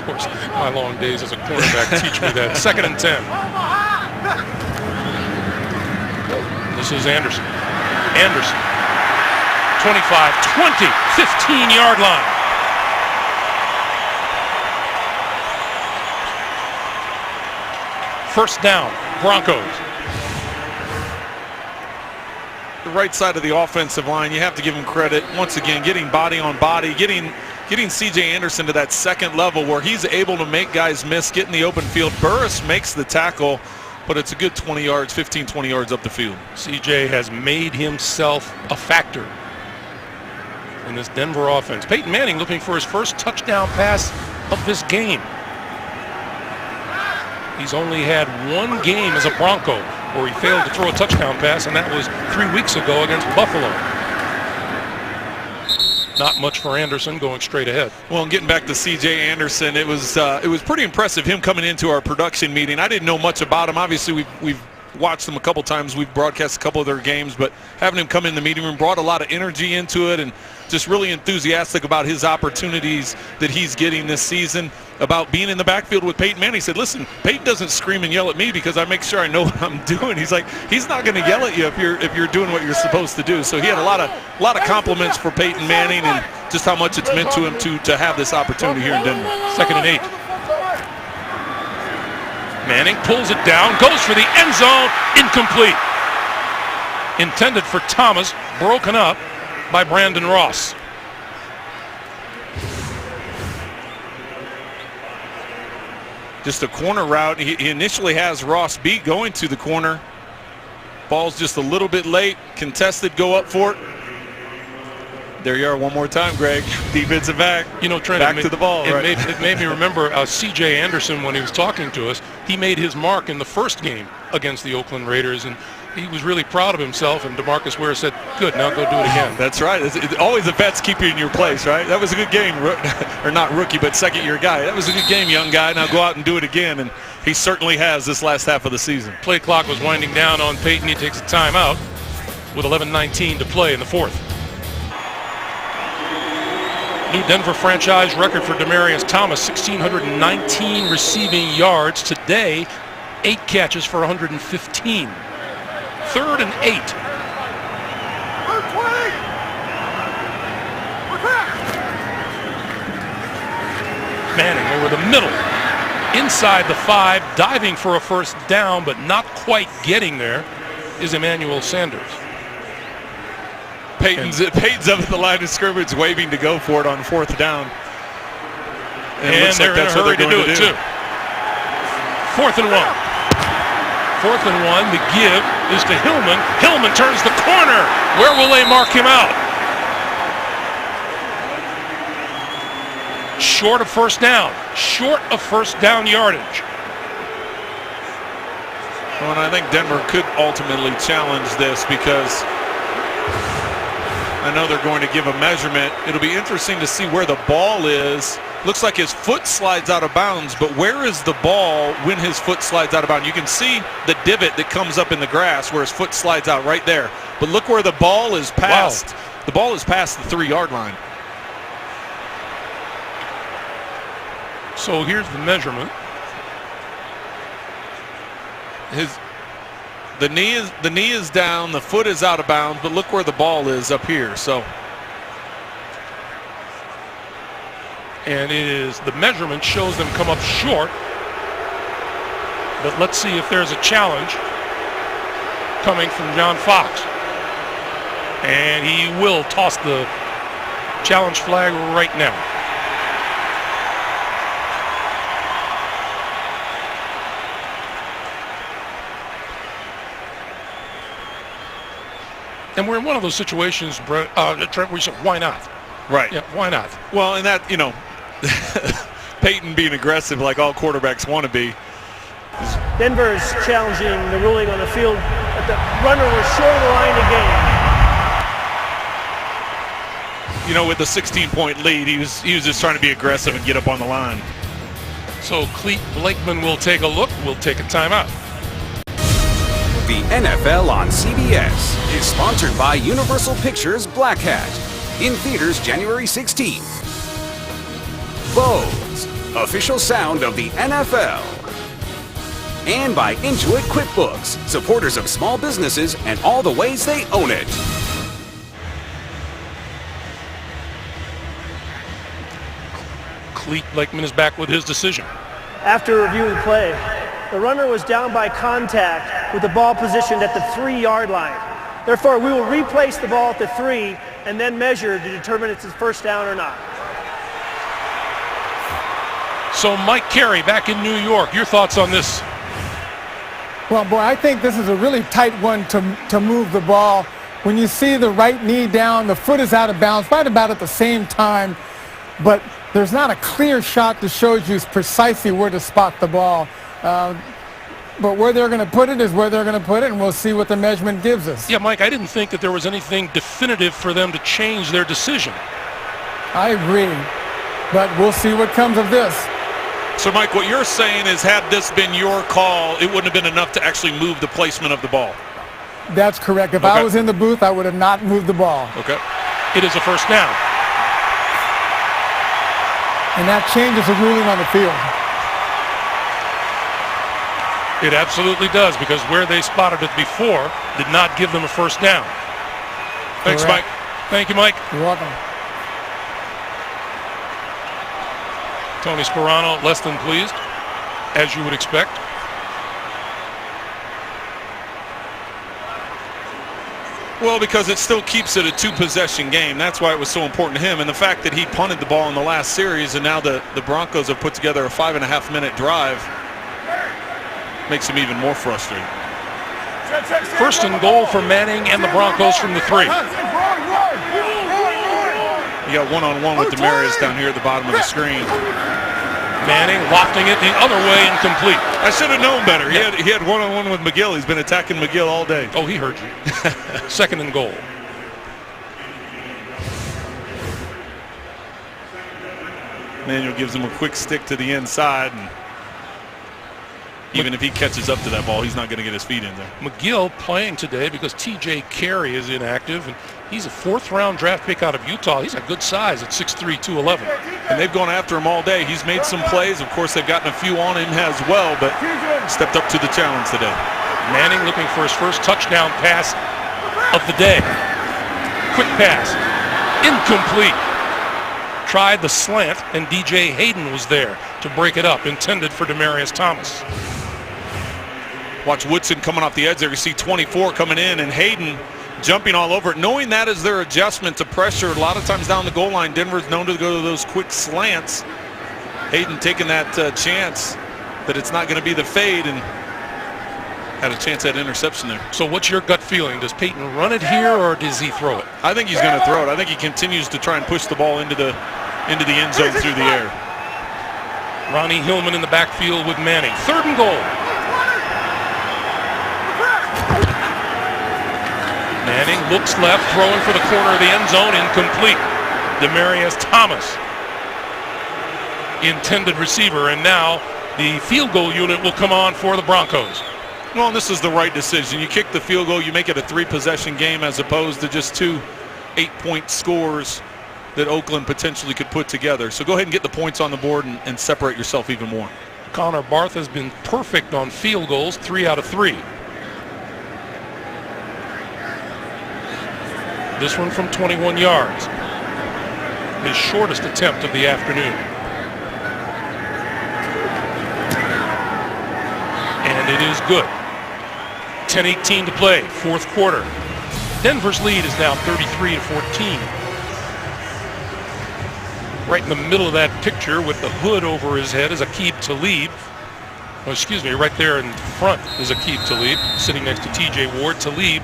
course, my long days as a cornerback teach me that. 2nd and 10. This is Anderson. 25, 20, 15-yard line. First down, Broncos. The right side of the offensive line, you have to give him credit. Once again, getting body on body, getting C.J. Anderson to that second level where he's able to make guys miss, get in the open field. Burris makes the tackle, but it's a good 20 yards, 15, 20 yards up the field. C.J. has made himself a factor in this Denver offense. Peyton Manning looking for his first touchdown pass of this game. He's only had one game as a Bronco where he failed to throw a touchdown pass, and that was 3 weeks ago against Buffalo. Not much for Anderson, going straight ahead. Well, and getting back to C.J. Anderson, it was pretty impressive him coming into our production meeting. I didn't know much about him. Obviously, we've watched him a couple times. We've broadcast a couple of their games, but having him come in the meeting room brought a lot of energy into it and just really enthusiastic about his opportunities that he's getting this season, about being in the backfield with Peyton Manning. He said, listen, Peyton doesn't scream and yell at me because I make sure I know what I'm doing. He's like, he's not going to yell at you if you're doing what you're supposed to do. So he had a lot of compliments for Peyton Manning and just how much it's meant to him to have this opportunity here in Denver. 2nd and 8. Manning pulls it down, goes for the end zone, incomplete. Intended for Thomas, broken up by Brandon Ross. Just a corner route. He initially has Ross beat going to the corner. Ball's just a little bit late. Contested, go up for it. There you are one more time, Greg. Defensive back. You know, Trent, back to the ball. It made me remember C.J. Anderson when he was talking to us. He made his mark in the first game against the Oakland Raiders, and he was really proud of himself. And DeMarcus Ware said, "Good, now go do it again." That's right. It's always the vets keep you in your place, right? That was a good game, or not rookie, but second-year guy. That was a good game, young guy. Now go out and do it again, and he certainly has this last half of the season. Play clock was winding down on Peyton. He takes a timeout with 11:19 to play in the fourth. New Denver franchise record for Demaryius Thomas, 1,619 receiving yards. Today, 8 catches for 115. 3rd and 8. Manning over the middle. Inside the 5, diving for a first down, but not quite getting there, is Emmanuel Sanders. Peyton's up at the line of scrimmage, waving to go for it on 4th down. And they're in a hurry to do it, too. 4th and 1. 4th and 1. The give is to Hillman. Hillman turns the corner. Where will they mark him out? Short of first down. Short of first down yardage. Well, and I think Denver could ultimately challenge this because I know they're going to give a measurement. It'll be interesting to see where the ball is. Looks like his foot slides out of bounds, but where is the ball when his foot slides out of bounds? You can see the divot that comes up in the grass where his foot slides out right there. But look where the ball is past. Wow. The ball is past the 3-yard line. So here's the measurement. The knee is down, the foot is out of bounds, but look where the ball is up here. So, and it is the measurement shows them come up short. But let's see if there's a challenge coming from John Fox. And he will toss the challenge flag right now. And we're in one of those situations, Trent, where you say, why not? Right. Yeah, why not? Well, and that, Peyton being aggressive like all quarterbacks want to be. Denver's challenging the ruling on the field that the runner was short of the line of game. With the 16-point lead, he was just trying to be aggressive and get up on the line. So Clete Blakeman will take a look. We'll take a timeout. The NFL on CBS is sponsored by Universal Pictures Black Hat. In theaters January 16th. Bose, official sound of the NFL. And by Intuit QuickBooks, supporters of small businesses and all the ways they own it. Clete Blakeman is back with his decision. After reviewing the play, the runner was down by contact with the ball positioned at the 3-yard line. Therefore, we will replace the ball at the 3 and then measure to determine if it's first down or not. So Mike Carey back in New York. Your thoughts on this? Well, boy, I think this is a really tight one to move the ball. When you see the right knee down, the foot is out of bounds right about at the same time, but there's not a clear shot that shows you precisely where to spot the ball. But where they're going to put it is where they're going to put it, and we'll see what the measurement gives us. Yeah, Mike, I didn't think that there was anything definitive for them to change their decision. I agree, but we'll see what comes of this. So, Mike, what you're saying is had this been your call, it wouldn't have been enough to actually move the placement of the ball. That's correct. If I was in the booth, I would have not moved the ball. Okay. It is a first down. And that changes the ruling on the field. It absolutely does, because where they spotted it before did not give them a first down. Thanks, Mike. Thank you, Mike. You're welcome. Tony Sperano less than pleased, as you would expect. Well, because it still keeps it a 2-possession game. That's why it was so important to him. And the fact that he punted the ball in the last series and now the Broncos have put together a 5.5-minute drive makes him even more frustrated. First and goal for Manning and the Broncos from the 3. You got one-on-one with Demarius down here at the bottom of the screen. Manning lofting it the other way, incomplete. I should have known better. He had one-on-one with McGill. He's been attacking McGill all day. Oh, he heard you. Second and goal. Manuel gives him a quick stick to the inside, and even if he catches up to that ball, he's not going to get his feet in there. McGill playing today because T.J. Carey is inactive, and he's a fourth-round draft pick out of Utah. He's a good size at 6'3", 211. And they've gone after him all day. He's made some plays. Of course, they've gotten a few on him as well, but stepped up to the challenge today. Manning looking for his first touchdown pass of the day. Quick pass. Incomplete. Tried the slant, and D.J. Hayden was there to break it up, intended for Demarius Thomas. Watch Woodson coming off the edge there. You see 24 coming in, and Hayden jumping all over it. Knowing that is their adjustment to pressure. A lot of times down the goal line, Denver's known to go to those quick slants. Hayden taking that chance that it's not going to be the fade, and had a chance at interception there. So what's your gut feeling? Does Peyton run it here, or does he throw it? I think he's going to throw it. I think he continues to try and push the ball into the end zone through the air. Ronnie Hillman in the backfield with Manning. Third and goal. Manning looks left, throwing for the corner of the end zone, incomplete. Demarius Thomas, intended receiver, and now the field goal unit will come on for the Broncos. Well, and this is the right decision. You kick the field goal, you make it a 3-possession game as opposed to just 2 8-point scores that Oakland potentially could put together. So go ahead and get the points on the board and separate yourself even more. Connor Barth has been perfect on field goals, 3 out of 3. This one from 21 yards. His shortest attempt of the afternoon. And it is good. 10:18 to play, fourth quarter. Denver's lead is now 33-14. Right in the middle of that picture with the hood over his head is Aqib Talib. Oh, excuse me, right there in front is Aqib Talib, sitting next to T.J. Ward. Talib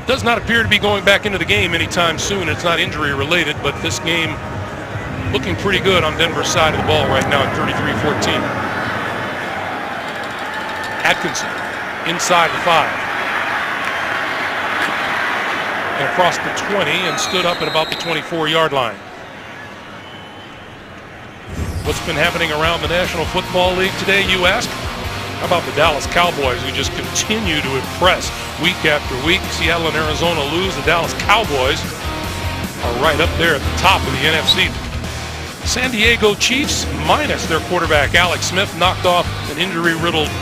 does not appear to be going back into the game anytime soon. It's not injury related, but this game looking pretty good on Denver's side of the ball right now at 33-14. Atkinson inside the 5. And across the 20 and stood up at about the 24-yard line. What's been happening around the National Football League today, you ask? How about the Dallas Cowboys, who just continue to impress week after week? Seattle and Arizona lose. The Dallas Cowboys are right up there at the top of the NFC. San Diego Chiefs, minus their quarterback Alex Smith, knocked off an injury-riddled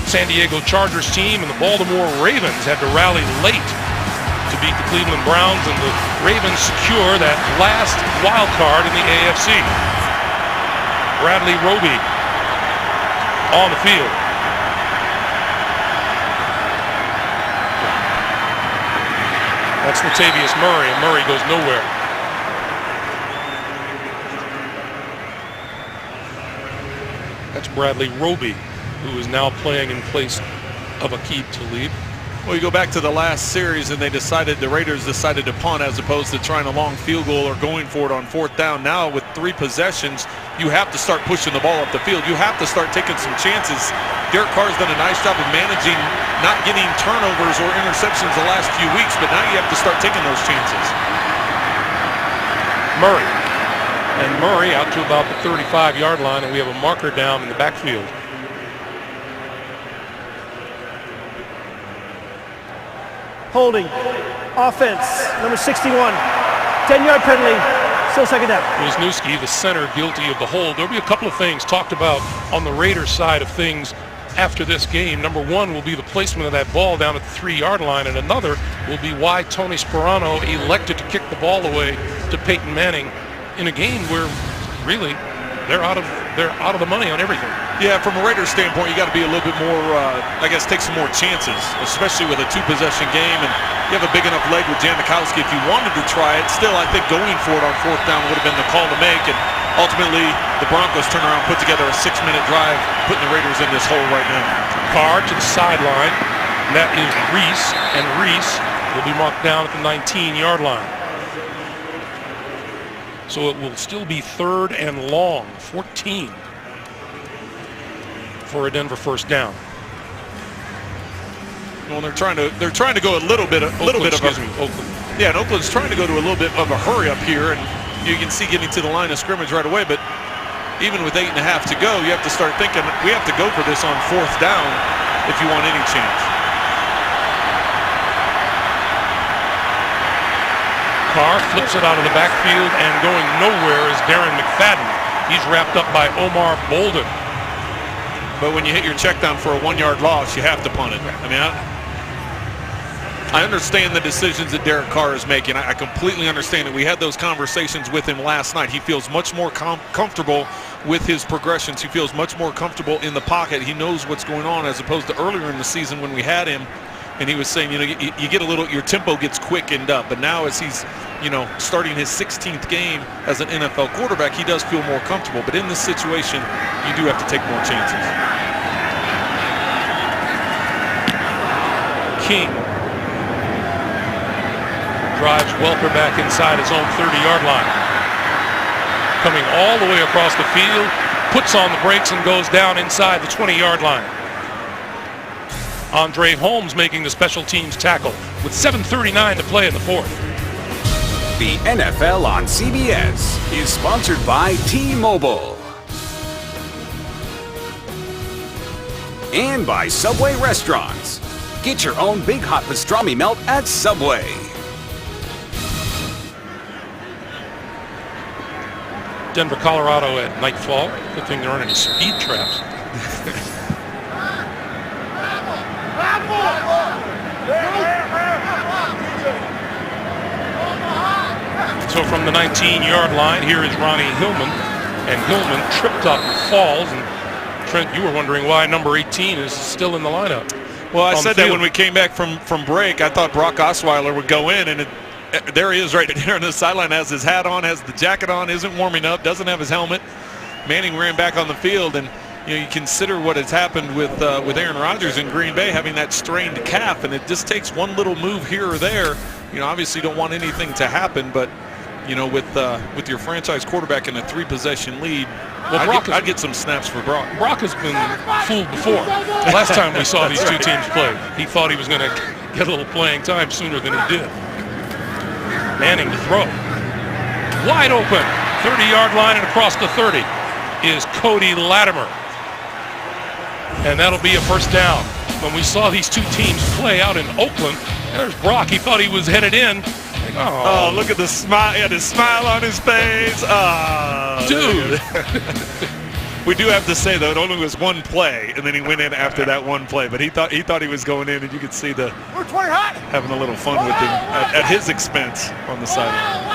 San Diego Chargers team, and the Baltimore Ravens had to rally late to beat the Cleveland Browns, and the Ravens secure that last wild card in the AFC. Bradley Roby on the field. That's Latavius Murray, and Murray goes nowhere. That's Bradley Roby, who is now playing in place of Aqib Talib. Well, you go back to the last series, and the Raiders decided to punt as opposed to trying a long field goal or going for it on fourth down. Now with 3 possessions, you have to start pushing the ball up the field. You have to start taking some chances. Derek Carr's done a nice job of managing, not getting turnovers or interceptions the last few weeks, but now you have to start taking those chances. Murray. And Murray out to about the 35-yard line, and we have a marker down in the backfield. Holding. Offense, number 61. 10-yard penalty. Still second down. Wisniewski, the center, guilty of the hold. There'll be a couple of things talked about on the Raiders side of things after this game. Number one will be the placement of that ball down at the 3-yard line, and another will be why Tony Sperano elected to kick the ball away to Peyton Manning in a game where really they're out of the money on everything. Yeah, from a Raiders standpoint, you got to be a little bit more, take some more chances, especially with a 2-possession game, and you have a big enough leg with Janikowski if you wanted to try it. Still, I think going for it on fourth down would have been the call to make, and ultimately the Broncos turn around, put together a 6-minute drive, putting the Raiders in this hole right now. Carr to the sideline, and that is Reese, and Reese will be marked down at the 19-yard line. So it will still be 3rd and long, 14 for a Denver first down. Well, they're trying to go a little bit of Oakland. Yeah, and Oakland's trying to go to a little bit of a hurry up here, and you can see getting to the line of scrimmage right away. But even with 8.5 to go, you have to start thinking we have to go for this on 4th down if you want any chance. Carr flips it out of the backfield, and going nowhere is Darren McFadden. He's wrapped up by Omar Bolden. But when you hit your check down for a 1-yard loss, you have to punt it. I mean, I understand the decisions that Derek Carr is making. I completely understand it. We had those conversations with him last night. He feels much more comfortable with his progressions. He feels much more comfortable in the pocket. He knows what's going on as opposed to earlier in the season when we had him. And he was saying, you get a little, your tempo gets quickened up. But now as he's, starting his 16th game as an NFL quarterback, he does feel more comfortable. But in this situation, you do have to take more chances. King drives Welker back inside his own 30-yard line. Coming all the way across the field, puts on the brakes and goes down inside the 20-yard line. Andre Holmes making the special teams tackle with 7:39 to play in the 4th. The NFL on CBS is sponsored by T-Mobile and by Subway Restaurants. Get your own big hot pastrami melt at Subway. Denver, Colorado at nightfall. Good thing there aren't any speed traps. So from the 19-yard line, here is Ronnie Hillman. And Hillman tripped up and falls. And Trent, you were wondering why number 18 is still in the lineup. Well, I said that when we came back from break. I thought Brock Osweiler would go in, and there he is right there on the sideline, has his hat on, has the jacket on, isn't warming up, doesn't have his helmet. Manning ran back on the field, and you consider what has happened with Aaron Rodgers in Green Bay, having that strained calf, and it just takes one little move here or there. Obviously don't want anything to happen, but with your franchise quarterback in a 3-possession lead, I'd get some snaps for Brock. Brock has been fooled before. Last time we saw these two teams play, he thought he was going to get a little playing time sooner than he did. Manning to throw. Wide open. 30-yard line and across the 30 is Cody Latimer. And that'll be a first down. When we saw these two teams play out in Oakland, there's Brock. He thought he was headed in. Oh, look at the smile. He had his smile on his face. Oh, dude. We do have to say, though, it only was one play, and then he went in after that one play. But he thought he was going in, and you could see having a little fun with him at his expense on the sideline.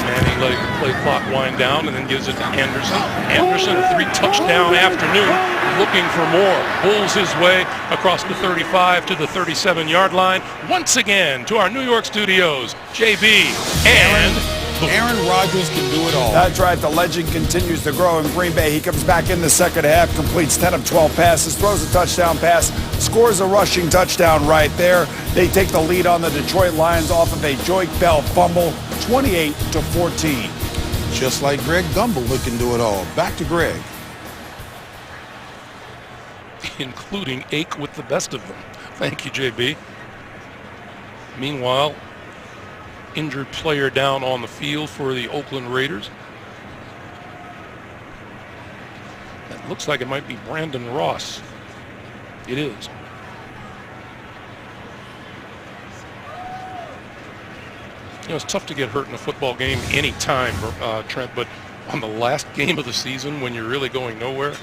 Manning letting the play clock wind down and then gives it to Anderson. Anderson, a 3-touchdown afternoon, looking for more. Pulls his way across the 35 to the 37-yard line. Once again to our New York studios, JB and Aaron Rodgers can do it all. That's right. The legend continues to grow in Green Bay. He comes back in the second half, completes 10 of 12 passes, throws a touchdown pass, scores a rushing touchdown right there. They take the lead on the Detroit Lions off of a Joique Bell fumble, 28-14. Just like Greg Gumbel, who can do it all. Back to Greg. Including Ake with the best of them. Thank you, JB. Meanwhile, injured player down on the field for the Oakland Raiders. It looks like it might be Brandon Ross. It is. It's tough to get hurt in a football game any time, Trent, but on the last game of the season when you're really going nowhere.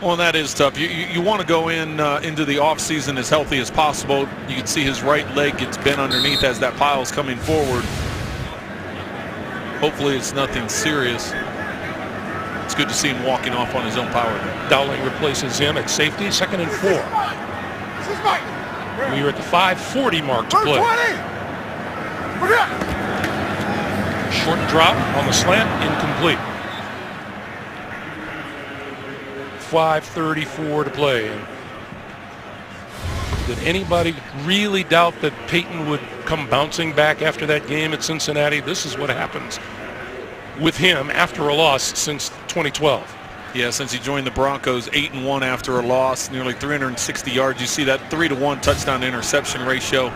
Well, that is tough. You want to go into the offseason as healthy as possible. You can see his right leg gets bent underneath as that pile's coming forward. Hopefully it's nothing serious. It's good to see him walking off on his own power. Dowling replaces him at safety, 2nd and 4. We are at the 5:40 mark to play. Short drop on the slant, incomplete. 5:34 to play. And did anybody really doubt that Peyton would come bouncing back after that game at Cincinnati? This is what happens with him after a loss since 2012. Yeah, since he joined the Broncos, 8-1 after a loss, nearly 360 yards. You see that 3-to-1 touchdown to interception ratio.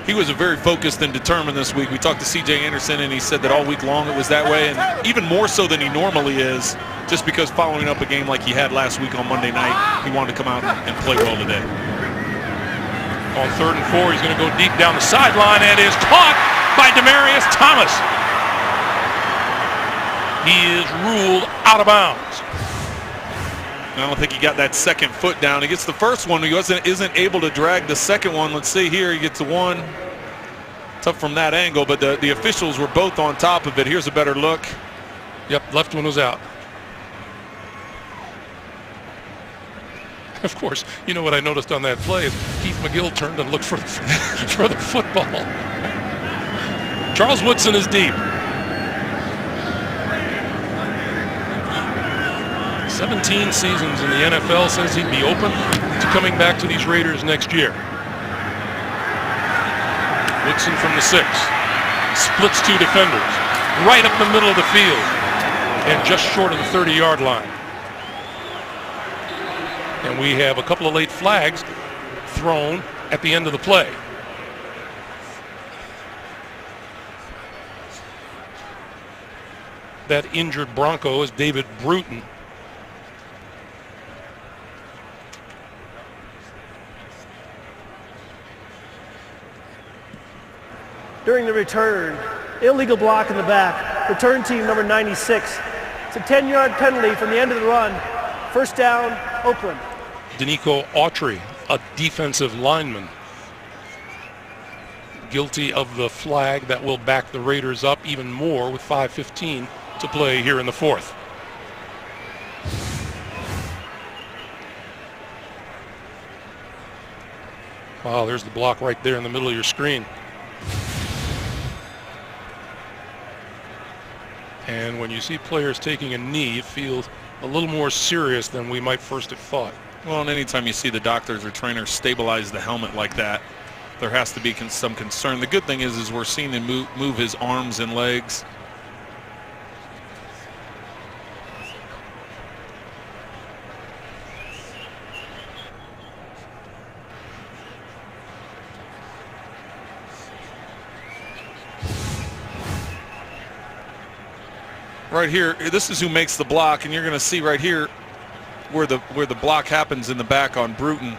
He was very focused and determined this week. We talked to C.J. Anderson, and he said that all week long it was that way, and even more so than he normally is, just because following up a game like he had last week on Monday night, he wanted to come out and play well today. On 3rd and 4, he's going to go deep down the sideline, and is caught by Demaryius Thomas. He is ruled out of bounds. I don't think he got that second foot down. He gets the first one. He isn't able to drag the second one. Let's see here. He gets the one. Tough from that angle, but the officials were both on top of it. Here's a better look. Yep, left one was out. Of course, you know what I noticed on that play is Keith McGill turned and looked for the football. Charles Woodson is deep. 17 seasons in the NFL, says he'd be open to coming back to these Raiders next year. Woodson from the 6. Splits 2 defenders. Right up the middle of the field. And just short of the 30-yard line. And we have a couple of late flags thrown at the end of the play. That injured Bronco is David Bruton. During the return, illegal block in the back. Return team number 96. It's a 10-yard penalty from the end of the run. First down, Oakland. Danico Autry, a defensive lineman, guilty of the flag that will back the Raiders up even more with 5:15 to play here in the 4th. Wow, there's the block right there in the middle of your screen. And when you see players taking a knee, it feels a little more serious than we might first have thought. Well, and anytime you see the doctors or trainers stabilize the helmet like that, there has to be some concern. The good thing is we're seeing him move his arms and legs. Right here, this is who makes the block, and you're going to see right here where the block happens in the back on Bruton.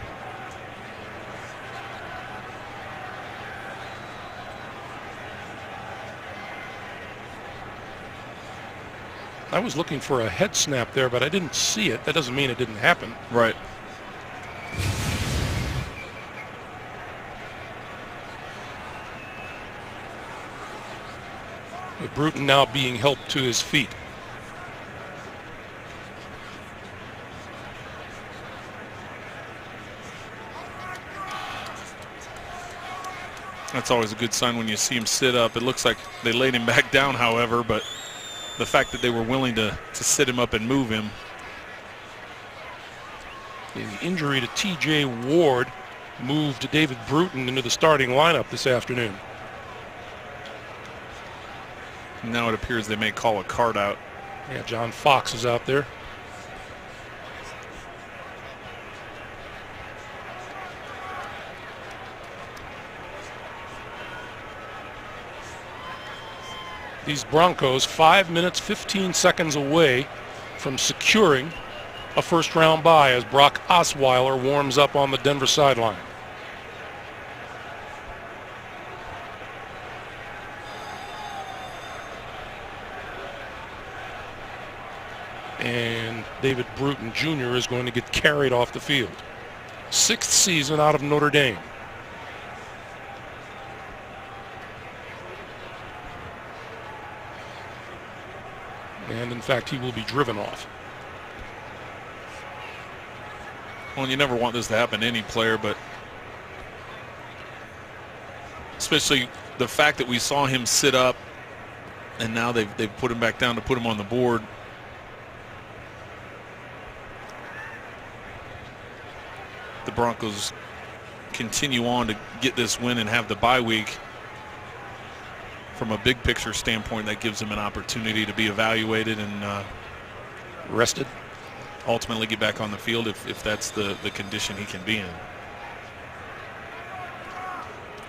I was looking for a head snap there, but I didn't see it. That doesn't mean it didn't happen. Right. With Bruton now being helped to his feet. That's always a good sign when you see him sit up. It looks like they laid him back down, however, but the fact that they were willing to sit him up and move him. The injury to T.J. Ward moved David Bruton into the starting lineup this afternoon. Now it appears they may call a card out. Yeah, John Fox is out there. These Broncos 5 minutes, 15 seconds away from securing a first-round bye as Brock Osweiler warms up on the Denver sideline. And David Bruton Jr. is going to get carried off the field. 6th season out of Notre Dame. And in fact, he will be driven off. Well, you never want this to happen to any player, but especially the fact that we saw him sit up and now they've put him back down to put him on the board. the Broncos continue on to get this win and have the bye week, from a big picture standpoint, that gives him an opportunity to be evaluated and Rested. ultimately get back on the field if that's the condition he can be in.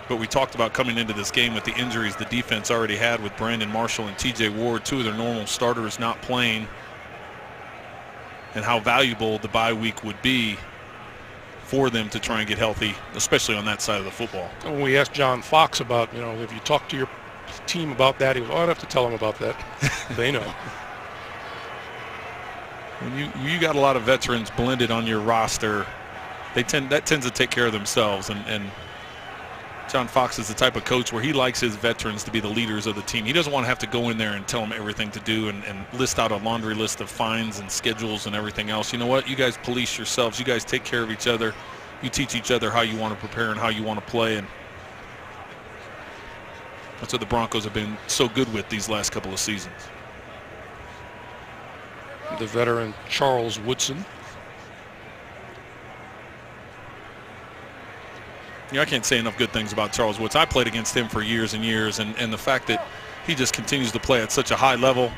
But we talked about coming into this game with the injuries the defense already had with Brandon Marshall and TJ Ward, two of their normal starters not playing, and how valuable the bye week would be for them to try and get healthy, especially on that side of the football. When we asked John Fox about, if you talk to your team about that, he goes, I don't have to tell them about that. They know. When you got a lot of veterans blended on your roster, that tends to take care of themselves. And John Fox is the type of coach where he likes his veterans to be the leaders of the team. He doesn't want to have to go in there and tell them everything to do and list out a laundry list of fines and schedules and everything else. You know what? You guys police yourselves. You guys take care of each other. You teach each other how you want to prepare and how you want to play. And that's what the Broncos have been so good with these last couple of seasons. The veteran Charles Woodson. I can't say enough good things about Charles Woods. I played against him for years and years, and the fact that he just continues to play at such a high level,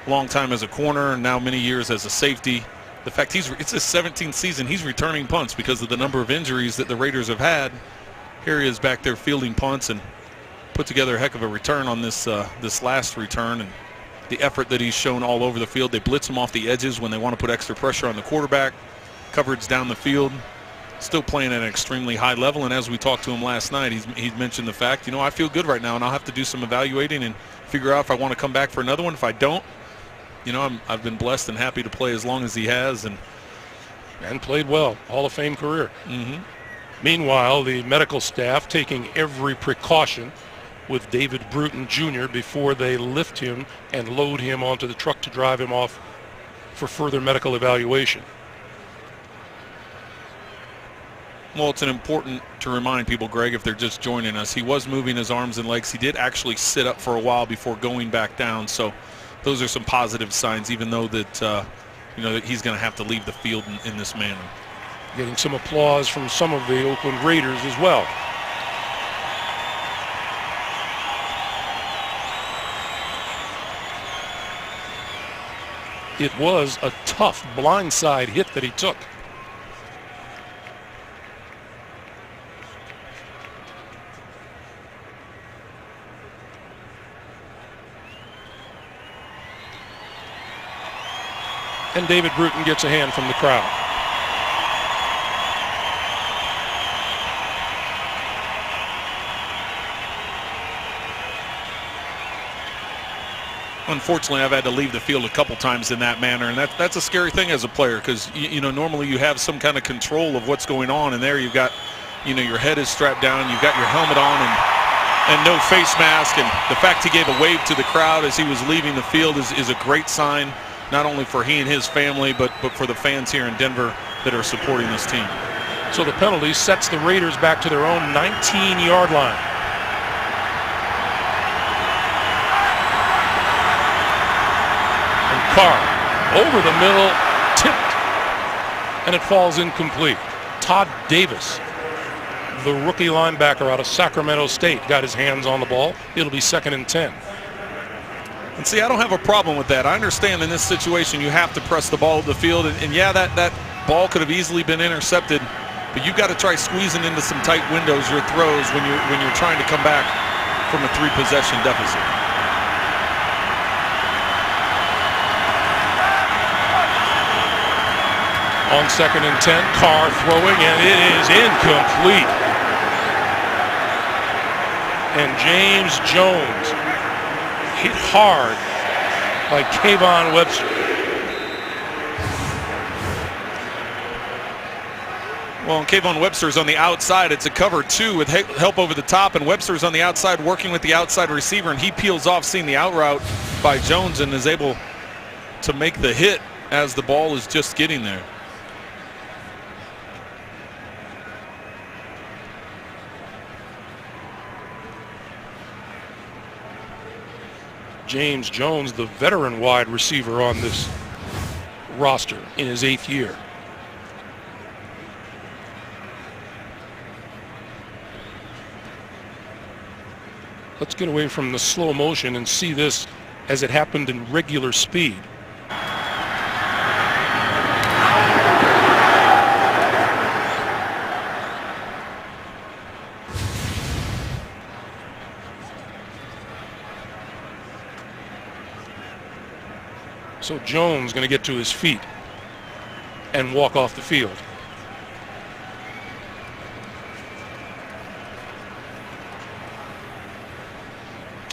long time as a corner, and now many years as a safety. The fact it's his 17th season, he's returning punts because of the number of injuries that the Raiders have had. Here he is back there fielding punts and put together a heck of a return on this last return, and the effort that he's shown all over the field. They blitz him off the edges when they want to put extra pressure on the quarterback. Coverage down the field. Still playing at an extremely high level, and as we talked to him last night, he's mentioned the fact, I feel good right now, and I'll have to do some evaluating and figure out if I want to come back for another one. If I don't, I've been blessed and happy to play as long as he has, and played well. Hall of Fame career. Mm-hmm. Meanwhile, the medical staff taking every precaution with David Bruton Jr. before they lift him and load him onto the truck to drive him off for further medical evaluation. Well, it's important to remind people, Greg, if they're just joining us, he was moving his arms and legs. He did actually sit up for a while before going back down. So those are some positive signs, even though that, that he's going to have to leave the field in this manner. Getting some applause from some of the Oakland Raiders as well. It was a tough blindside hit that he took. And David Bruton gets a hand from the crowd. Unfortunately, I've had to leave the field a couple times in that manner, and that's a scary thing as a player, because normally you have some kind of control of what's going on, and there you've got, your head is strapped down, you've got your helmet on, and no face mask, and the fact he gave a wave to the crowd as he was leaving the field is a great sign, not only for he and his family, but for the fans here in Denver that are supporting this team. So the penalty sets the Raiders back to their own 19-yard line. And Carr over the middle, tipped, and it falls incomplete. Todd Davis, the rookie linebacker out of Sacramento State, got his hands on the ball. It'll be 2nd and 10. And see, I don't have a problem with that. I understand in this situation you have to press the ball to the field, and yeah, that ball could have easily been intercepted, but you've got to try squeezing into some tight windows your throws when you're trying to come back from a 3-possession deficit. On 2nd and 10, Carr throwing, and it is incomplete. And James Jones hit hard by Kayvon Webster. Well, and Kayvon Webster's on the outside. It's a cover 2 with help over the top, and Webster's on the outside working with the outside receiver, and he peels off seeing the out route by Jones and is able to make the hit as the ball is just getting there. James Jones, the veteran wide receiver on this roster in his 8th year. Let's get away from the slow motion and see this as it happened in regular speed. So Jones going to get to his feet and walk off the field.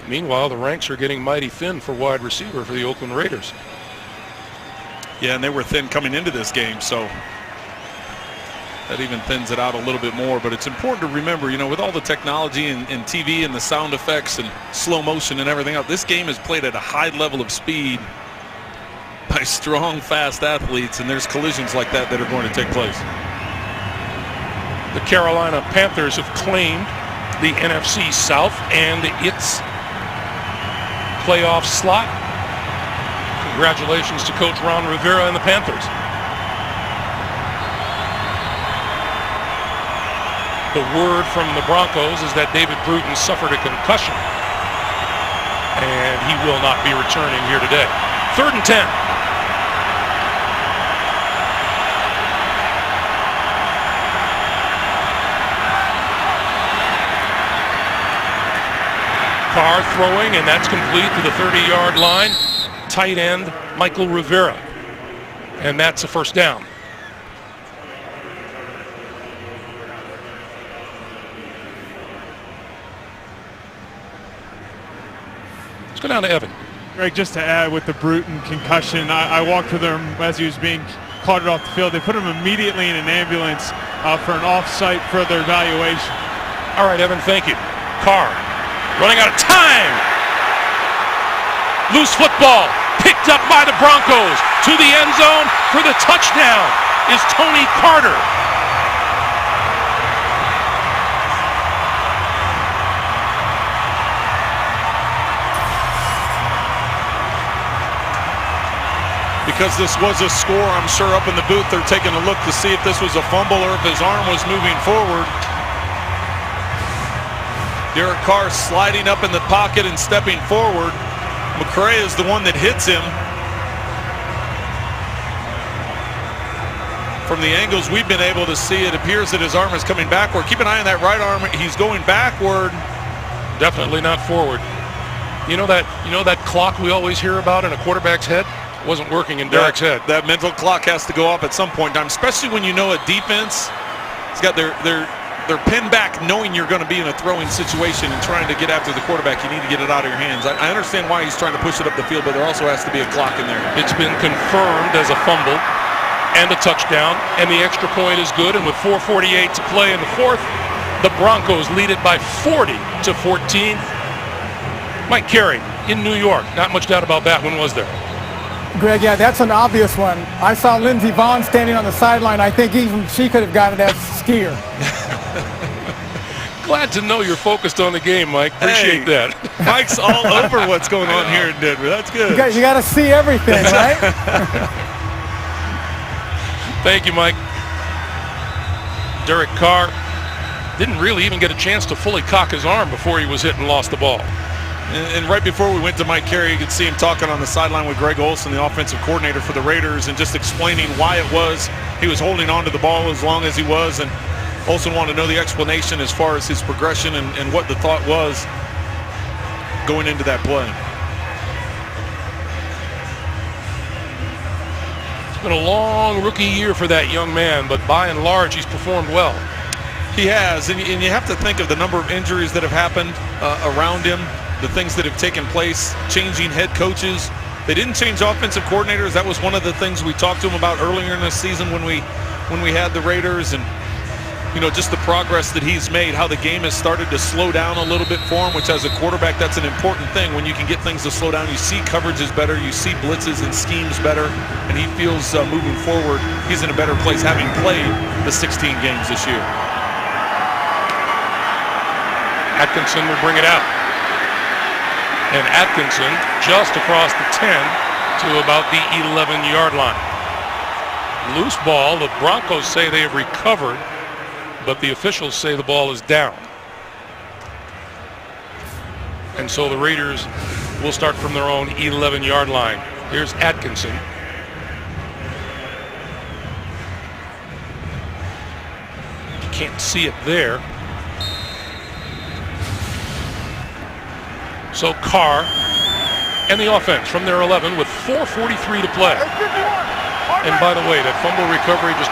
Meanwhile, the ranks are getting mighty thin for wide receiver for the Oakland Raiders. Yeah, and they were thin coming into this game, so that even thins it out a little bit more. But it's important to remember, you know, with all the technology and TV and the sound effects and slow motion and everything else, this game is played at a high level of speed by strong, fast athletes, and there's collisions like that are going to take place. The Carolina Panthers have claimed the NFC South and its playoff slot. Congratulations to Coach Ron Rivera and the Panthers. The word from the Broncos is that David Bruton suffered a concussion, and he will not be returning here today. 3rd and 10. Carr throwing, and that's complete to the 30-yard line. Tight end Michael Rivera, and that's a first down. Let's go down to Evan. Greg, just to add with the Bruton concussion, I walked with him as he was being carted off the field. They put him immediately in an ambulance for an off-site further evaluation. All right, Evan, thank you. Carr running out of time. Loose football picked up by the Broncos to the end zone for the touchdown is Tony Carter. Because this was a score, I'm sure up in the booth they're taking a look to see if this was a fumble or if his arm was moving forward. Derek Carr sliding up in the pocket and stepping forward. McCray is the one that hits him. From the angles we've been able to see, it appears that his arm is coming backward. Keep an eye on that right arm. He's going backward. Definitely not forward. You know that clock we always hear about in a quarterback's head? It wasn't working in Derek's head. That mental clock has to go off at some point in time, especially when you know a defense has got their pinned back, knowing you're going to be in a throwing situation and trying to get after the quarterback. You need to get it out of your hands. I understand why he's trying to push it up the field, but there also has to be a clock in there. It's been confirmed as a fumble and a touchdown, and the extra point is good. And with 4:48 to play in the fourth, the Broncos lead it by 40-14. Mike Carey in New York. Not much doubt about that. When was there? Greg, yeah, that's an obvious one. I saw Lindsey Vaughn standing on the sideline. I think even she could have gotten that skier. Glad to know you're focused on the game, Mike. Appreciate that. Mike's all over what's going on here in Denver. That's good. You got to see everything, right? Thank you, Mike. Derek Carr didn't really even get a chance to fully cock his arm before he was hit and lost the ball. And right before we went to Mike Carey, you could see him talking on the sideline with Greg Olsen, the offensive coordinator for the Raiders, and just explaining why it was he was holding on to the ball as long as he was. And Olsen wanted to know the explanation as far as his progression and what the thought was going into that play. It's been a long rookie year for that young man, but by and large, he's performed well. He has, and you have to think of the number of injuries that have happened around him, the things that have taken place, changing head coaches. They didn't change offensive coordinators. That was one of the things we talked to him about earlier in the season when we had the Raiders, and you know, just the progress that he's made, how the game has started to slow down a little bit for him, which as a quarterback, that's an important thing. When you can get things to slow down, you see coverages better, you see blitzes and schemes better, and he feels moving forward, he's in a better place having played the 16 games this year. Atkinson will bring it out. And Atkinson just across the 10 to about the 11-yard line. Loose ball. The Broncos say they have recovered, but the officials say the ball is down. And so the Raiders will start from their own 11-yard line. Here's Atkinson. Can't see it there. So Carr and the offense from their 11 with 4:43 to play. And by the way, that fumble recovery just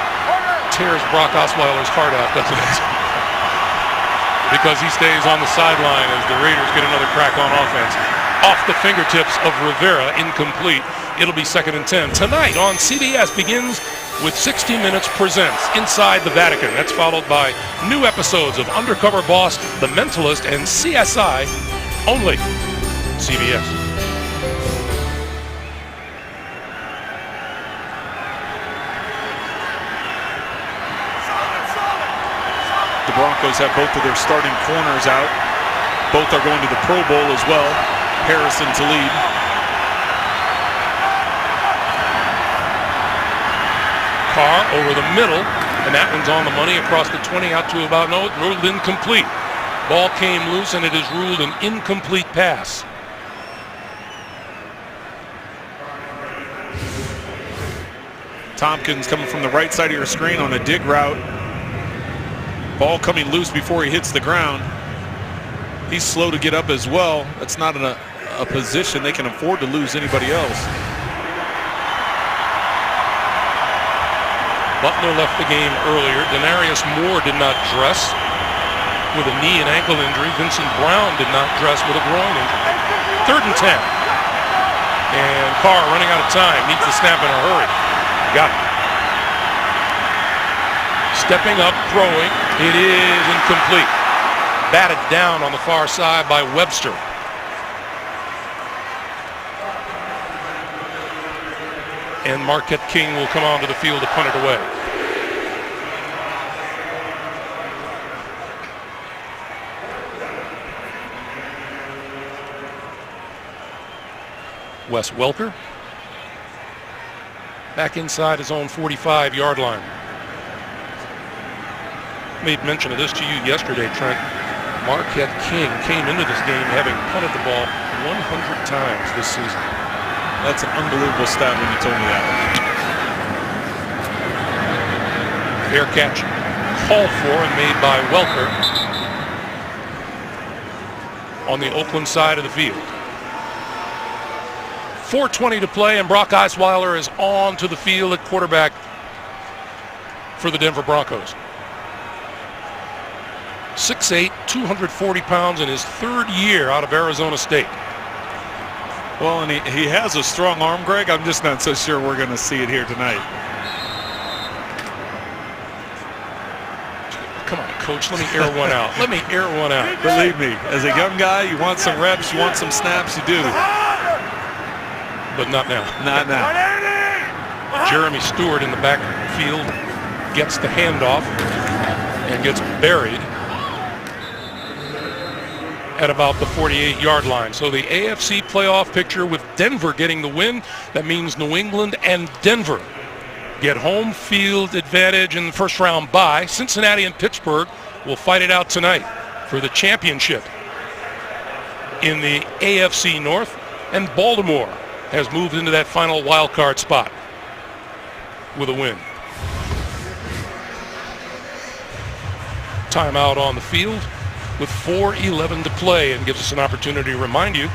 tears Brock Osweiler's heart out, doesn't it? Because he stays on the sideline as the Raiders get another crack on offense. Off the fingertips of Rivera, incomplete. It'll be 2nd and 10. Tonight on CBS begins with 60 Minutes Presents Inside the Vatican. That's followed by new episodes of Undercover Boss, The Mentalist, and CSI, only CBS. The Broncos have both of their starting corners out. Both are going to the Pro Bowl as well. Harrison to lead. Carr over the middle, and that one's on the money across the 20 out to about ruled incomplete. Ball came loose, and it is ruled an incomplete pass. Tompkins coming from the right side of your screen on a dig route. Ball coming loose before he hits the ground. He's slow to get up as well. That's not a position they can afford to lose anybody else. Butler left the game earlier. Denarius Moore did not dress with a knee and ankle injury. Vincent Brown did not dress with a groin injury. 3rd and 10. And Carr running out of time. Needs the snap in a hurry. Got it. Stepping up, throwing. It is incomplete. Batted down on the far side by Webster. And Marquette King will come onto the field to punt it away. Wes Welker back inside his own 45-yard line. Made mention of this to you yesterday, Trent. Marquette King came into this game having punted the ball 100 times this season. That's an unbelievable stat when you told me that. Fair catch called for and made by Welker on the Oakland side of the field. 4:20 to play, and Brock Osweiler is on to the field at quarterback for the Denver Broncos. 6'8", 240 pounds in his 3rd year out of Arizona State. Well, and he has a strong arm, Greg. I'm just not so sure we're going to see it here tonight. Come on, Coach, let me air one out. Let me air one out. Believe me, as a young guy, you want some reps, you want some snaps, you do. But not now. Not now. Jeremy Stewart in the backfield gets the handoff and gets buried at about the 48-yard line. So the AFC playoff picture with Denver getting the win, that means New England and Denver get home field advantage in the first round bye. Cincinnati and Pittsburgh will fight it out tonight for the championship in the AFC North, and Baltimore has moved into that final wild card spot with a win. Timeout on the field with 4:11 to play, and gives us an opportunity to remind you,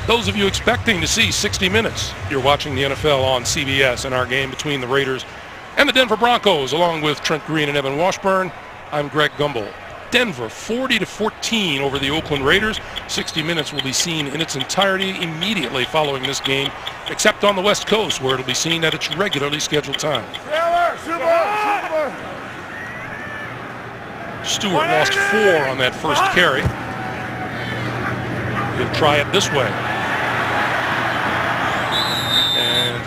those of you expecting to see 60 minutes, you're watching the NFL on CBS in our game between the Raiders and the Denver Broncos, along with Trent Green and Evan Washburn. I'm Greg Gumbel. Denver 40-14 over the Oakland Raiders. 60 Minutes will be seen in its entirety immediately following this game, except on the West Coast, where it'll be seen at its regularly scheduled time. Stewart lost 4 on that first carry. He'll try it this way. And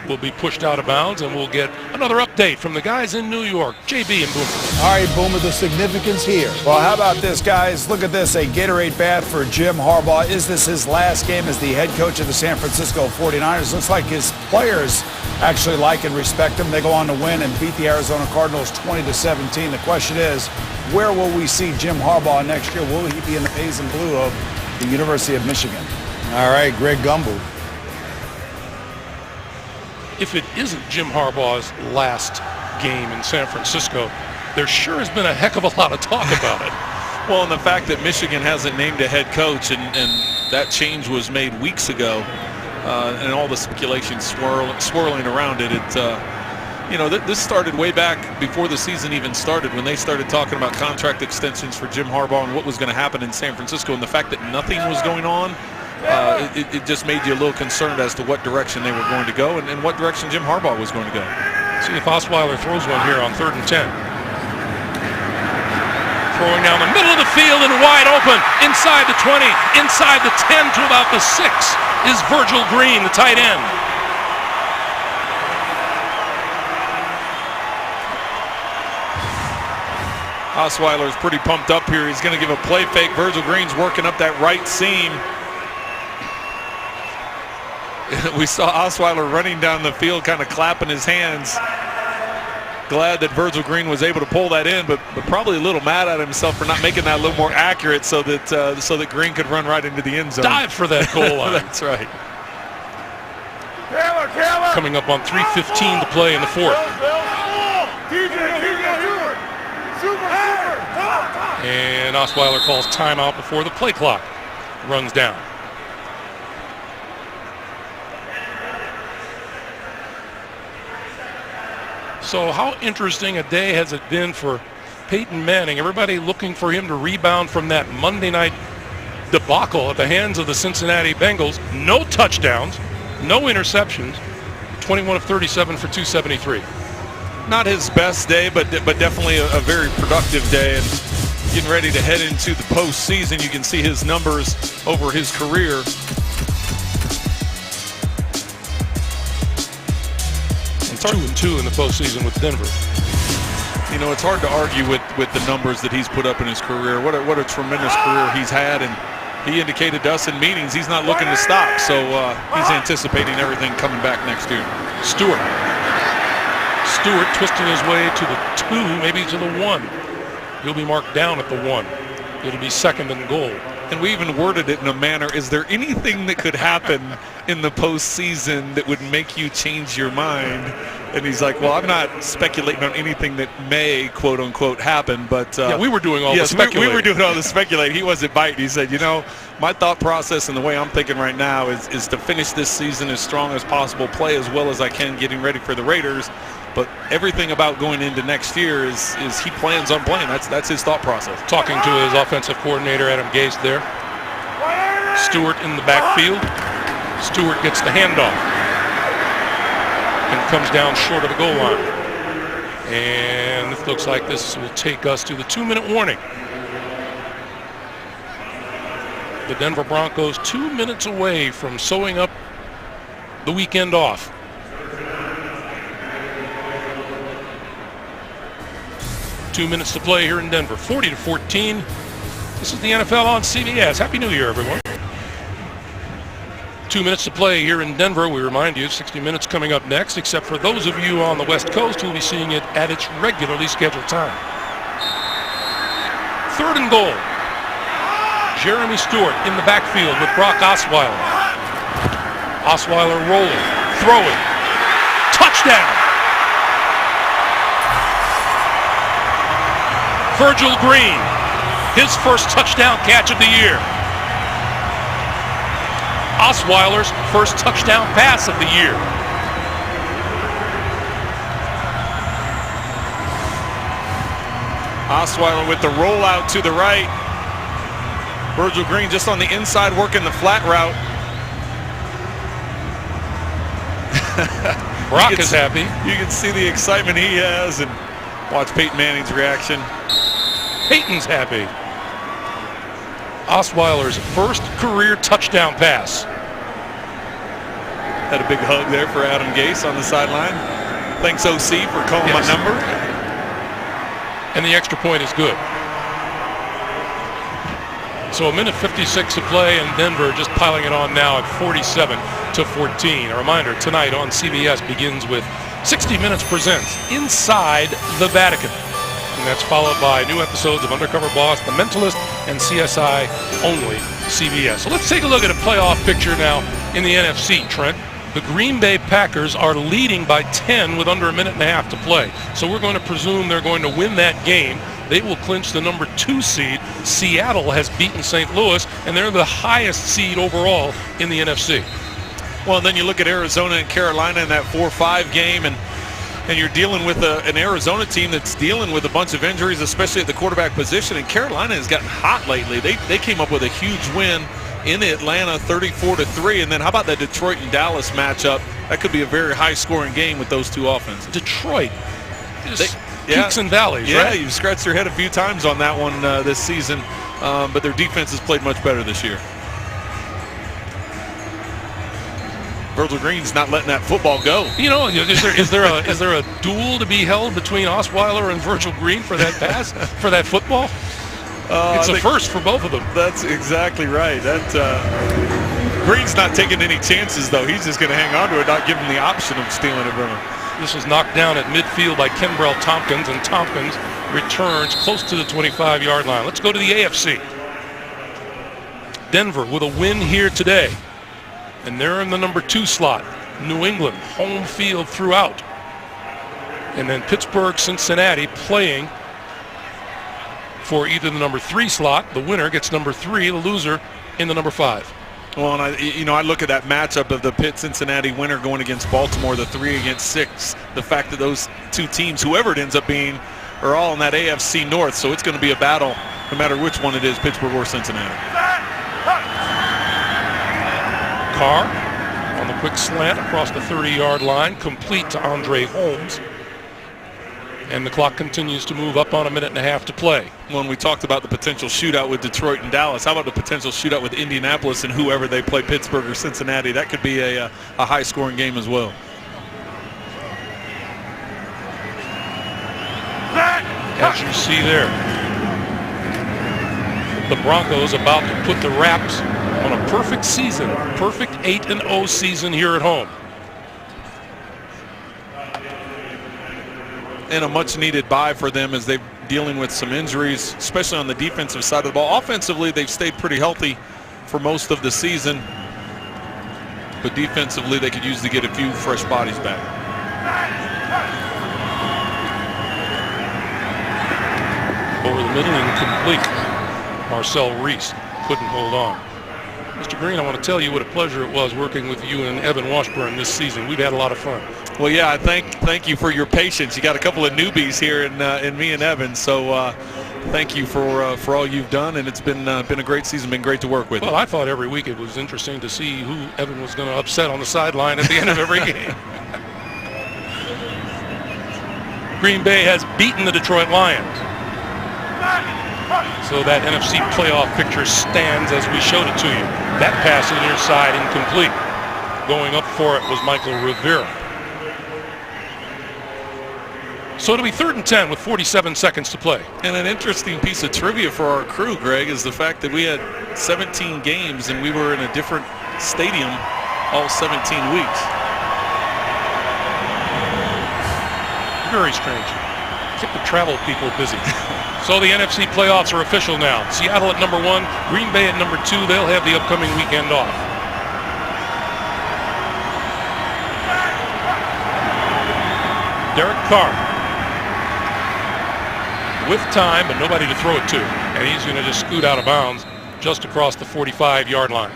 will be pushed out of bounds, and we'll get another update from the guys in New York, JB and Boomer. All right, Boomer, the significance here. Well, how about this, guys? Look at this, a Gatorade bath for Jim Harbaugh. Is this his last game as the head coach of the San Francisco 49ers? Looks like his players actually like and respect him. They go on to win and beat the Arizona Cardinals 20-17. The question is, where will we see Jim Harbaugh next year? Will he be in the maize and blue of the University of Michigan? All right, Greg Gumbel. If it isn't Jim Harbaugh's last game in San Francisco, there sure has been a heck of a lot of talk about it. Well, and the fact that Michigan hasn't named a head coach, and that change was made weeks ago, and all the speculation swirling around it, this started way back before the season even started, when they started talking about contract extensions for Jim Harbaugh and what was going to happen in San Francisco, and the fact that nothing was going on, it just made you a little concerned as to what direction they were going to go and what direction Jim Harbaugh was going to go. See if Osweiler throws one here on 3rd and 10. Throwing down the middle of the field and wide open, inside the 20, inside the 10 to about the 6 is Virgil Green, the tight end. Osweiler's pretty pumped up here. He's going to give a play fake. Virgil Green's working up that right seam. We saw Osweiler running down the field, kind of clapping his hands. Glad that Virgil Green was able to pull that in, but probably a little mad at himself for not making that a little more accurate, so that Green could run right into the end zone. Dive for that goal line. That's right. Coming up on 3:15 to play in the 4th. And Osweiler calls timeout before the play clock runs down. So how interesting a day has it been for Peyton Manning? Everybody looking for him to rebound from that Monday night debacle at the hands of the Cincinnati Bengals. No touchdowns, no interceptions, 21 of 37 for 273. Not his best day, but definitely a very productive day. And getting ready to head into the postseason, you can see his numbers over his career. And 2-2 in the postseason with Denver. You know, it's hard to argue with the numbers that he's put up in his career. What a tremendous career he's had, and he indicated to us in meetings he's not looking to stop. So he's anticipating everything coming back next year. Stewart twisting his way to the 2, maybe to the 1. He'll be marked down at the 1. It'll be 2nd and goal. And we even worded it in a manner, is there anything that could happen in the postseason that would make you change your mind? And he's like, well, I'm not speculating on anything that may, quote unquote, happen. But yeah, we were doing all the speculating. We were doing all the speculating. He wasn't biting. He said, my thought process and the way I'm thinking right now is to finish this season as strong as possible, play as well as I can, getting ready for the Raiders. But everything about going into next year is he plans on playing. That's his thought process. Talking to his offensive coordinator, Adam Gase, there. Stewart in the backfield. Stewart gets the handoff and comes down short of the goal line. And it looks like this will take us to the 2-minute warning. The Denver Broncos 2 minutes away from sewing up the weekend off. Two minutes to play here in Denver, 40-14. This is the NFL on CBS. Happy New Year, everyone. 2 minutes to play here in Denver. We remind you, 60 Minutes coming up next, except for those of you on the West Coast who will be seeing it at its regularly scheduled time. 3rd and goal. Jeremy Stewart in the backfield with Brock Osweiler. Osweiler rolling, throwing. Touchdown! Virgil Green, his first touchdown catch of the year. Osweiler's first touchdown pass of the year. Osweiler with the rollout to the right. Virgil Green just on the inside working the flat route. Brock is happy. You can see the excitement he has, and watch Peyton Manning's reaction. Peyton's happy. Osweiler's first career touchdown pass. Had a big hug there for Adam Gase on the sideline. Thanks, OC, for calling my number. And the extra point is good. So a minute 56 to play, and Denver just piling it on now at 47-14. A reminder, tonight on CBS begins with 60 Minutes Presents Inside the Vatican. And that's followed by new episodes of Undercover Boss, The Mentalist, and CSI Only CBS. So let's take a look at a playoff picture now in the NFC, Trent. The Green Bay Packers are leading by 10 with under a minute and a half to play. So we're going to presume they're going to win that game. They will clinch the number 2 seed. Seattle has beaten St. Louis, and they're the highest seed overall in the NFC. Well, then you look at Arizona and Carolina in that 4-5 game, and you're dealing with an Arizona team that's dealing with a bunch of injuries, especially at the quarterback position. And Carolina has gotten hot lately. They came up with a huge win in Atlanta, 34-3. And then how about that Detroit and Dallas matchup? That could be a very high-scoring game with those two offenses. Detroit, peaks and valleys, right? Yeah, you've scratched your head a few times on that one this season, but their defense has played much better this year. Virgil Green's not letting that football go. You know, is there a duel to be held between Osweiler and Virgil Green for that pass, for that football? It's a first for both of them. That's exactly right. Green's not taking any chances, though. He's just going to hang on to it, not give him the option of stealing it from him. This was knocked down at midfield by Kenbrell Tompkins, and Tompkins returns close to the 25-yard line. Let's go to the AFC. Denver with a win here today, and they're in the number 2 slot. New England, home field throughout. And then Pittsburgh, Cincinnati playing for either the number 3 slot. The winner gets number 3, the loser in the number 5. Well, and I look at that matchup of the Pitt-Cincinnati winner going against Baltimore, the 3 against 6. The fact that those two teams, whoever it ends up being, are all in that AFC North. So it's going to be a battle no matter which one it is, Pittsburgh or Cincinnati. Carr on the quick slant across the 30-yard line, complete to Andre Holmes. And the clock continues to move up on a minute and a half to play. When we talked about the potential shootout with Detroit and Dallas, how about the potential shootout with Indianapolis and whoever they play, Pittsburgh or Cincinnati? That could be a high-scoring game as well. As you see there, the Broncos about to put the wraps on a perfect season, perfect 8-0 season here at home. And a much-needed bye for them as they're dealing with some injuries, especially on the defensive side of the ball. Offensively, they've stayed pretty healthy for most of the season, but defensively, they could use to get a few fresh bodies back. Over the middle, incomplete. Marcel Reese couldn't hold on. Mr. Green, I want to tell you what a pleasure it was working with you and Evan Washburn this season. We've had a lot of fun. Well, yeah, thank you for your patience. You got a couple of newbies here in me and Evan, so thank you for all you've done, and it's been a great season, been great to work with. Well, I thought every week it was interesting to see who Evan was going to upset on the sideline at the end of every game. Green Bay has beaten the Detroit Lions. So that NFC playoff picture stands as we showed it to you. That pass on your side incomplete. Going up for it was Michael Rivera. So it'll be 3rd and 10 with 47 seconds to play. And an interesting piece of trivia for our crew, Greg, is the fact that we had 17 games and we were in a different stadium all 17 weeks. Very strange. Keep the travel people busy. So the NFC playoffs are official now. Seattle at number 1, Green Bay at number 2. They'll have the upcoming weekend off. Derek Carr with time, but nobody to throw it to. And he's going to just scoot out of bounds just across the 45-yard line.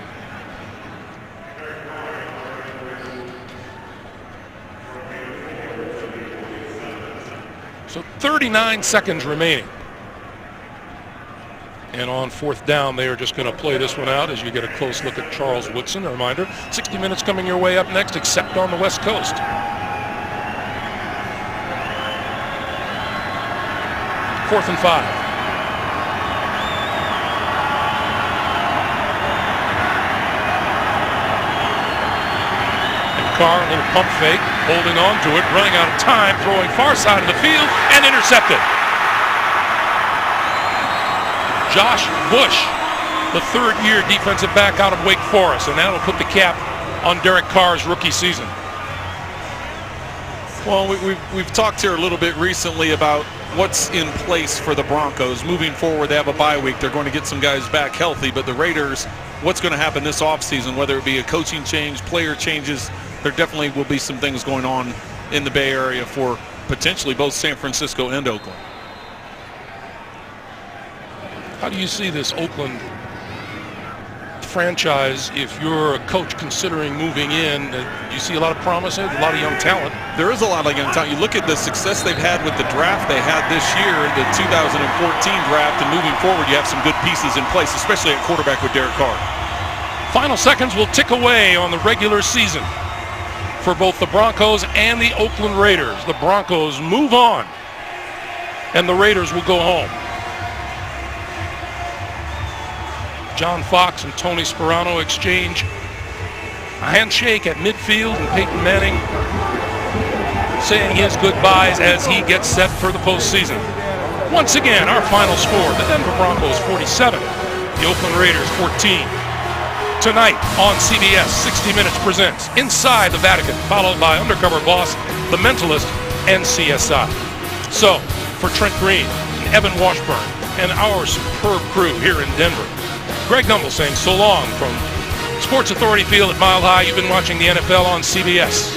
So 39 seconds remaining. And on 4th down, they are just going to play this one out as you get a close look at Charles Woodson. A reminder, 60 minutes coming your way up next, except on the West Coast. 4th and 5. Carr, a little pump fake, holding on to it, running out of time, throwing far side of the field, and intercepted. Josh Bush, the third-year defensive back out of Wake Forest, and that'll put the cap on Derek Carr's rookie season. Well, we've talked here a little bit recently about what's in place for the Broncos. Moving forward, they have a bye week. They're going to get some guys back healthy, but the Raiders, what's going to happen this offseason, whether it be a coaching change, player changes, there definitely will be some things going on in the Bay Area for potentially both San Francisco and Oakland. How do you see this Oakland franchise if you're a coach considering moving in? You see a lot of promise, a lot of young talent. There is a lot of young talent. You look at the success they've had with the draft they had this year, the 2014 draft, and moving forward, you have some good pieces in place, especially at quarterback with Derek Carr. Final seconds will tick away on the regular season for both the Broncos and the Oakland Raiders. The Broncos move on, and the Raiders will go home. John Fox and Tony Sperano exchange a handshake at midfield, and Peyton Manning saying his goodbyes as he gets set for the postseason. Once again, our final score, the Denver Broncos 47, the Oakland Raiders 14. Tonight on CBS, 60 Minutes presents Inside the Vatican, followed by Undercover Boss, The Mentalist, and CSI. So, for Trent Green and Evan Washburn and our superb crew here in Denver, Greg Gumbel saying so long from Sports Authority Field at Mile High. You've been watching the NFL on CBS.